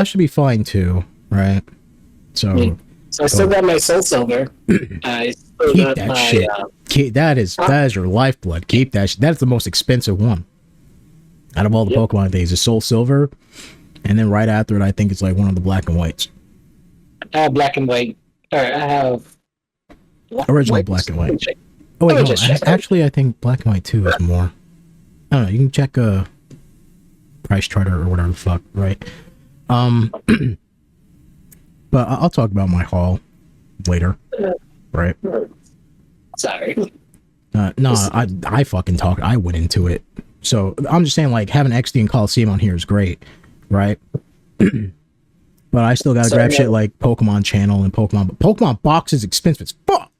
should be fine too, right? So I still got my Soul Silver. I still keep got that my, shit. That is your lifeblood. Keep that shit. That's the most expensive one out of all the Pokemon things. Is Soul Silver, and then right after it, I think it's like one of the Black and Whites. I have Black and White. All right, I have Original Black and White. Oh wait, no. Actually, I think Black and White 2 is more. I don't know. You can check price charter or whatever the fuck, right? But I'll talk about my haul later, right? Sorry. No, I fucking talked. I went into it. So I'm just saying, like, having XD and Coliseum on here is great, right? But I still gotta grab shit like Pokemon Channel and Pokemon. But Pokemon Box is expensive as fuck.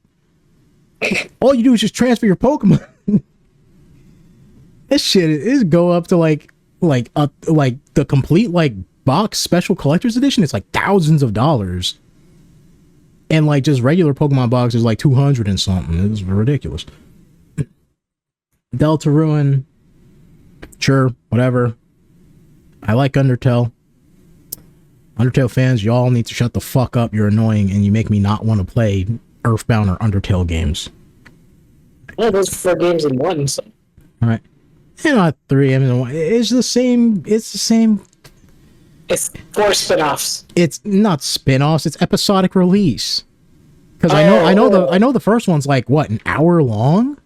All you do is just transfer your Pokemon. This shit is go up to like the complete like box special collector's edition. It's like thousands of dollars, and like just regular Pokemon box is like 200 and something. It's ridiculous. Deltarune, sure, whatever. I like Undertale. Undertale fans, y'all need to shut the fuck up. You're annoying, and you make me not want to play Earthbound or Undertale games. Well, those 4 games in one. So. All right. And not 3 games in one. It's the same. It's the same. It's 4 spin-offs. It's not spin-offs. It's episodic release. Because I know the first one's like what, an hour long,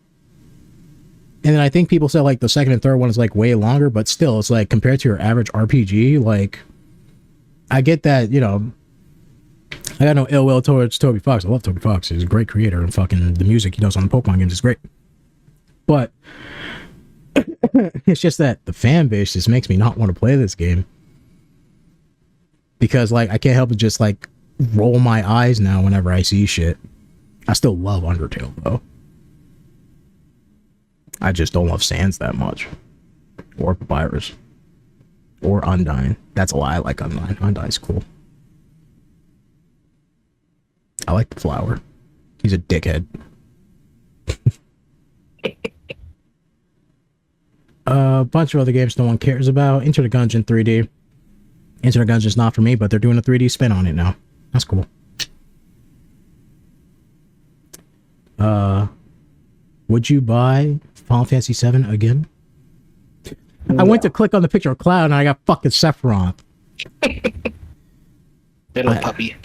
and then I think people said like the second and third one is like way longer. But still, it's like compared to your average RPG, like I get that, you know. I got no ill will towards Toby Fox. I love Toby Fox. He's a great creator, and fucking the music he does on the Pokemon games is great. But it's just that the fan base just makes me not want to play this game. Because, like, I can't help but just, like, roll my eyes now whenever I see shit. I still love Undertale, though. I just don't love Sans that much. Or Papyrus. Or Undyne. That's a lie. I like Undyne. Undyne's cool. I like the flower. He's a dickhead. A bunch of other games no one cares about. Enter the Gungeon 3D. Enter the Gungeon's not for me, but they're doing a 3D spin on it now. That's cool. Would you buy Final Fantasy VII again? I went to click on the picture of Cloud and I got fucking Sephiroth. Little puppy.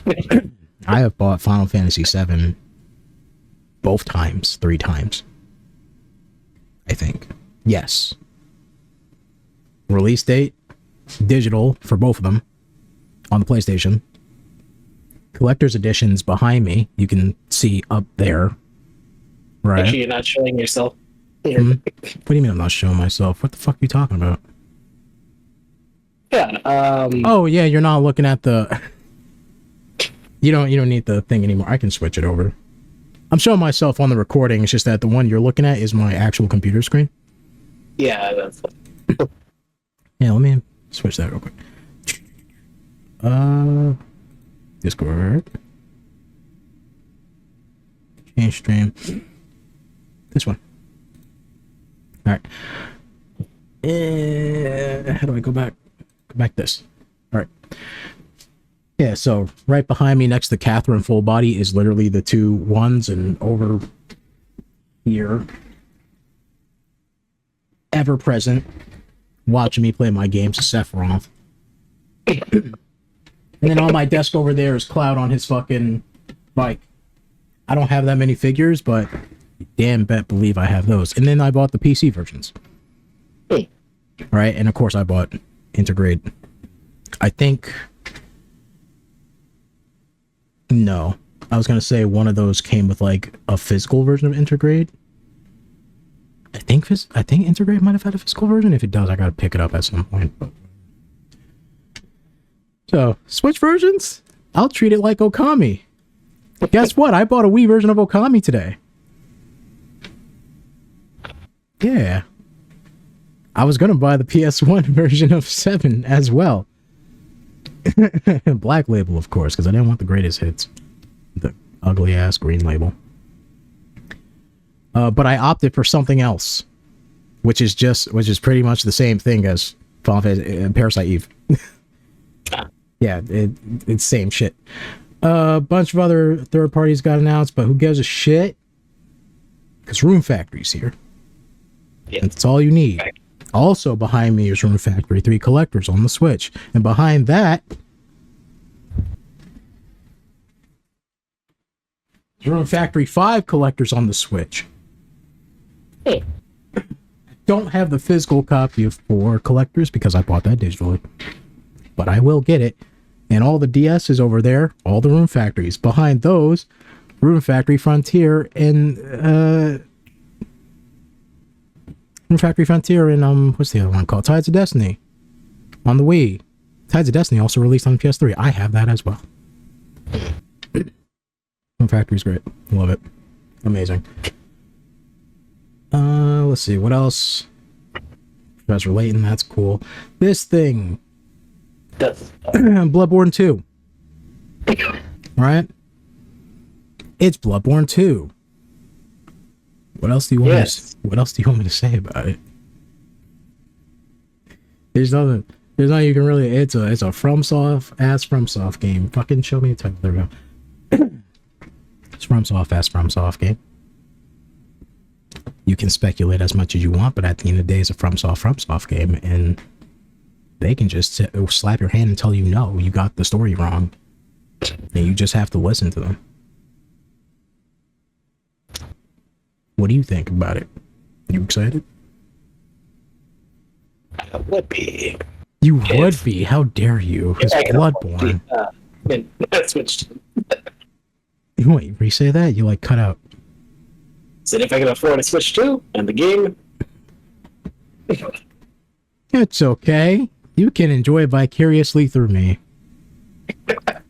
I have bought Final Fantasy VII both times, 3 times. I think. Yes. Release date, digital for both of them on the PlayStation. Collector's editions behind me, you can see up there. Right. Actually, you're not showing yourself here. What do you mean I'm not showing myself? What the fuck are you talking about? Yeah. Oh yeah, you're not looking at the. You don't need the thing anymore. I can switch it over. I'm showing myself on the recording. It's just that the one you're looking at is my actual computer screen. Yeah, that's. Yeah, let me switch that real quick. Discord. Change stream. This one. All right. How do I go back? Go back this. All right. Yeah, so right behind me next to Catherine Full Body is literally the 2 ones, and over here, ever present, watching me play my games, Sephiroth. And then on my desk over there is Cloud on his fucking bike. I don't have that many figures, but damn bet believe I have those. And then I bought the PC versions. Right, and of course I bought Intergrade. I think... No. I was going to say one of those came with like a physical version of Intergrade. I think Intergrade might have had a physical version. If it does, I got to pick it up at some point. So, Switch versions? I'll treat it like Okami. Guess what? I bought a Wii version of Okami today. Yeah. I was going to buy the PS1 version of 7 as well. Black label, of course, because I didn't want the greatest hits. The ugly ass green label. But I opted for something else, which is pretty much the same thing as Final Fantasy Parasite Eve. Yeah, it's same shit. A bunch of other third parties got announced, but who gives a shit? Because Room Factory's here. Yeah. That's all you need. Right. Also behind me is Room Factory 3 Collectors on the Switch. And behind that, Room Factory 5 Collectors on the Switch. Hey. Don't have the physical copy of 4 Collectors because I bought that digitally. But I will get it. And all the DS is over there. All the Room Factories. Behind those, Room Factory Frontier and Room Factory Frontier and what's the other one called? Tides of Destiny on the Wii. Tides of Destiny also released on PS3. I have that as well. Room Factory's great. Love it. Amazing. Let's see what else. Professor Layton, that's cool. This thing. Bloodborne 2. Right? It's Bloodborne 2. What else do you want what else do you want me to say about it? There's nothing you can really. It's a FromSoft game. Fucking show me the title. There we go. It's FromSoft game. You can speculate as much as you want, but at the end of the day, it's a FromSoft game, and they can just slap your hand and tell you no, you got the story wrong, and you just have to listen to them. What do you think about it? You excited? I would be. You would be? How dare you? It's Bloodborne. Switched. Wait, re-say that? You like cut out. Said if I can afford a Switch 2 and the game. It's okay. You can enjoy vicariously through me. I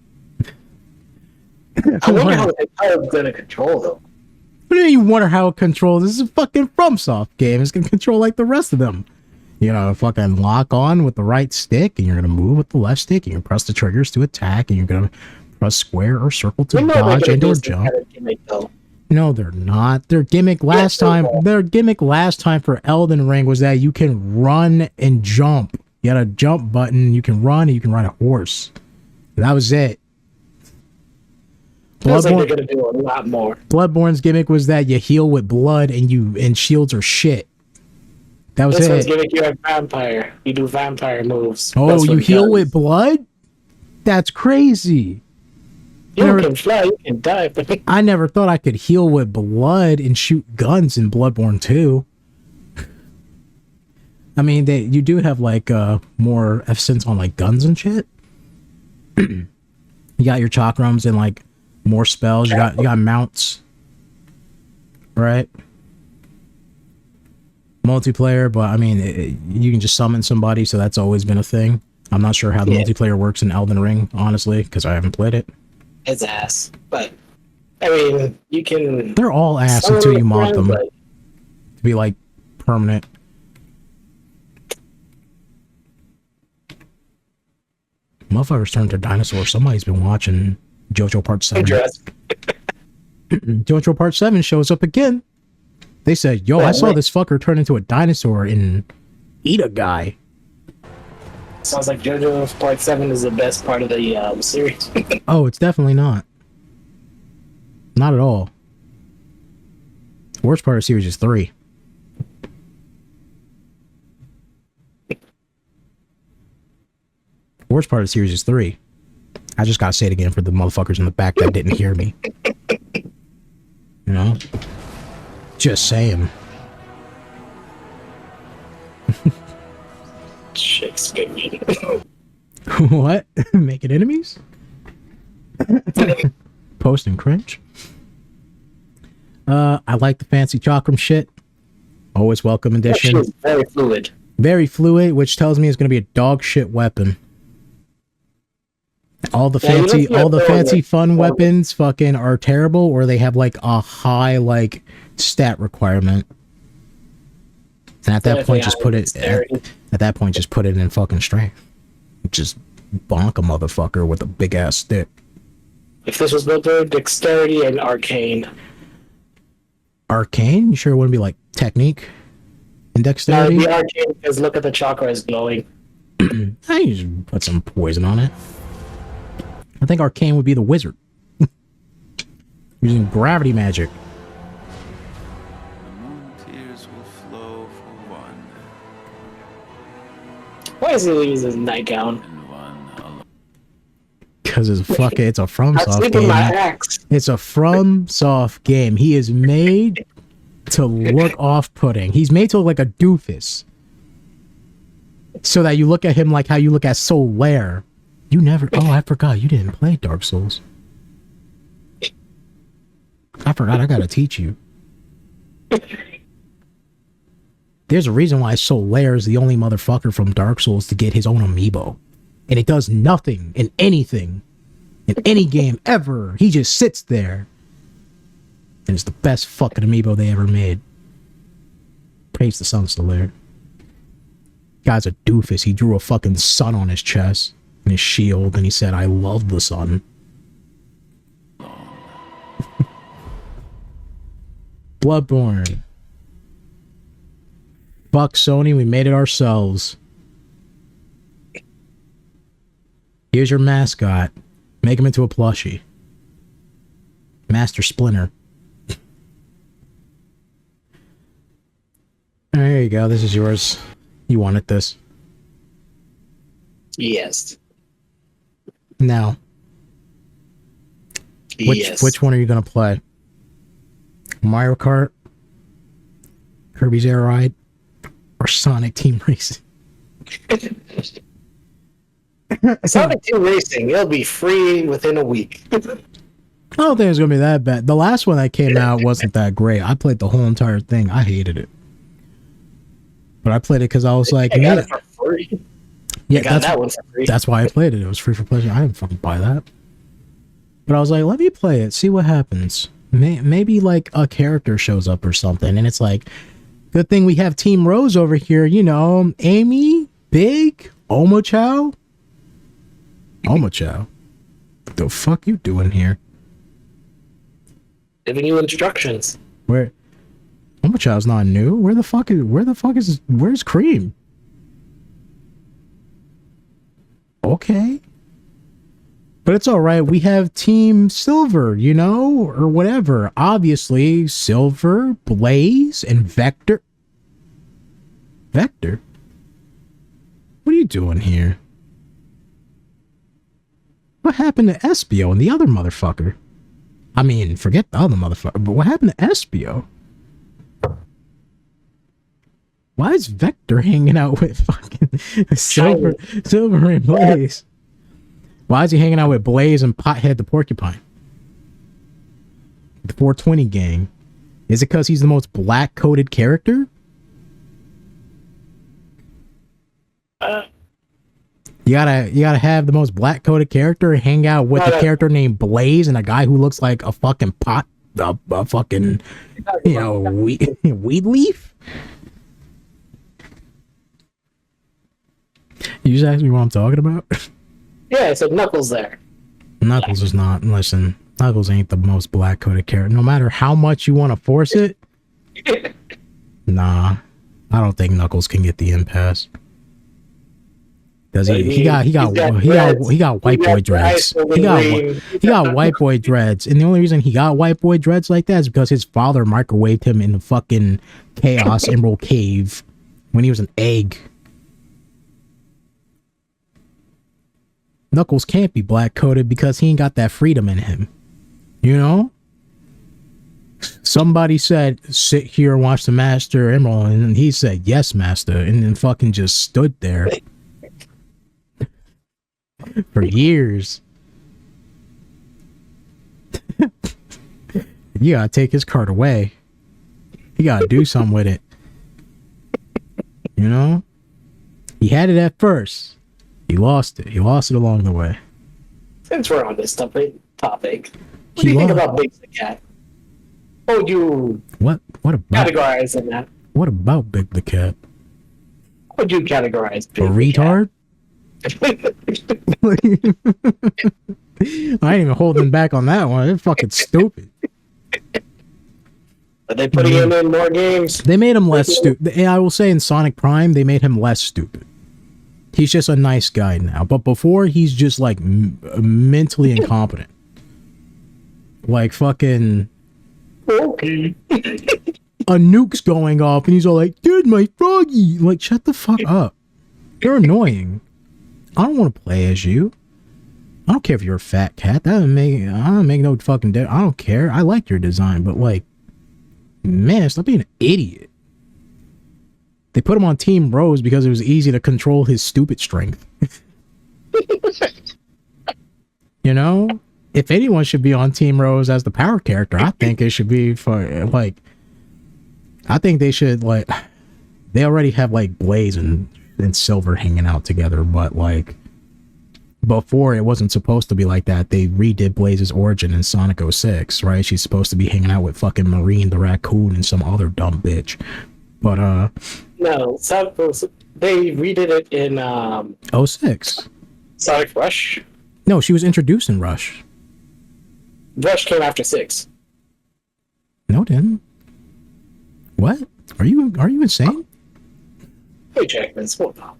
wonder how it's going to control though. What do you wonder how it controls? This is a fucking FromSoft game. It's gonna control like the rest of them. You're gonna fucking lock on with the right stick, and you're gonna move with the left stick, and you're gonna press the triggers to attack, and you're gonna press square or circle to dodge and or jump. No, they're not. Their gimmick last time for Elden Ring was that you can run and jump. You had a jump button, you can run, and you can ride a horse. That was it. Feels like they're gonna do a lot more. Bloodborne's gimmick was that you heal with blood and shields are shit. That was this one's it. giving you a vampire. You do vampire moves. Oh, That's you what heal guns. with blood? That's crazy. You can fly, you can die, but I never thought I could heal with blood and shoot guns in Bloodborne 2. I mean, you do have like more emphasis on like guns and shit. You got your chakrams and like more spells. You got mounts, right? Multiplayer, but I mean, you can just summon somebody, so that's always been a thing. I'm not sure how the multiplayer works in Elden Ring, honestly, because I haven't played it. it's ass. But I mean, you can. They're all ass summon until you with mod them friends, to be like permanent. Motherfuckers turned to dinosaurs. Somebody's been watching JoJo Part 7. JoJo Part 7 shows up again. They said, yo, I saw this fucker turn into a dinosaur and eat a guy. Sounds like JoJo Part 7 is the best part of the series. Oh, it's definitely not. Not at all. The worst part of the series is 3. The worst part of the series is 3. I just gotta say it again for the motherfuckers in the back that didn't hear me. You know? Just saying. Shakespeare. What? Making enemies? Posting cringe? I like the fancy chakram shit. Always welcome addition. She's very fluid. Very fluid, which tells me it's gonna be a dog shit weapon. All the fancy fun weapons fucking are terrible, or they have like a high like stat requirement. And at that point, just put it at that point, just put it in fucking strength. Just bonk a motherfucker with a big ass stick. If this was built with dexterity and arcane. Arcane? You sure it wouldn't be like technique and No, dexterity? the arcane because look at the chakra is glowing. I just put some poison on it. I think arcane would be the wizard. Using gravity magic. Tears will flow for one. Why is he using his nightgown? Because it's it's a FromSoft sleep with my game. axe. It's a FromSoft game. He is made to look off-putting. He's made to look like a doofus. So that you look at him like how you look at Soul Lair. You never... Oh, I forgot. You didn't play Dark Souls. I forgot. I gotta teach you. There's a reason why Soul Lair is the only motherfucker from Dark Souls to get his own amiibo. And it does nothing in anything. In any game ever. He just sits there. And it's the best fucking amiibo they ever made. Praise the sun, Soul Lair. Guy's a doofus. He drew a fucking sun on his chest. And his shield. And he said, I love the sun. Bloodborne. Fuck Sony, we made it ourselves. Here's your mascot. Make him into a plushie. Master Splinter. There you go, this is yours. You wanted this. Yes. Now. Which one are you gonna play? Mario Kart? Kirby's Air Ride? Or Sonic Team Racing? Sonic Team Racing, it'll be free within a week. I don't think it's gonna be that bad. The last one that came out wasn't that great. I played the whole entire thing. I hated it. But I played it because I was like, I got it for free. Yeah, I got that one for free. That's why I played it. It was free for pleasure. I didn't fucking buy that. But I was like, let me play it, see what happens. Maybe like a character shows up or something, and it's like, good thing we have Team Rose over here. You know, Amy, Big, Omochow. Omochow, what the fuck you doing here? Giving you instructions. Where? Omochow's not new. Where's Cream? Okay. But it's alright, we have Team Silver, you know, or whatever. Obviously, Silver, Blaze, and Vector. Vector? What are you doing here? What happened to Espio and the other motherfucker? I mean, forget the other motherfucker, but what happened to Espio? Why is Vector hanging out with fucking Silver and Blaze? Why is he hanging out with Blaze and Pothead the Porcupine? The 420 gang. Is it because he's the most black-coded character? You gotta have the most black-coded character and hang out with a character named Blaze and a guy who looks like a fucking a fucking, weed leaf? You just asked me what I'm talking about? Yeah, I said Knuckles there. Knuckles is not. Listen, Knuckles ain't the most black-coded character. No matter how much you want to force it, nah, I don't think Knuckles can get the impasse. Does he got white boy dreads. He got white boy dreads, and the only reason he got white boy dreads like that is because his father microwaved him in the fucking Chaos Emerald Cave when he was an egg. Knuckles can't be black-coded because he ain't got that freedom in him. You know? Somebody said, sit here and watch the Master Emerald, and he said, yes, Master, and then fucking just stood there. For years. You gotta take his card away. You gotta do something with it. You know? He had it at first. He lost it. He lost it along the way. Since we're on this topic, what do you think about Big the Cat? What would you what about categorize in that? What about Big the Cat? What would you categorize Big a retard? I ain't even holding back on that one. They're fucking stupid. Are they putting him in more games? They made him less stupid. I will say in Sonic Prime, they made him less stupid. He's just a nice guy now. But before, he's just like mentally incompetent. Like fucking... Okay. A nuke's going off and he's all like, dude, my froggy. Like, shut the fuck up. You're annoying. I don't want to play as you. I don't care if you're a fat cat. That doesn't make no fucking difference. I don't care. I like your design, but like, man, stop being an idiot. They put him on Team Rose because it was easy to control his stupid strength. You know? If anyone should be on Team Rose as the power character, I think it should be for, like... I think they should, like... They already have, like, Blaze and Silver hanging out together, but, like... Before, it wasn't supposed to be like that. They redid Blaze's origin in Sonic 06, right? She's supposed to be hanging out with fucking Marine the Raccoon and some other dumb bitch. But, No, they redid it in, 06. Sonic Rush? No, she was introduced in Rush. Rush came after 6. No, it didn't. What? Are you insane? Hey, Jackman, hold on.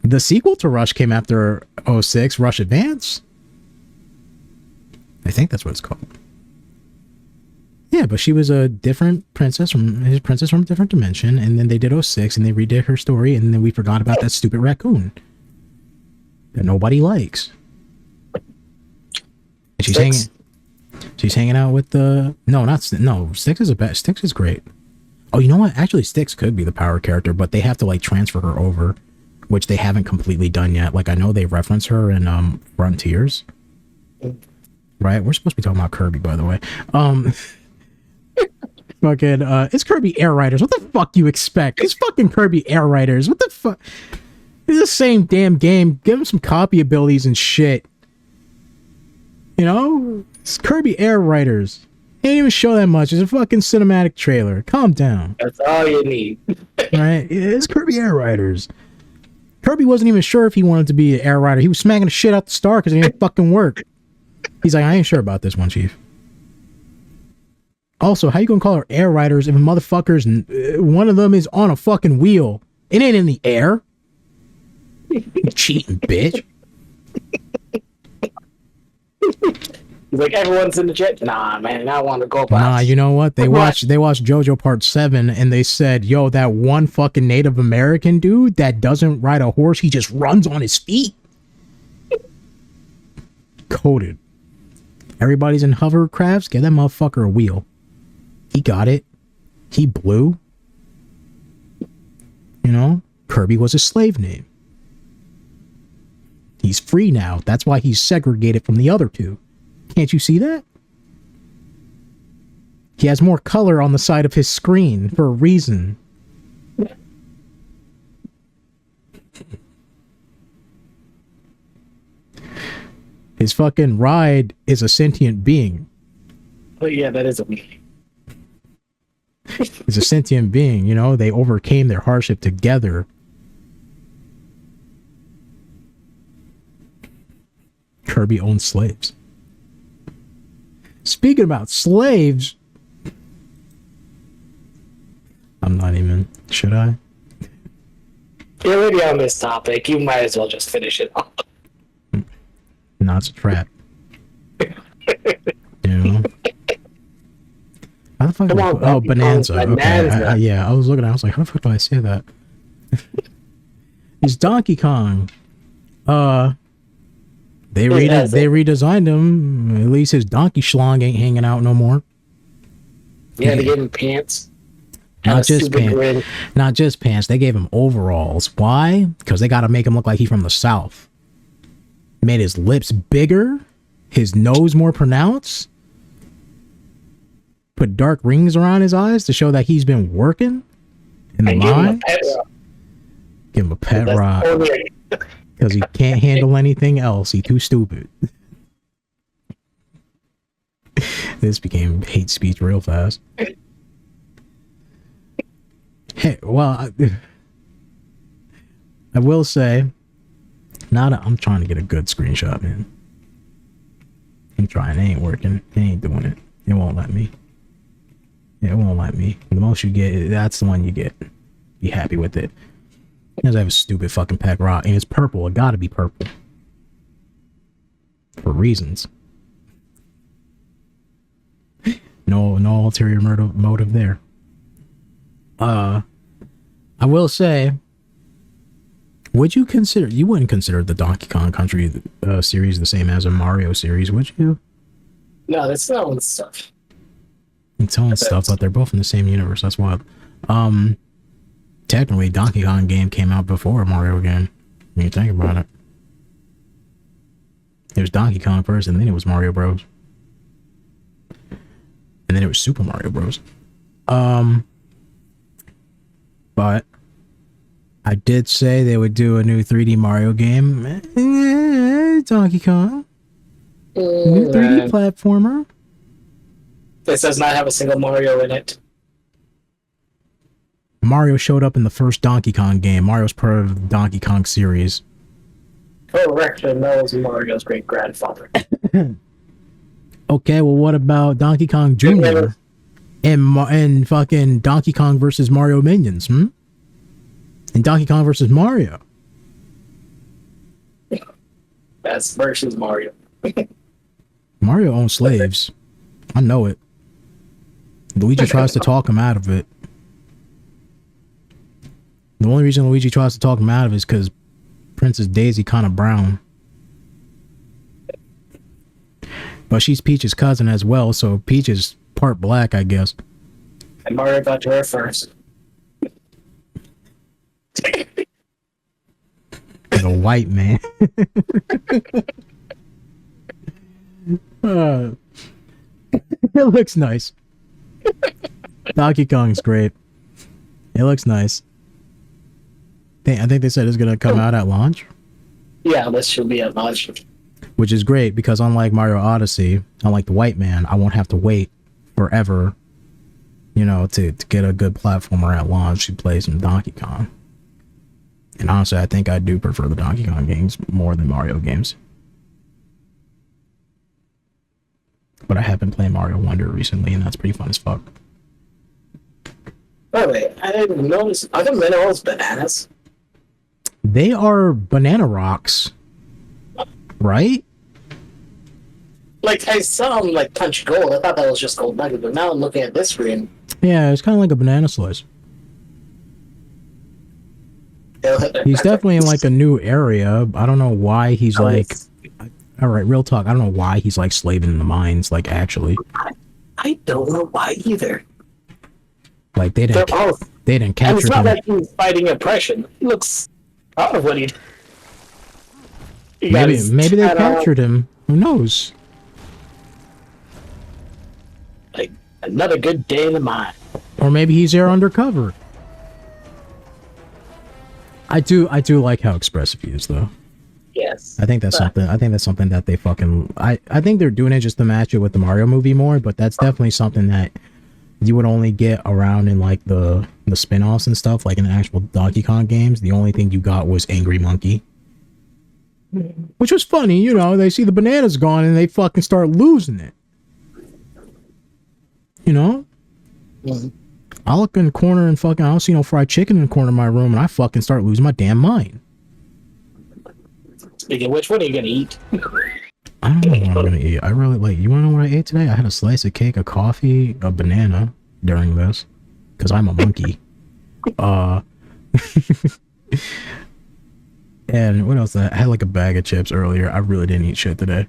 The sequel to Rush came after 06, Rush Advance? I think that's what it's called. Yeah, but she was a different princess from a different dimension, and then they did 06, and they redid her story, and then we forgot about that stupid raccoon that nobody likes. And she's hanging out with the Styx is Styx is great. Oh, you know what? Actually, Styx could be the power character, but they have to like transfer her over, which they haven't completely done yet. Like I know they reference her in Frontiers, right? We're supposed to be talking about Kirby, by the way. Fucking, it's Kirby Air Riders. What the fuck you expect? It's fucking Kirby Air Riders. What the fuck? It's the same damn game. Give them some copy abilities and shit. You know? It's Kirby Air Riders. They didn't even show that much. It's a fucking cinematic trailer. Calm down. That's all you need. Right? It's Kirby Air Riders. Kirby wasn't even sure if he wanted to be an Air Rider. He was smacking the shit out the star because it didn't fucking work. He's like, I ain't sure about this one, Chief. Also, how you gonna call her Air Riders if a motherfucker's one of them is on a fucking wheel? It ain't in the air. You cheating bitch. He's like, everyone's in the jet. Nah, man, I want to go back. Nah, you know what? They watched JoJo Part 7 and they said, yo, that one fucking Native American dude that doesn't ride a horse, he just runs on his feet. Coded. Everybody's in hovercrafts, give that motherfucker a wheel. He got it. He blew. You know, Kirby was a slave name. He's free now. That's why he's segregated from the other two. Can't you see that? He has more color on the side of his screen for a reason. His fucking ride is a sentient being. Oh yeah, that is a me. He's a sentient being, you know? They overcame their hardship together. Kirby owned slaves. Speaking about slaves, I'm not even. Should I? You're already on this topic. You might as well just finish it off. No, it's a trap. You know? How the fuck? Come on, oh, Bonanza. Okay. Bonanza. Yeah, I was looking at it. I was like, how the fuck do I say that? It's Donkey Kong. They redesigned him. At least his donkey schlong ain't hanging out no more. Yeah, they gave him pants. Not just pants. Not just pants. They gave him overalls. Why? Because they got to make him look like he's from the South. Made his lips bigger, his nose more pronounced. Put dark rings around his eyes to show that he's been working in the mine. Give him a pet rock. Because he can't handle anything else. He too stupid. This became hate speech real fast. Hey, well, I will say, I'm trying to get a good screenshot, man. I'm trying. It ain't working. It ain't doing it. It won't let me. It won't let me. The most you get, that's the one you get. Be happy with it. Because I have a stupid fucking pet rock, and it's purple. It gotta be purple. For reasons. No ulterior motive there. I will say, you wouldn't consider the Donkey Kong Country series the same as a Mario series, would you? No, that's not own stuff. It's own stuff, but they're both in the same universe. That's wild. Technically, Donkey Kong game came out before Mario game. When you think about it. It was Donkey Kong first, and then it was Mario Bros. And then it was Super Mario Bros. But I did say they would do a new 3D Mario game. Donkey Kong. New 3D platformer. This does not have a single Mario in it. Mario showed up in the first Donkey Kong game. Mario's part of the Donkey Kong series. Correct, and that was Mario's great grandfather. Okay, well, what about Donkey Kong Jr. and fucking Donkey Kong versus Mario Minions, And Donkey Kong versus Mario. That's versus Mario. Mario owns slaves. I know it. Luigi tries to talk him out of it. The only reason Luigi tries to talk him out of it is because Princess Daisy kind of brown. But she's Peach's cousin as well, so Peach is part black, I guess. And Mario got to her first. And a white man. It looks nice. Donkey Kong's great. It looks nice. I think they said it's gonna come out at launch. Yeah, this should be at launch. Which is great because unlike Mario Odyssey, unlike the white man, I won't have to wait forever, to get a good platformer at launch to play some Donkey Kong. And honestly, I think I do prefer the Donkey Kong games more than Mario games. But I have been playing Mario Wonder recently, and that's pretty fun as fuck. By the way, I didn't notice. Are the minerals bananas? They are banana rocks, right? Like, I saw him, like, punch gold. I thought that was just gold nugget, but now I'm looking at this screen. Yeah, it's kind of like a banana slice. He's definitely in like a new area. I don't know why he's like. All right, real talk. I don't know why he's like slaving in the mines. Like actually, I don't know why either. Like they didn't And capture it's not him. like he's fighting oppression. He looks proud of what he. Maybe they captured him. Who knows? Like another good day in the mine. Or maybe he's there undercover. I do like how expressive he is, though. Yes. I think that's something. I think that's something that they fucking. I think they're doing it just to match it with the Mario movie more, but that's definitely something that you would only get around in like the spin-offs and stuff, like in the actual Donkey Kong games. The only thing you got was Angry Monkey, which was funny. You know, they see the bananas gone and they fucking start losing it. You know. I look in the corner and fucking I don't see no fried chicken in the corner of my room and I fucking start losing my damn mind. Speaking of which, what are you gonna eat? I don't know what I'm gonna eat. I really like. You wanna know what I ate today? I had a slice of cake, a coffee, a banana during this, because I'm a monkey. And what else? I had like a bag of chips earlier. I really didn't eat shit today.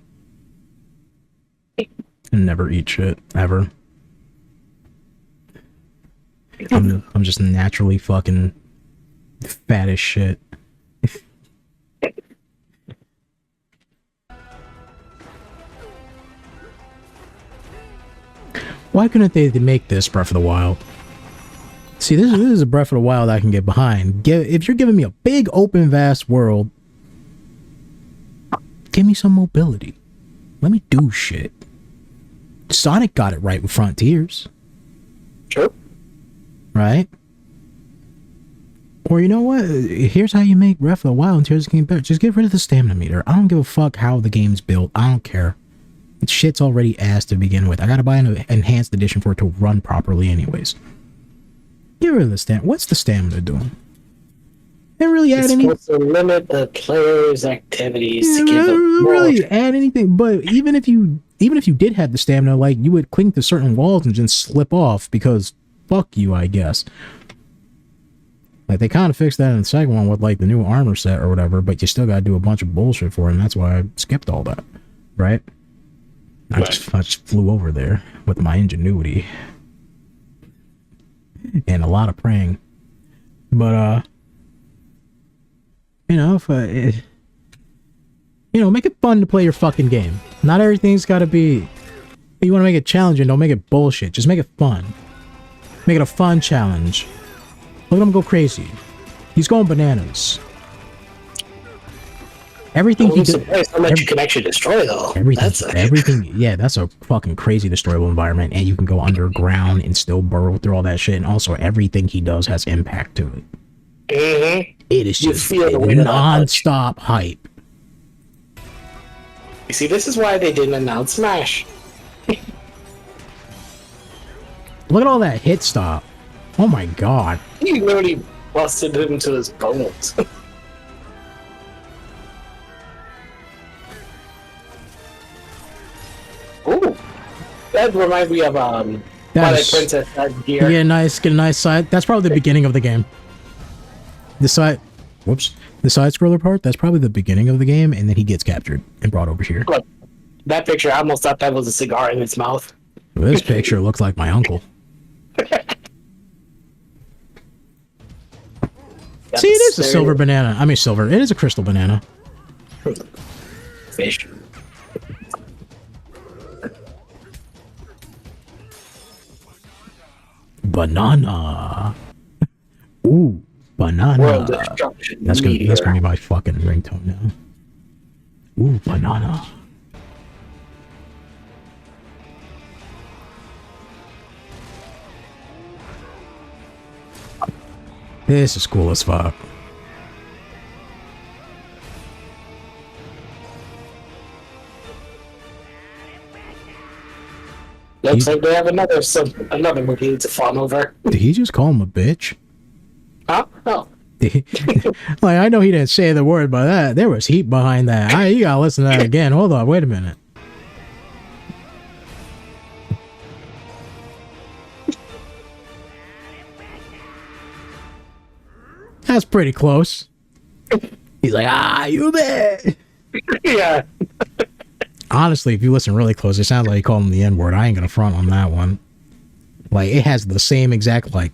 I never eat shit ever. I'm just naturally fucking fat as shit. Why couldn't they make this Breath of the Wild? See, this is a Breath of the Wild I can get behind. If you're giving me a big, open, vast world, give me some mobility. Let me do shit. Sonic got it right with Frontiers. Sure. Right? Or you know what? Here's how you make Breath of the Wild and Tears of the Kingdom better. Just get rid of the stamina meter. I don't give a fuck how the game's built. I don't care. Shit's already ass to begin with. I gotta buy an enhanced edition for it to run properly anyways. Get rid of the stamina. What's the stamina doing? They really add any. It's supposed to limit the player's activities to give them more. Really add anything. But even if you did have the stamina, like you would cling to certain walls and just slip off because fuck you, I guess. Like they kind of fixed that in the second one with like the new armor set or whatever, but you still gotta do a bunch of bullshit for it, and that's why I skipped all that. Right? I just flew over there with my ingenuity and a lot of praying. But you know, make it fun to play your fucking game. Not everything's got to be. You want to make it challenging? Don't make it bullshit. Just make it fun. Make it a fun challenge. Look at him go crazy. He's going bananas. Everything he did. How much you can actually destroy, though. Everything. Yeah, that's a fucking crazy destroyable environment, and you can go underground and still burrow through all that shit. And also, everything he does has impact to it. It is just non-stop hype. You see, this is why they didn't announce Smash. Look at all that hit stop. Oh my god. He literally busted it into his bones. Ooh, that reminds me of Twilight Princess gear. Yeah, nice. Get a nice side. That's probably the beginning of the game. The side scroller part. That's probably the beginning of the game, and then he gets captured and brought over here. Look, that picture, I almost thought that was a cigar in his mouth. This picture looks like my uncle. See, it is a silver banana. I mean, silver. It is a crystal banana. Fish. Banana. Ooh, banana. That's gonna be my fucking ringtone now. Ooh, banana. This is cool as fuck. Looks like they have another movie to fawn over. Did he just call him a bitch? Huh? No. Like, I know he didn't say the word, but there was heat behind that. You gotta listen to that again. Hold on, wait a minute. That's pretty close. He's like, you bet. Yeah. Honestly, if you listen really close, it sounds like you call him the N-word. I ain't gonna front on that one. Like, it has the same exact, like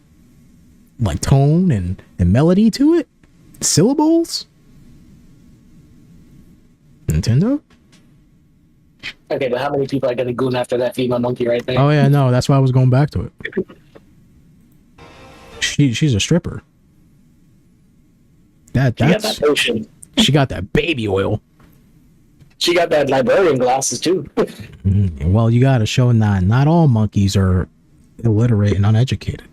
tone and melody to it. Syllables. Nintendo? Okay, but how many people are gonna goon after that female monkey right there? Oh, yeah, no, that's why I was going back to it. She's a stripper. She got that potion. She got that baby oil. She got that librarian glasses too. Well, you gotta show not all monkeys are illiterate and uneducated.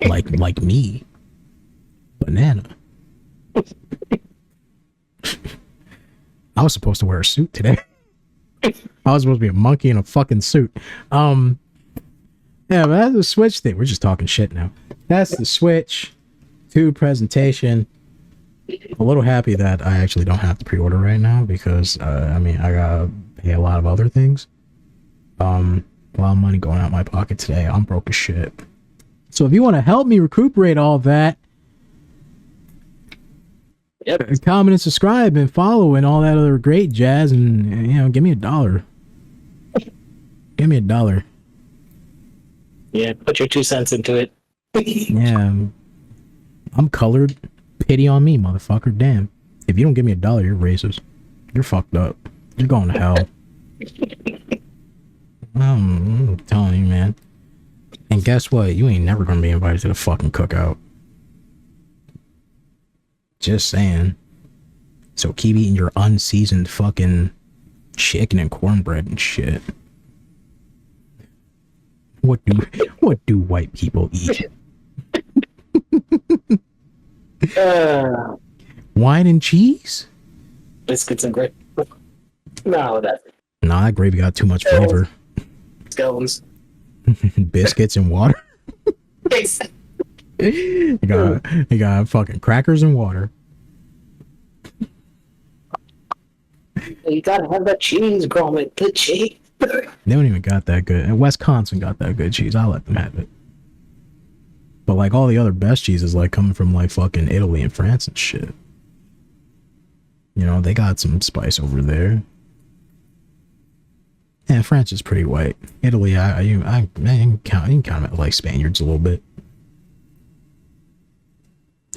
Like me. Banana. I was supposed to wear a suit today. I was supposed to be a monkey in a fucking suit. Yeah, but that's the Switch thing. We're just talking shit now. That's the Switch 2 presentation. A little happy that I actually don't have to pre-order right now because, I mean, I gotta pay a lot of other things. A lot of money going out my pocket today. I'm broke as shit. So if you want to help me recuperate all that, comment and subscribe and follow and all that other great jazz, and you know, give me $1. Give me $1. Yeah, put your 2 cents into it. Yeah, I'm colored. Pity on me, motherfucker. Damn. If you don't give me $1, you're racist. You're fucked up. You're going to hell. I'm telling you, man. And guess what? You ain't never gonna be invited to the fucking cookout. Just saying. So keep eating your unseasoned fucking chicken and cornbread and shit. What do white people eat? Wine and cheese? Biscuits and gravy. No, that. Nah, that gravy got too much flavor. Scones. Biscuits and water. You got fucking crackers and water. You gotta have that cheese, grommet. The cheese. They don't even got that good. And Wisconsin got that good cheese. I'll let them have it. But like all the other best cheeses, like coming from like fucking Italy and France and shit. You know, they got some spice over there. Yeah, France is pretty white. Italy, you can count it like Spaniards a little bit.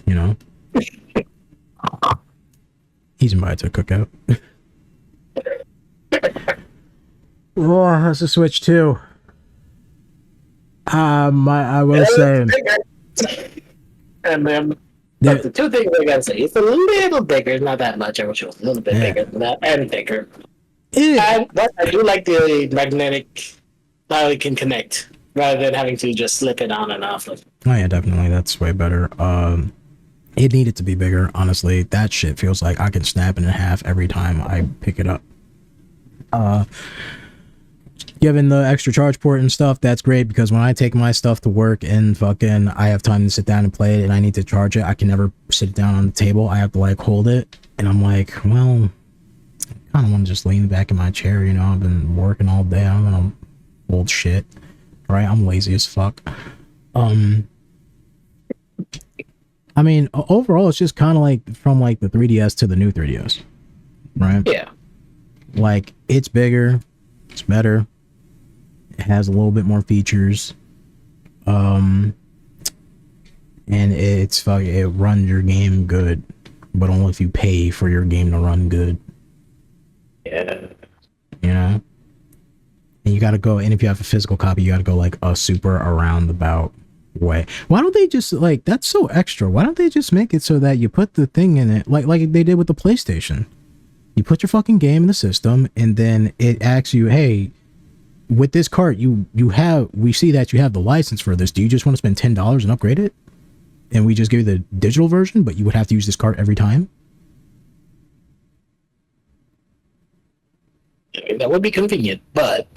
You know? He's invited to a cookout. Oh, that's a Switch 2. I will say. And then the 2 things I gotta say, it's a little bigger, not that much. I wish it was a little bit bigger than that, and bigger. But I do like the magnetic, how it can connect rather than having to just slip it on and off. Oh yeah, definitely. That's way better. It needed to be bigger, honestly. That shit feels like I can snap it in half every time I pick it up. Given the extra charge port and stuff, that's great because when I take my stuff to work and fucking I have time to sit down and play it and I need to charge it, I can never sit it down on the table. I have to like hold it, and I'm like, well, I kind of want to just lean back in my chair, you know. I've been working all day. I'm gonna hold shit, right? I'm lazy as fuck. I mean, overall, it's just kind of like from like the 3DS to the new 3DS, right? Yeah. Like, it's bigger, it's better, it has a little bit more features, and it runs your game good, but only if you pay for your game to run good. Yeah. You know? And you gotta go, and if you have a physical copy, you gotta go like a super around the bout way. Why don't they just, like, that's so extra. Why don't they just make it so that you put the thing in it, like they did with the PlayStation? You put your fucking game in the system, and then it asks you, hey, with this cart, we see that you have the license for this. Do you just want to spend $10 and upgrade it? And we just give you the digital version, but you would have to use this cart every time? That would be convenient, but...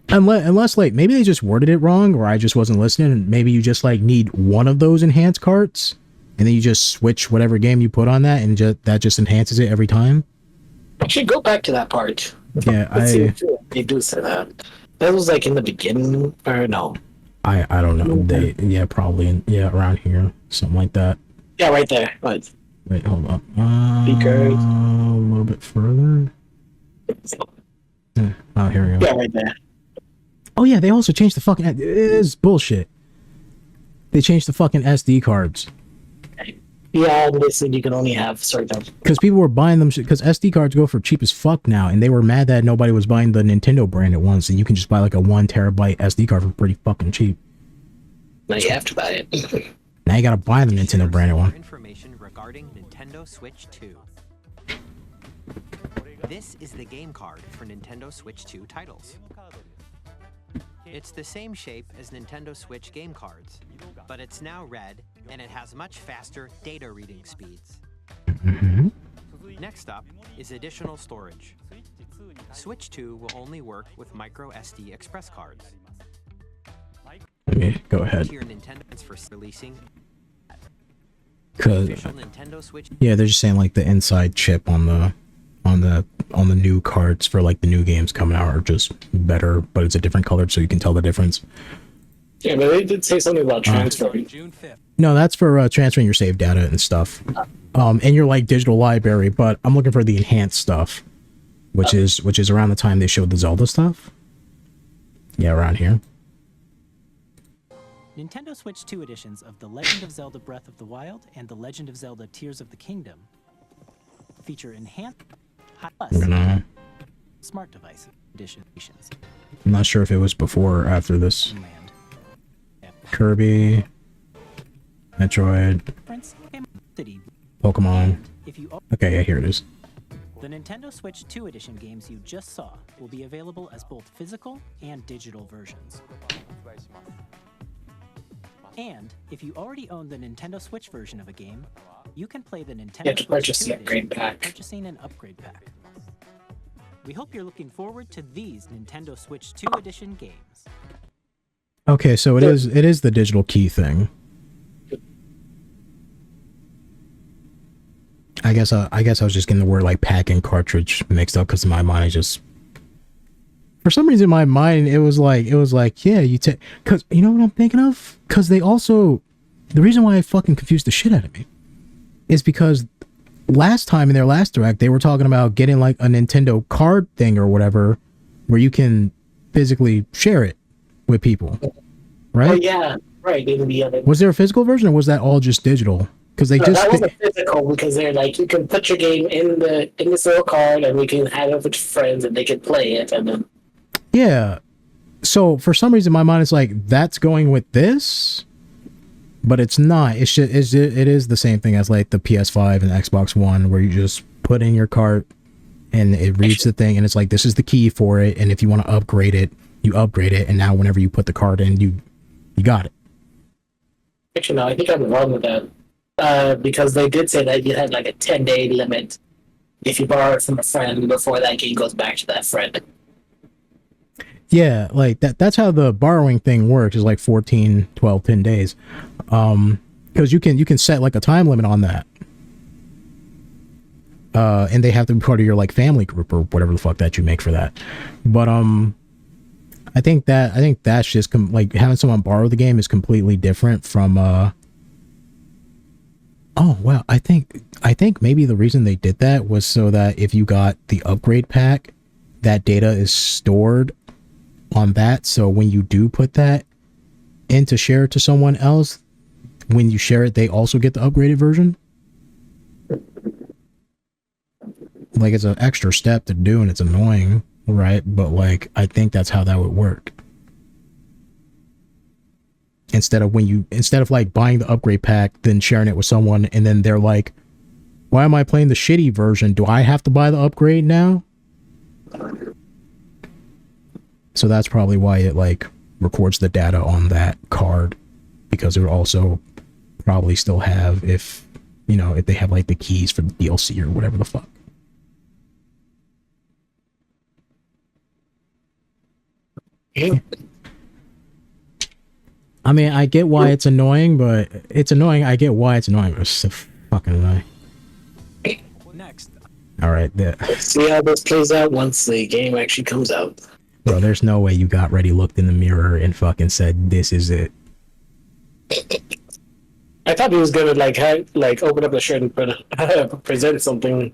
Unless, like, maybe they just worded it wrong, or I just wasn't listening, and maybe you just, like, need one of those enhanced carts, and then you just switch whatever game you put on that, and that just enhances it every time? I should go back to that part. Yeah, they do say that. That was like in the beginning, or no? I don't know. Probably around here, something like that. Yeah, right there. Right. Wait, hold up. Speakers. A little bit further. Oh, here we go. Yeah, right there. Oh yeah, they also changed the fucking. It is bullshit. They changed the fucking SD cards. Yeah, they said you can only have certain. Because people were buying them. Because SD cards go for cheap as fuck now, and they were mad that nobody was buying the Nintendo brand at once, and you can just buy like a 1 terabyte SD card for pretty fucking cheap. Now you have to buy it. Now you gotta buy the Nintendo branded one. Information regarding Nintendo Switch 2. This is the game card for Nintendo Switch 2 titles. It's the same shape as Nintendo Switch game cards, but it's now red and it has much faster data reading speeds. Next up is additional storage. Switch 2 will only work with micro SD express cards. Okay, go ahead. Here Nintendo's for releasing. Cause Nintendo Switch. Yeah, they're just saying like the inside chip on the new cards for like the new games coming out are just better, but it's a different color, so you can tell the difference. Yeah, but they did say something about transferring. No, that's for transferring your save data and stuff, and your like digital library. But I'm looking for the enhanced stuff, which is around the time they showed the Zelda stuff. Yeah, around here. Nintendo Switch 2 editions of The Legend of Zelda Breath of the Wild and The Legend of Zelda Tears of the Kingdom feature enhanced smart device editions. I'm not sure if it was before or after this. Kirby, Metroid, Pokemon. Okay, yeah, here it is. The Nintendo Switch 2 edition games you just saw will be available as both physical and digital versions. And if you already own the Nintendo Switch version of a game, you can play the Nintendo Switch 2 edition by purchasing an upgrade pack. We hope you're looking forward to these Nintendo Switch 2 edition games. Okay, so it is the digital key thing. I guess I was just getting the word like pack and cartridge mixed up because in my mind just for some reason in my mind it was like yeah, you take, because you know what I'm thinking of, because they also, the reason why I fucking confused the shit out of me is because last time in their last direct they were talking about getting like a Nintendo card thing or whatever where you can physically share it with people, right? Oh yeah, right. Was there a physical version or was that all just digital? Because they that wasn't physical, because they're like, you can put your game in this little card and we can have it with friends and they can play it, and then yeah. So for some reason, my mind is like, that's going with this, but it's not. It is the same thing as like the PS5 and Xbox One, where you just put in your cart and it reads the thing, and it's like, this is the key for it, and if you want to upgrade it, you upgrade it, and now whenever you put the card in, you got it. Actually, no, I think I'm wrong with that, because they did say that you had like a 10-day limit if you borrow it from a friend before that game goes back to that friend. Yeah, like that's how the borrowing thing works, is like 14, 12, 10 days. Because you can set like a time limit on that. And they have to be part of your like family group or whatever the fuck that you make for that. But I think that's just like having someone borrow the game is completely different from oh well, I think maybe the reason they did that was so that if you got the upgrade pack, that data is stored on that, so when you do put that in to share it to someone else, when you share it they also get the upgraded version. Like, it's an extra step to do and it's annoying, right? But like, I think that's how that would work. Instead of like buying the upgrade pack, then sharing it with someone, and then they're like, why am I playing the shitty version? Do I have to buy the upgrade now? So that's probably why it like records the data on that card, because it would also probably still have, if you know, if they have like the keys for the DLC or whatever the fuck. Yeah. I mean, I get why it's annoying, but it's annoying. I get why it's annoying, but it's so fucking annoying. Next. All right, Let's see how this plays out once the game actually comes out. Bro, there's no way you got ready, looked in the mirror, and fucking said, "This is it." I thought he was gonna open up the shirt and present something.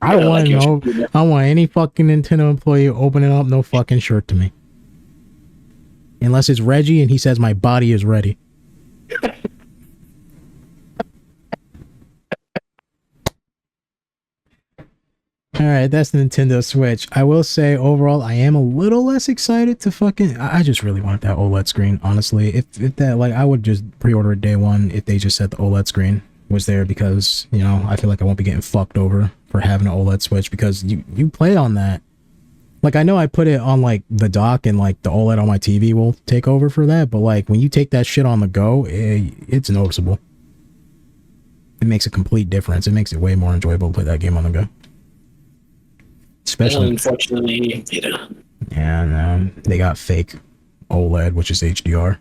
I don't want I don't want any fucking Nintendo employee opening up no fucking shirt to me. Unless it's Reggie and he says my body is ready. Alright, that's the Nintendo Switch. I will say, overall, I am a little less excited to fucking... I just really want that OLED screen, honestly. If that, like, I would just pre-order it day one if they just said the OLED screen was there because, you know, I feel like I won't be getting fucked over for having an OLED Switch because you play on that. Like, I know I put it on, like, the dock and, like, the OLED on my TV will take over for that, but, like, when you take that shit on the go, it's noticeable. It makes a complete difference. It makes it way more enjoyable to play that game on the go. Especially, unfortunately, you know. Yeah, no, they got fake OLED, which is HDR.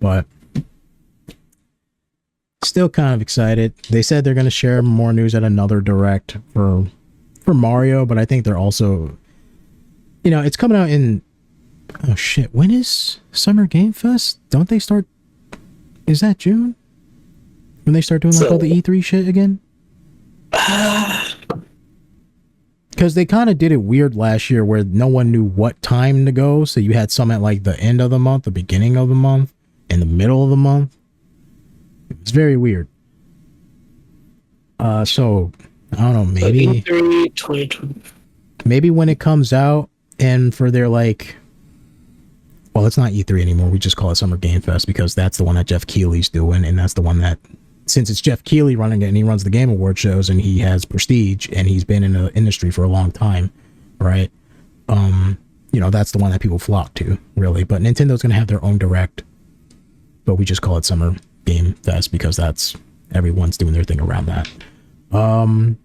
But still kind of excited. They said they're going to share more news at another direct for Mario, but I think they're also, you know, it's coming out in, oh shit, when is Summer Game Fest? Don't they start, is that June? When they start doing like all the E3 shit again? Because they kind of did it weird last year where no one knew what time to go, so you had some at like the end of the month, the beginning of the month, in the middle of the month. It's very weird. So I don't know, maybe E3 2020. Maybe when it comes out and for their like, well, it's not E3 anymore. We just call it Summer Game Fest because that's the one that Jeff Keighley's doing, and that's the one that, since it's Jeff Keighley running it and he runs the Game Award shows and he has prestige and he's been in the industry for a long time, right? You know, that's the one that people flock to, really. But Nintendo's going to have their own direct, but we just call it Summer Game Fest because that's, everyone's doing their thing around that. June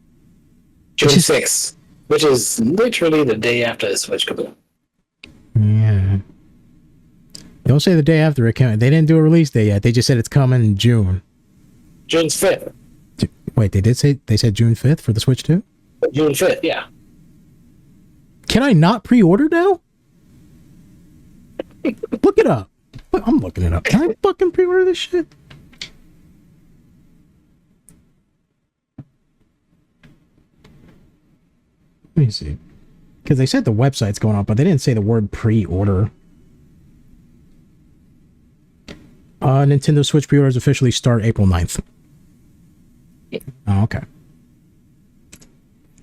6th, which is literally the day after the Switch comes out. Yeah. Don't say the day after it came. They didn't do a release date yet. They just said it's coming in June. June 5th. Wait, they said June 5th for the Switch 2? June 5th, yeah. Can I not pre-order now? Look it up. I'm looking it up. Can I fucking pre-order this shit? Let me see. Because they said the website's going up, but they didn't say the word pre-order. Nintendo Switch pre-orders officially start April 9th. Oh, okay.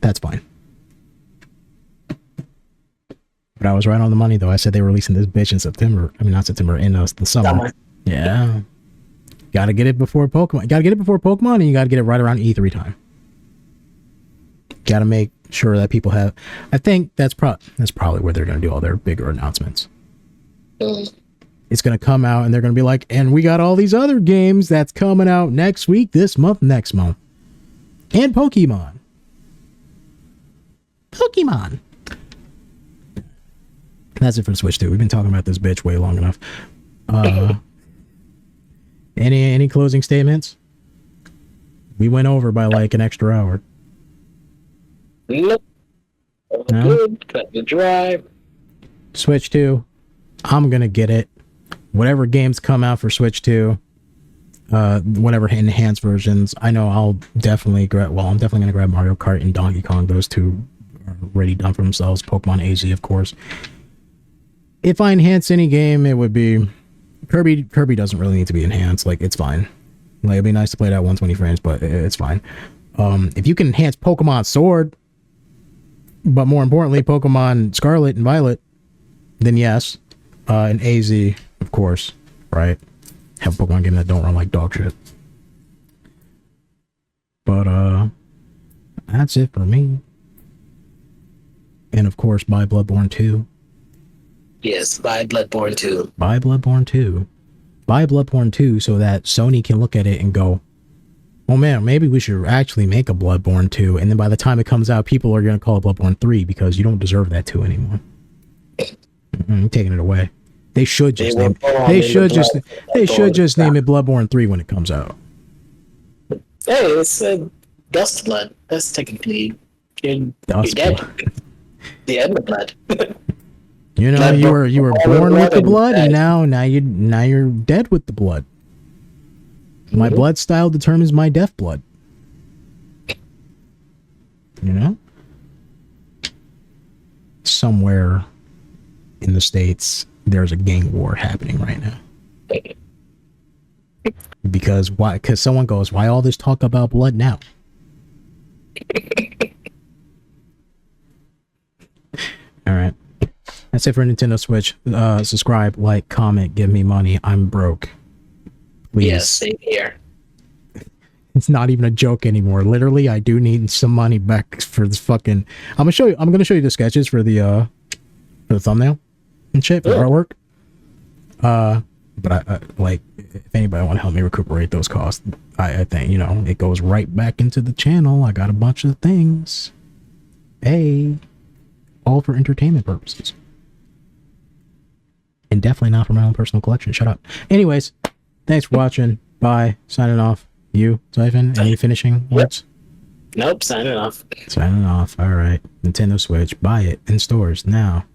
That's fine. But I was right on the money, though. I said they were releasing this bitch in September. I mean, not September, in the summer. Yeah. Gotta get it before Pokemon. Gotta get it before Pokemon, and you gotta get it right around E3 time. Gotta make sure that people have... I think that's probably where they're gonna do all their bigger announcements. It's gonna come out, and they're gonna be like, and we got all these other games that's coming out next week, this month, next month. And Pokemon. That's it for the Switch 2. We've been talking about this bitch way long enough. Any closing statements? We went over by like an extra hour. Nope. No? Good. Got the drive. Switch 2. I'm gonna get it. Whatever games come out for Switch 2, whatever enhanced versions, I know I'll definitely grab. Well, I'm definitely gonna grab Mario Kart and Donkey Kong. Those two are already done for themselves. Pokemon AZ, of course. If I enhance any game, it would be Kirby. Kirby doesn't really need to be enhanced. Like, it's fine. Like, it'd be nice to play that 120 frames, but it's fine. If you can enhance Pokemon Sword, but more importantly, Pokemon Scarlet and Violet, then yes. And AZ, of course, right? Have a Pokemon game that don't run like dog shit. But, that's it for me. And of course, buy Bloodborne 2. Yes, buy Bloodborne 2. Buy Bloodborne 2. Buy Bloodborne 2 so that Sony can look at it and go, oh man, maybe we should actually make a Bloodborne 2. And then by the time it comes out, people are going to call it Bloodborne 3 because you don't deserve that 2 anymore. I'm taking it away. They should just name it. They should just name it Bloodborne 3 when it comes out. Hey, it's Dust Blood. That's technically Dust dead. Blood. The end of blood. You know, you were born with the blood, and now you're dead with the blood. My blood style determines my death blood. You know? Somewhere in the States, there's a gang war happening right now. Because why? Because someone goes, why all this talk about blood now? All right. That's it for Nintendo Switch. Subscribe, like, comment, give me money. I'm broke. Please. Yes, same here. It's not even a joke anymore. Literally, I do need some money back for this fucking. I'm gonna show you the sketches for the thumbnail and shit for the artwork. But I like, if anybody want to help me recuperate those costs, I think, you know, it goes right back into the channel. I got a bunch of things. Hey, all for entertainment purposes. And definitely not for my own personal collection. Shut up. Anyways, thanks for watching. Bye. Signing off. You, Siphon, any finishing words? Nope, signing off. Signing off. All right. Nintendo Switch. Buy it in stores now.